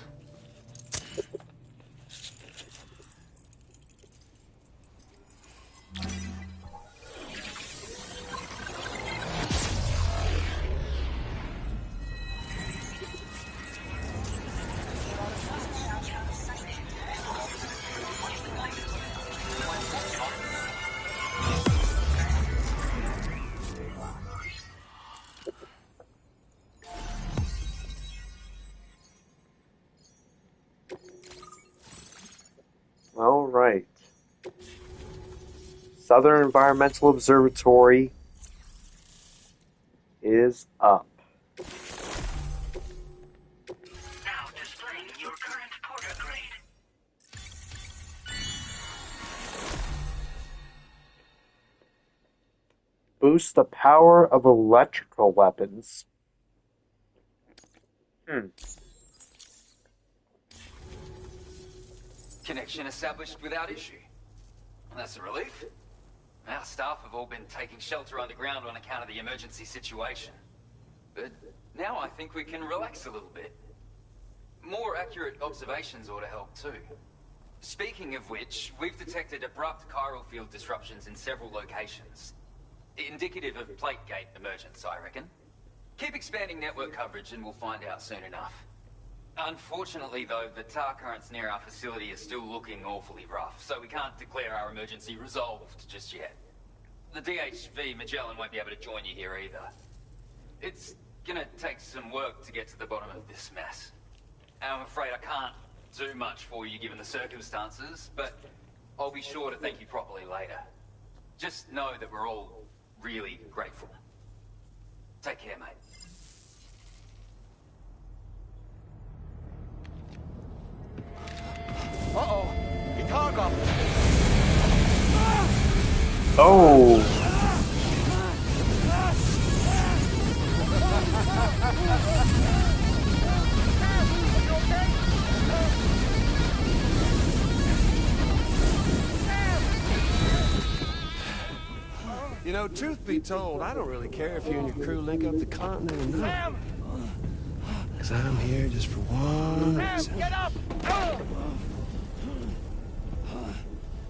All right. Southern Environmental Observatory is up. Now displaying your current Porter grade. Boost the power of electrical weapons. Connection established without issue. That's a relief. Our staff have all been taking shelter underground on account of the emergency situation. But now I think we can relax a little bit. More accurate observations ought to help too. Speaking of which, we've detected abrupt chiral field disruptions in several locations. Indicative of plate gate emergence, I reckon. Keep expanding network coverage and we'll find out soon enough. Unfortunately, though, the tar currents near our facility are still looking awfully rough, so we can't declare our emergency resolved just yet. The DHV Magellan won't be able to join you here either. It's gonna take some work to get to the bottom of this mess. I'm afraid I can't do much for you given the circumstances, but I'll be sure to thank you properly later. Just know that we're all really grateful. Take care, mate. Uh-oh! Itarga! Oh! You know, truth be told, I don't really care if you and your crew link up the continent or not. Because I'm here just for one reason. Get up!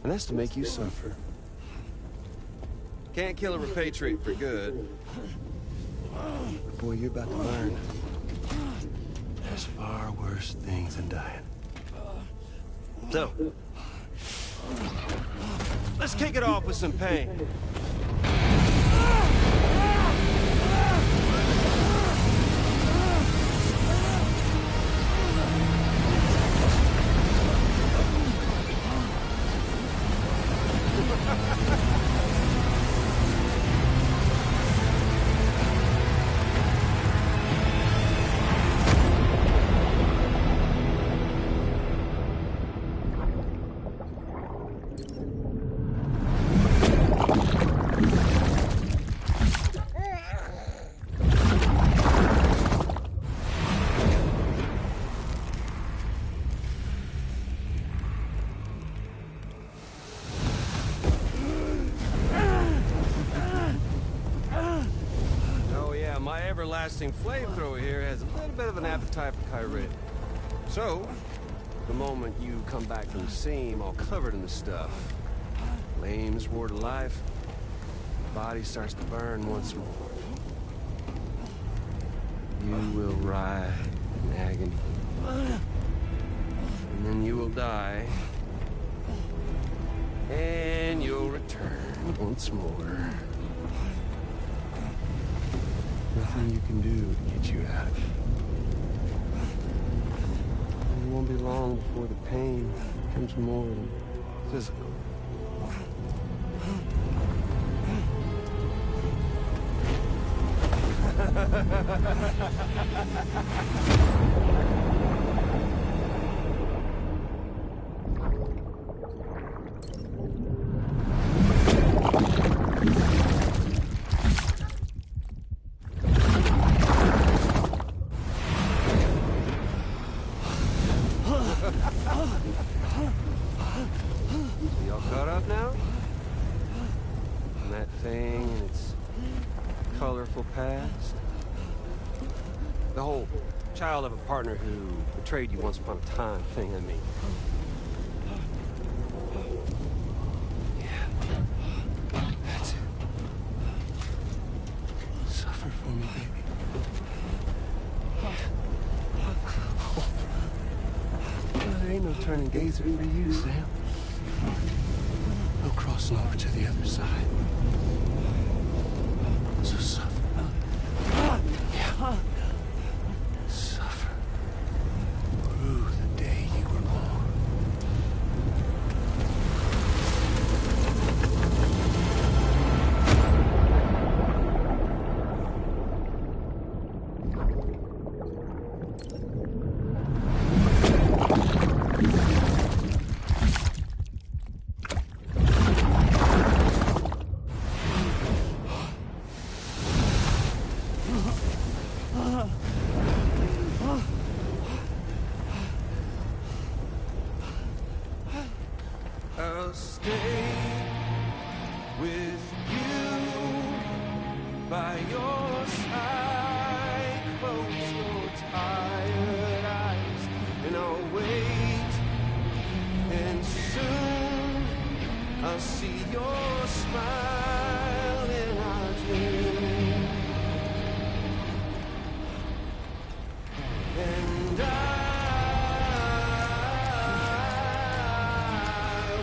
And that's to make you suffer. Can't kill a repatriate for good. But boy, you're about to learn. There's far worse things than dying. So, let's kick it off with some pain. Everlasting flamethrower here has a little bit of an appetite for Kyrie. So, the moment you come back from the seam all covered in the stuff, flames roar to life, the body starts to burn once more. You will writhe in agony. And then you will die. And you'll return once more. Nothing you can do to get you out of it. And it won't be long before the pain becomes more than physical. that thing and its colorful past. The whole child of a partner who betrayed you once upon a time thing, I mean. Yeah. That's it. Suffer for me, baby. There ain't no turning gazer for you, Sam. No crossing over to the other side. So suffer. Yeah. Suffer. Through the day you were born. I'll stay with you by your side. Close your tired eyes, and I'll wait. And soon I'll see your smile in our dream. And I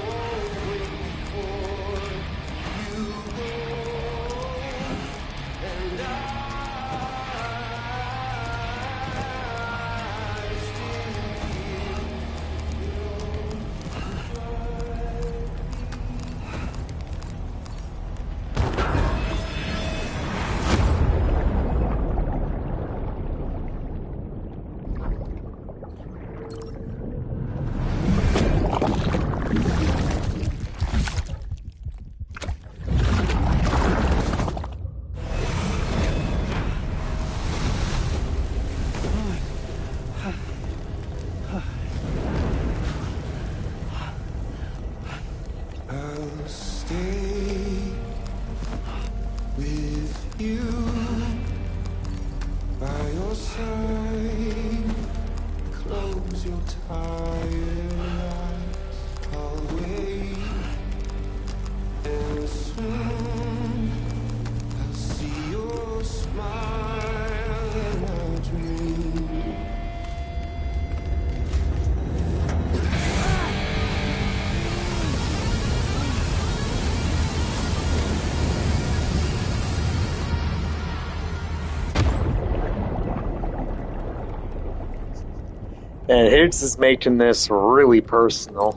won't wait for you, and I still I'll stay with you by your side. Close your tired eyes. I'll wait, and soon I'll see your smile in our dream. And Higgs is making this really personal.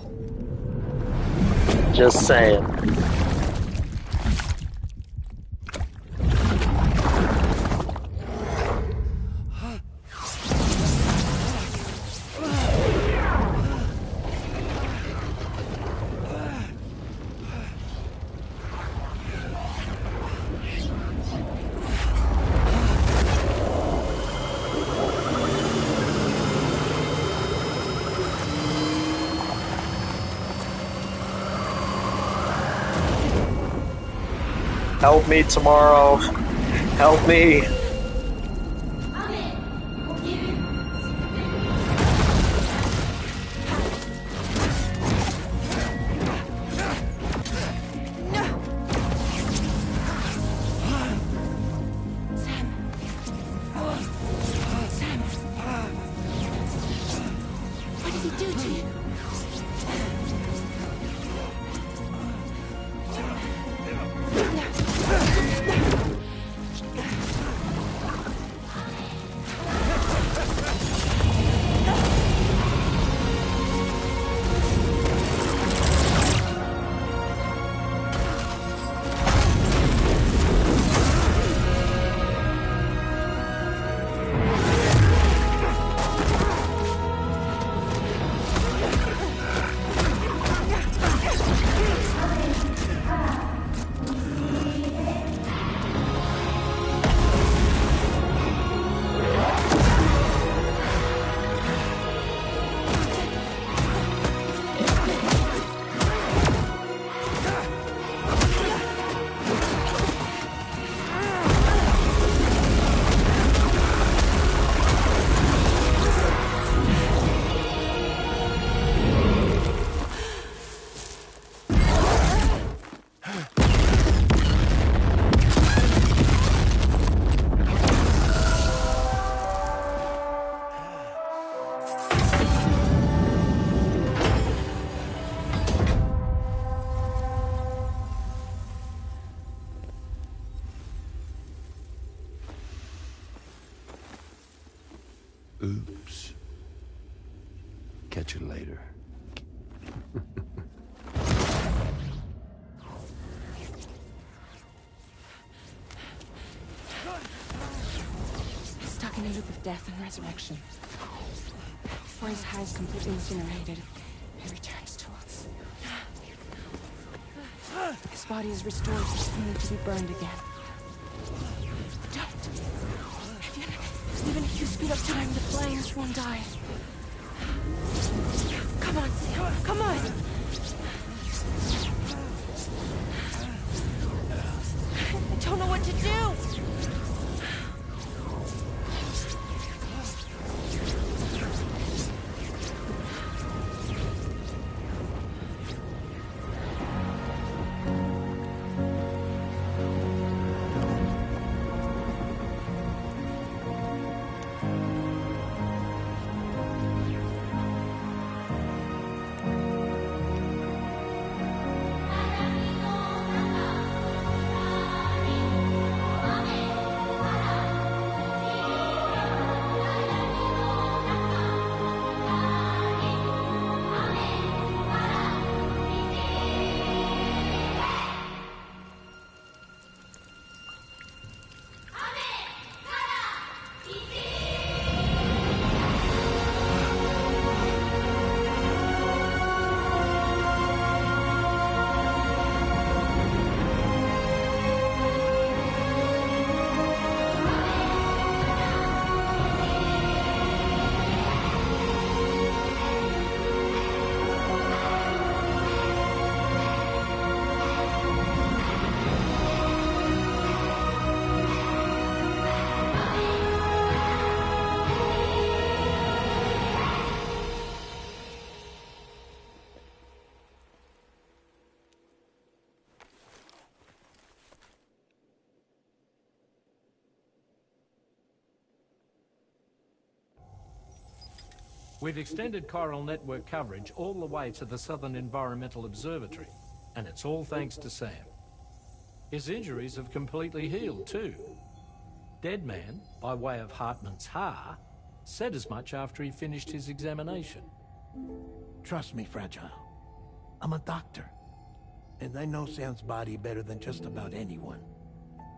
Just saying. Help me tomorrow. Help me. What did he do to you? Oops. Catch you later. He's stuck in a loop of death and resurrection. Before his high is completely incinerated, he returns to us. His body is restored, only to be burned again. Don't! Even if you speed up time, the flames won't die. Come on, Sam, come on! I don't know what to do! We've extended chiral network coverage all the way to the Southern Environmental Observatory, and it's all thanks to Sam. His injuries have completely healed too. Deadman, by way of Hartman's Ha, said as much after he finished his examination. Trust me, Fragile. I'm a doctor. And I know Sam's body better than just about anyone.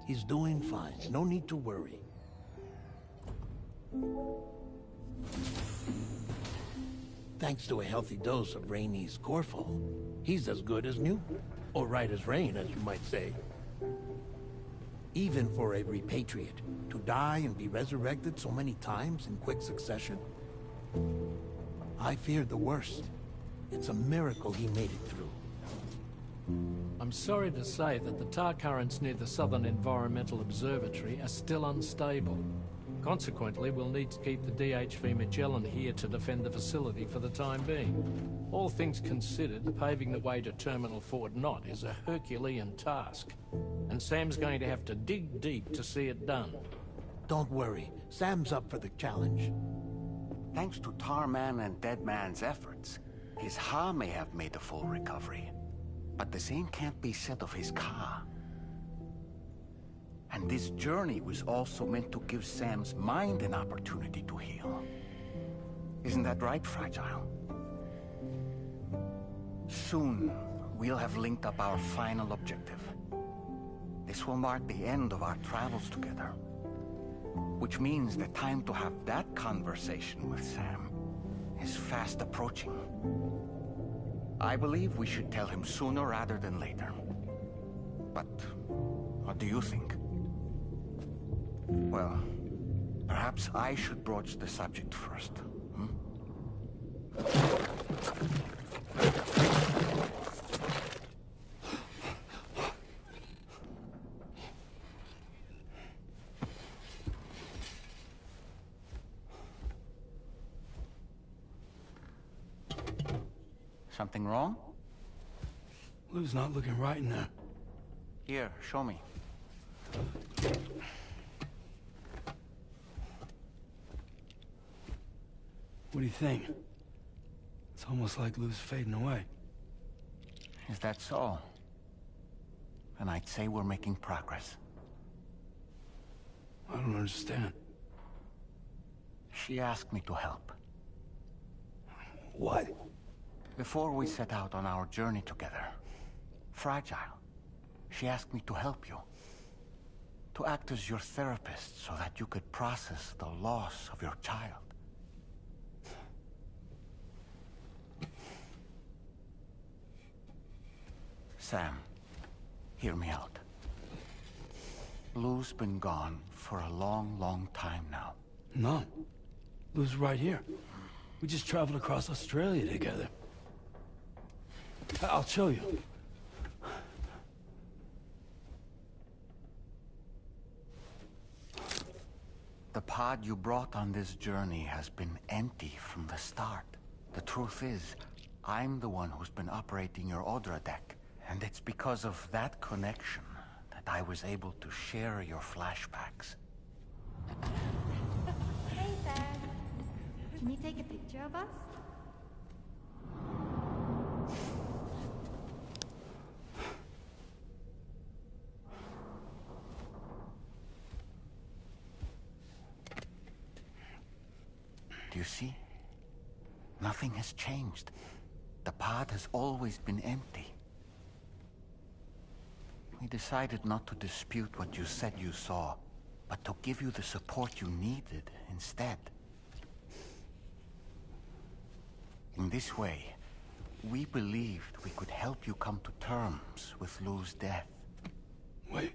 He's doing fine. No need to worry. Thanks to a healthy dose of Rainey's Corfol, he's as good as new. Or right as rain, as you might say. Even for a repatriate, to die and be resurrected so many times in quick succession. I feared the worst. It's a miracle he made it through. I'm sorry to say that the tar currents near the Southern Environmental Observatory are still unstable. Consequently, we'll need to keep the DHV Magellan here to defend the facility for the time being. All things considered, paving the way to Terminal Fort Knott is a Herculean task. And Sam's going to have to dig deep to see it done. Don't worry. Sam's up for the challenge. Thanks to Tarman and Deadman's efforts, his Ha may have made a full recovery. But the same can't be said of his Ka. And this journey was also meant to give Sam's mind an opportunity to heal. Isn't that right, Fragile? Soon, we'll have linked up our final objective. This will mark the end of our travels together. Which means the time to have that conversation with Sam is fast approaching. I believe we should tell him sooner rather than later. But what do you think? Well, perhaps I should broach the subject first. Something wrong? Lou's not looking right in there. Here, show me. What do you think? It's almost like Lou's fading away. Is that so? Then I'd say we're making progress. I don't understand. She asked me to help. What? Before we set out on our journey together, Fragile, she asked me to help you. To act as your therapist so that you could process the loss of your child. Sam, hear me out. Lou's been gone for a long, long time now. No. Lou's right here. We just traveled across Australia together. I'll show you. The pod you brought on this journey has been empty from the start. The truth is, I'm the one who's been operating your Odra deck. And it's because of that connection that I was able to share your flashbacks. Hey, Sam. Can you take a picture of us? Do you see? Nothing has changed. The pod has always been empty. We decided not to dispute what you said you saw, but to give you the support you needed instead. In this way, we believed we could help you come to terms with Lou's death. Wait,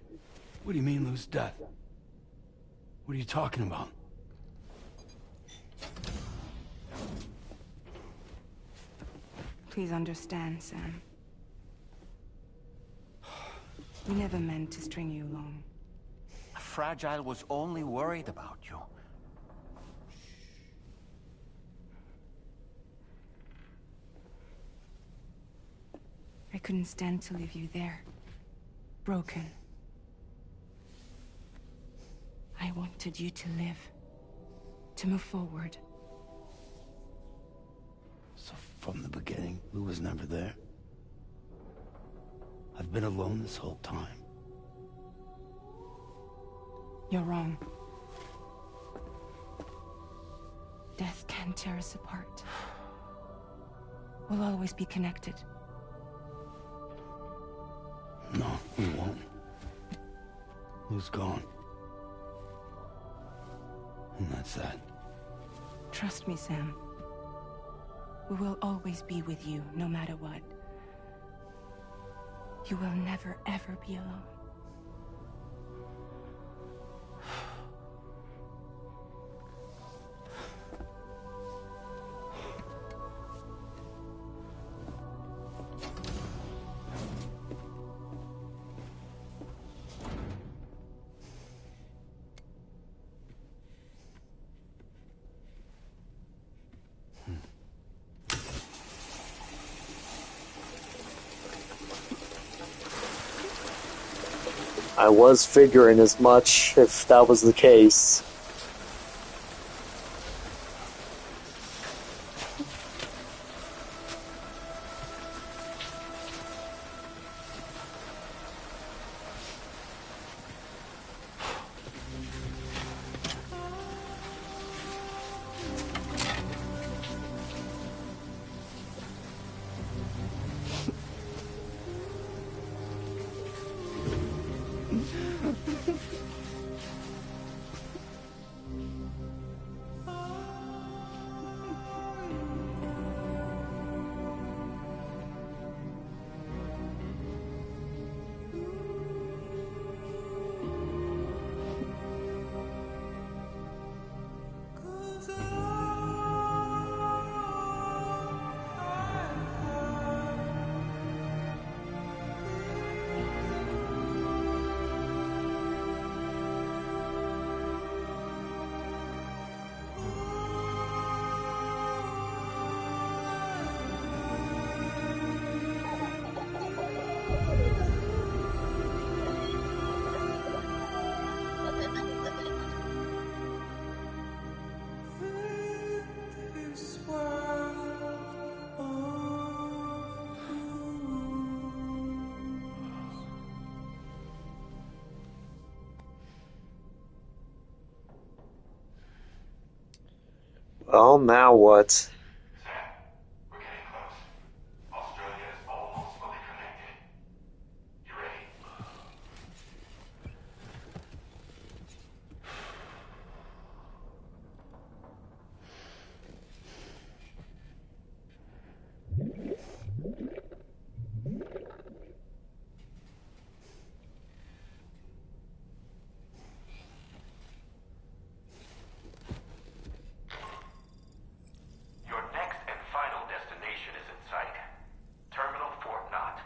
what do you mean Lou's death? What are you talking about? Please understand, Sam. We never meant to string you along. Fragile was only worried about you. I couldn't stand to leave you there. Broken. I wanted you to live. To move forward. So from the beginning, Lou was never there? I've been alone this whole time. You're wrong. Death can tear us apart. We'll always be connected. No, we won't. Lou's gone. And that's that. Trust me, Sam. We will always be with you, no matter what. You will never, ever be alone. I was figuring as much, if that was the case. Well, now what? Your next and final destination is in sight. Terminal Fort Knott.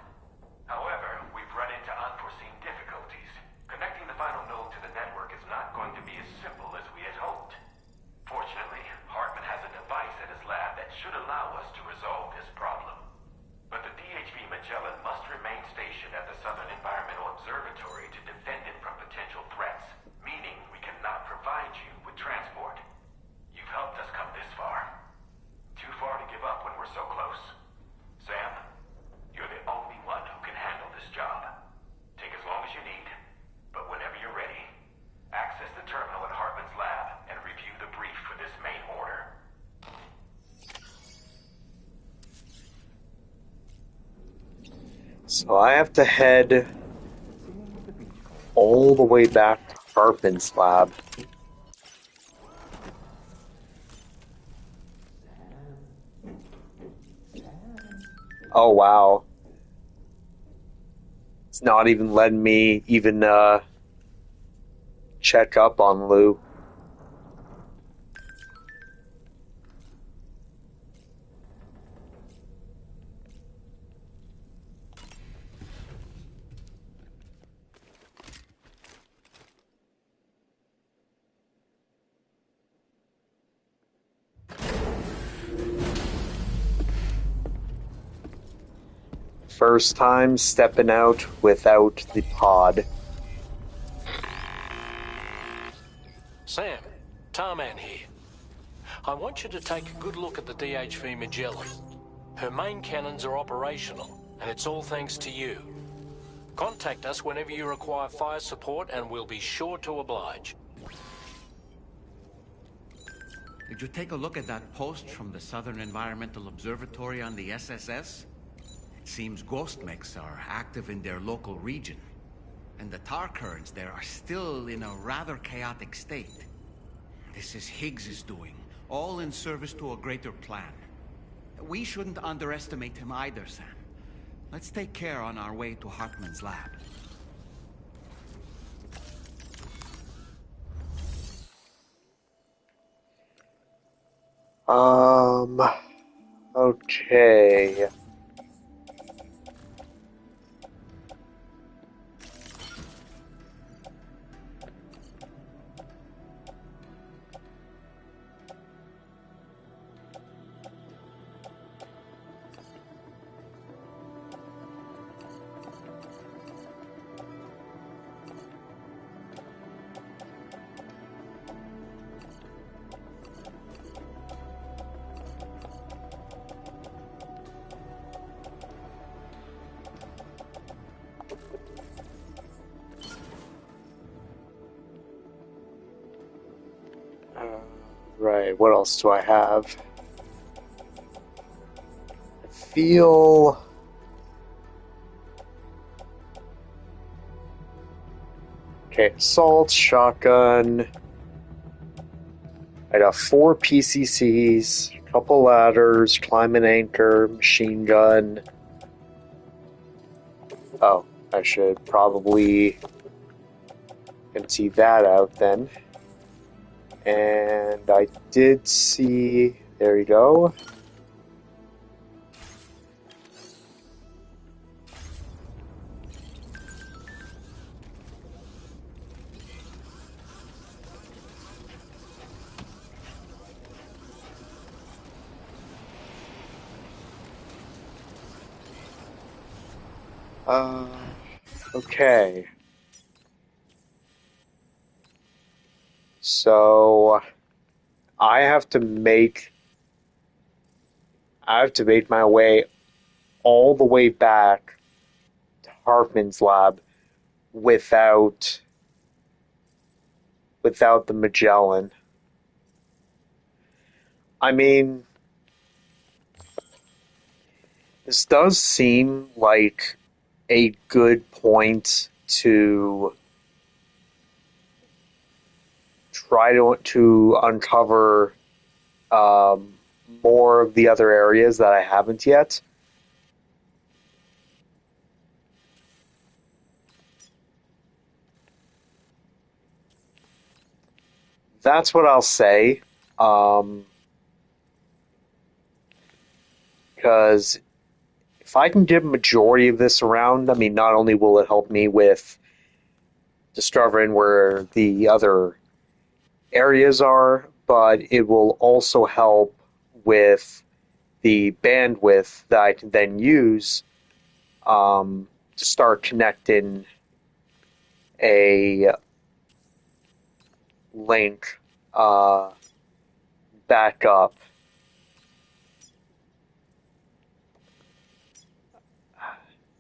However, we've run into unforeseen difficulties. Connecting the final node to the network is not going to be as simple as we had hoped. Fortunately, Hartman has a device at his lab that should allow us to resolve this problem. But the DHV Magellan must remain stationed at the Southern Environmental Observatory to defend it from potential threats, meaning we cannot provide you with transport. You've helped us come this far. Too far to give up when we're so close. Sam, you're the only one who can handle this job. Take as long as you need, but whenever you're ready, access the terminal at Hartman's lab and review the brief for this main order. So I have to head all the way back to Hartman's lab. Oh, wow. It's not even letting me even check up on Lou. First time stepping out without the pod. Sam, Tarman here. I want you to take a good look at the DHV Magellan. Her main cannons are operational, and it's all thanks to you. Contact us whenever you require fire support, and we'll be sure to oblige. Did you take a look at that post from the Southern Environmental Observatory on the SSS? It seems ghost mechs are active in their local region, and the tar currents there are still in a rather chaotic state. This is Higgs's doing, all in service to a greater plan. We shouldn't underestimate him either, Sam. Let's take care on our way to Hartman's lab. Okay. Right, what else do I have? I feel... Okay, assault, shotgun. I got 4 PCCs, a couple ladders, climb an anchor, machine gun. Oh, I should probably empty that out then. And I did see... There you go. Okay. So I have to make my way all the way back to Hartman's lab without the Magellan. I mean, this does seem like a good point to try to uncover more of the other areas that I haven't yet. That's what I'll say. Because if I can get a majority of this around, I mean, not only will it help me with discovering where the other areas are, but it will also help with the bandwidth that I can then use to start connecting a link back up.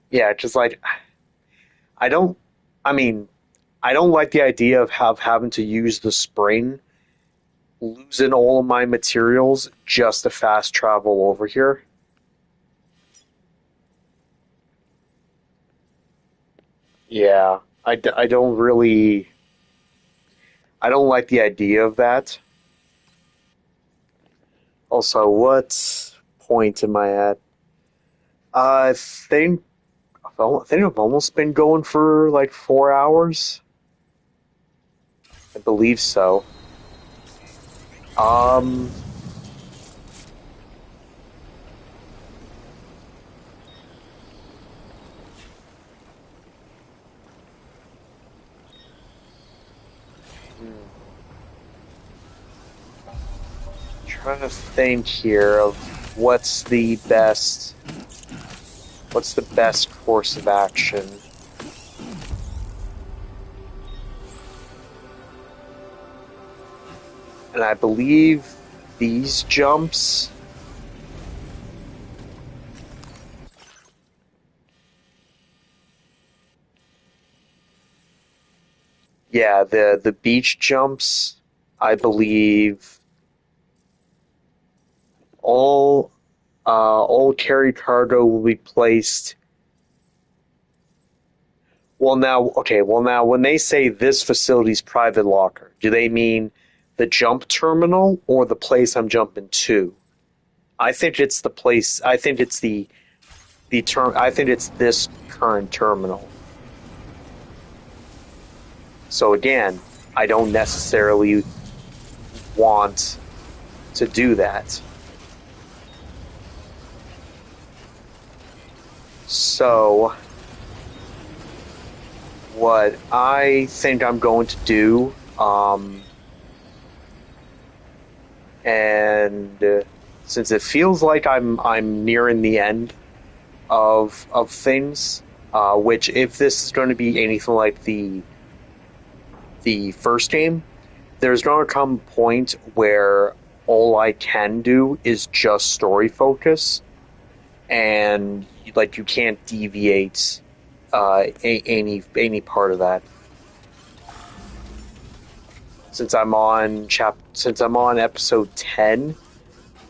Yeah, just like I don't. I mean, I don't like the idea of having to use the spring, losing all of my materials just to fast travel over here. Yeah, I don't really. I don't like the idea of that. Also, what point am I at? I think I've almost been going for like 4 hours. I believe so. Um, Trying to think here of what's the best course of action. And I believe these jumps. Yeah, the beach jumps, I believe all carry cargo will be placed. Well now when they say this facility's private locker, do they mean the jump terminal or the place I'm jumping to? I think it's the place. I think it's the term. I think it's this current terminal. So again, I don't necessarily want to do that. So what I think I'm going to do, and since it feels like I'm nearing the end of things, which if this is going to be anything like the first game, there's going to come a point where all I can do is just story focus, and like you can't deviate any part of that. Since I'm on episode 10,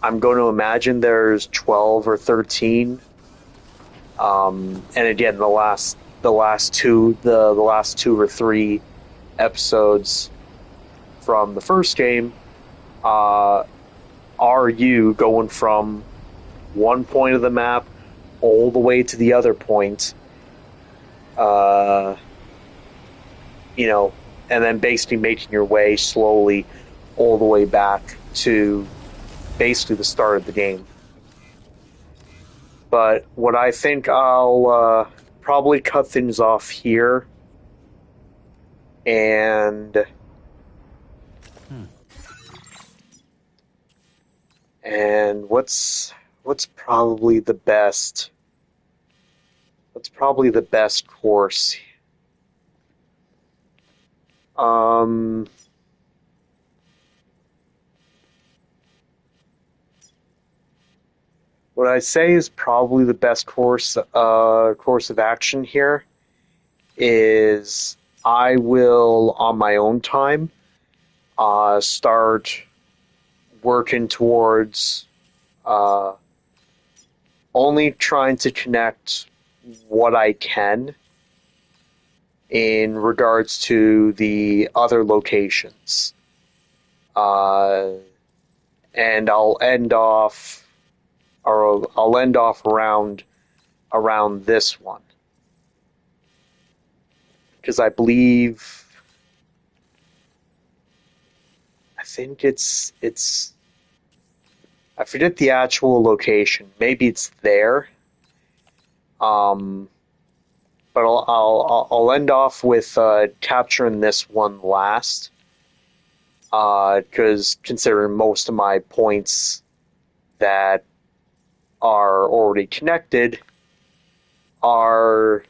I'm going to imagine there's 12 or 13. And again, the last two or three episodes from the first game are you going from one point of the map all the way to the other point, and then basically making your way slowly all the way back to basically the start of the game. But what I think I'll probably cut things off here, and what's probably the best course. What I say is probably the best course of action here is I will, on my own time, start working towards only trying to connect what I can in regards to the other locations. And I'll end off around this one. Because I think it's I forget the actual location. Maybe it's there. But I'll end off with capturing this one last. Because considering most of my points that are already connected are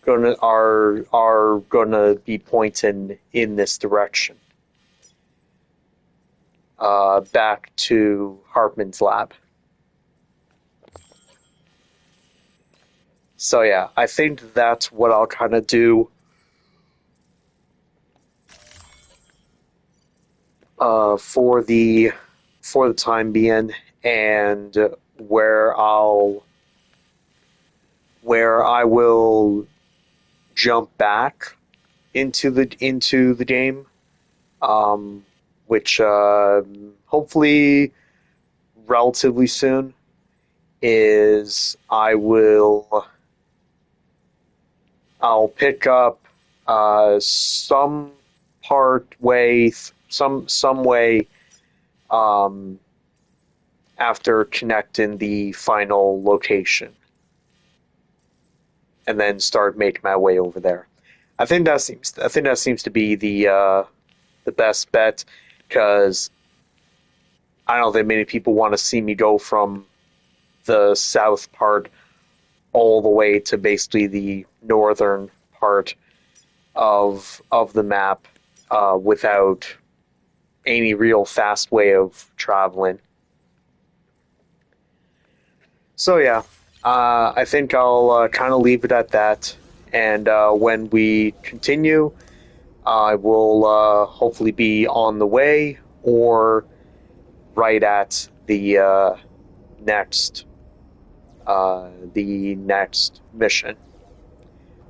gonna be pointing in this direction. Back to Hartman's lab. So yeah, I think that's what I'll kind of do for the time being, and where I will jump back into the game, which hopefully relatively soon, is I'll pick up some way after connecting the final location, and then start making my way over there. I think that seems to be the best bet, because I don't think many people want to see me go from the south part all the way to basically the northern part of the map without any real fast way of traveling. So yeah, I think I'll kind of leave it at that, and when we continue, I will hopefully be on the way or right at the next mission.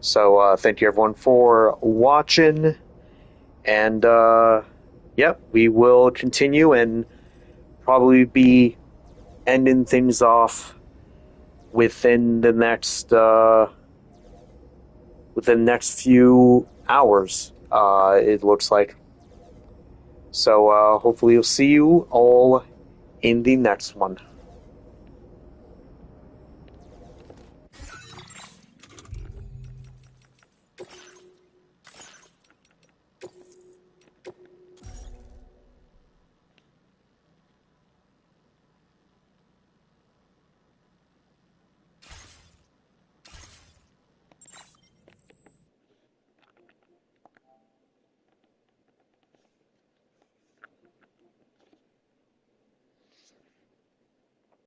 So thank you everyone for watching, and we will continue and probably be ending things off within the next few hours. It looks like. So hopefully you'll see you all in the next one.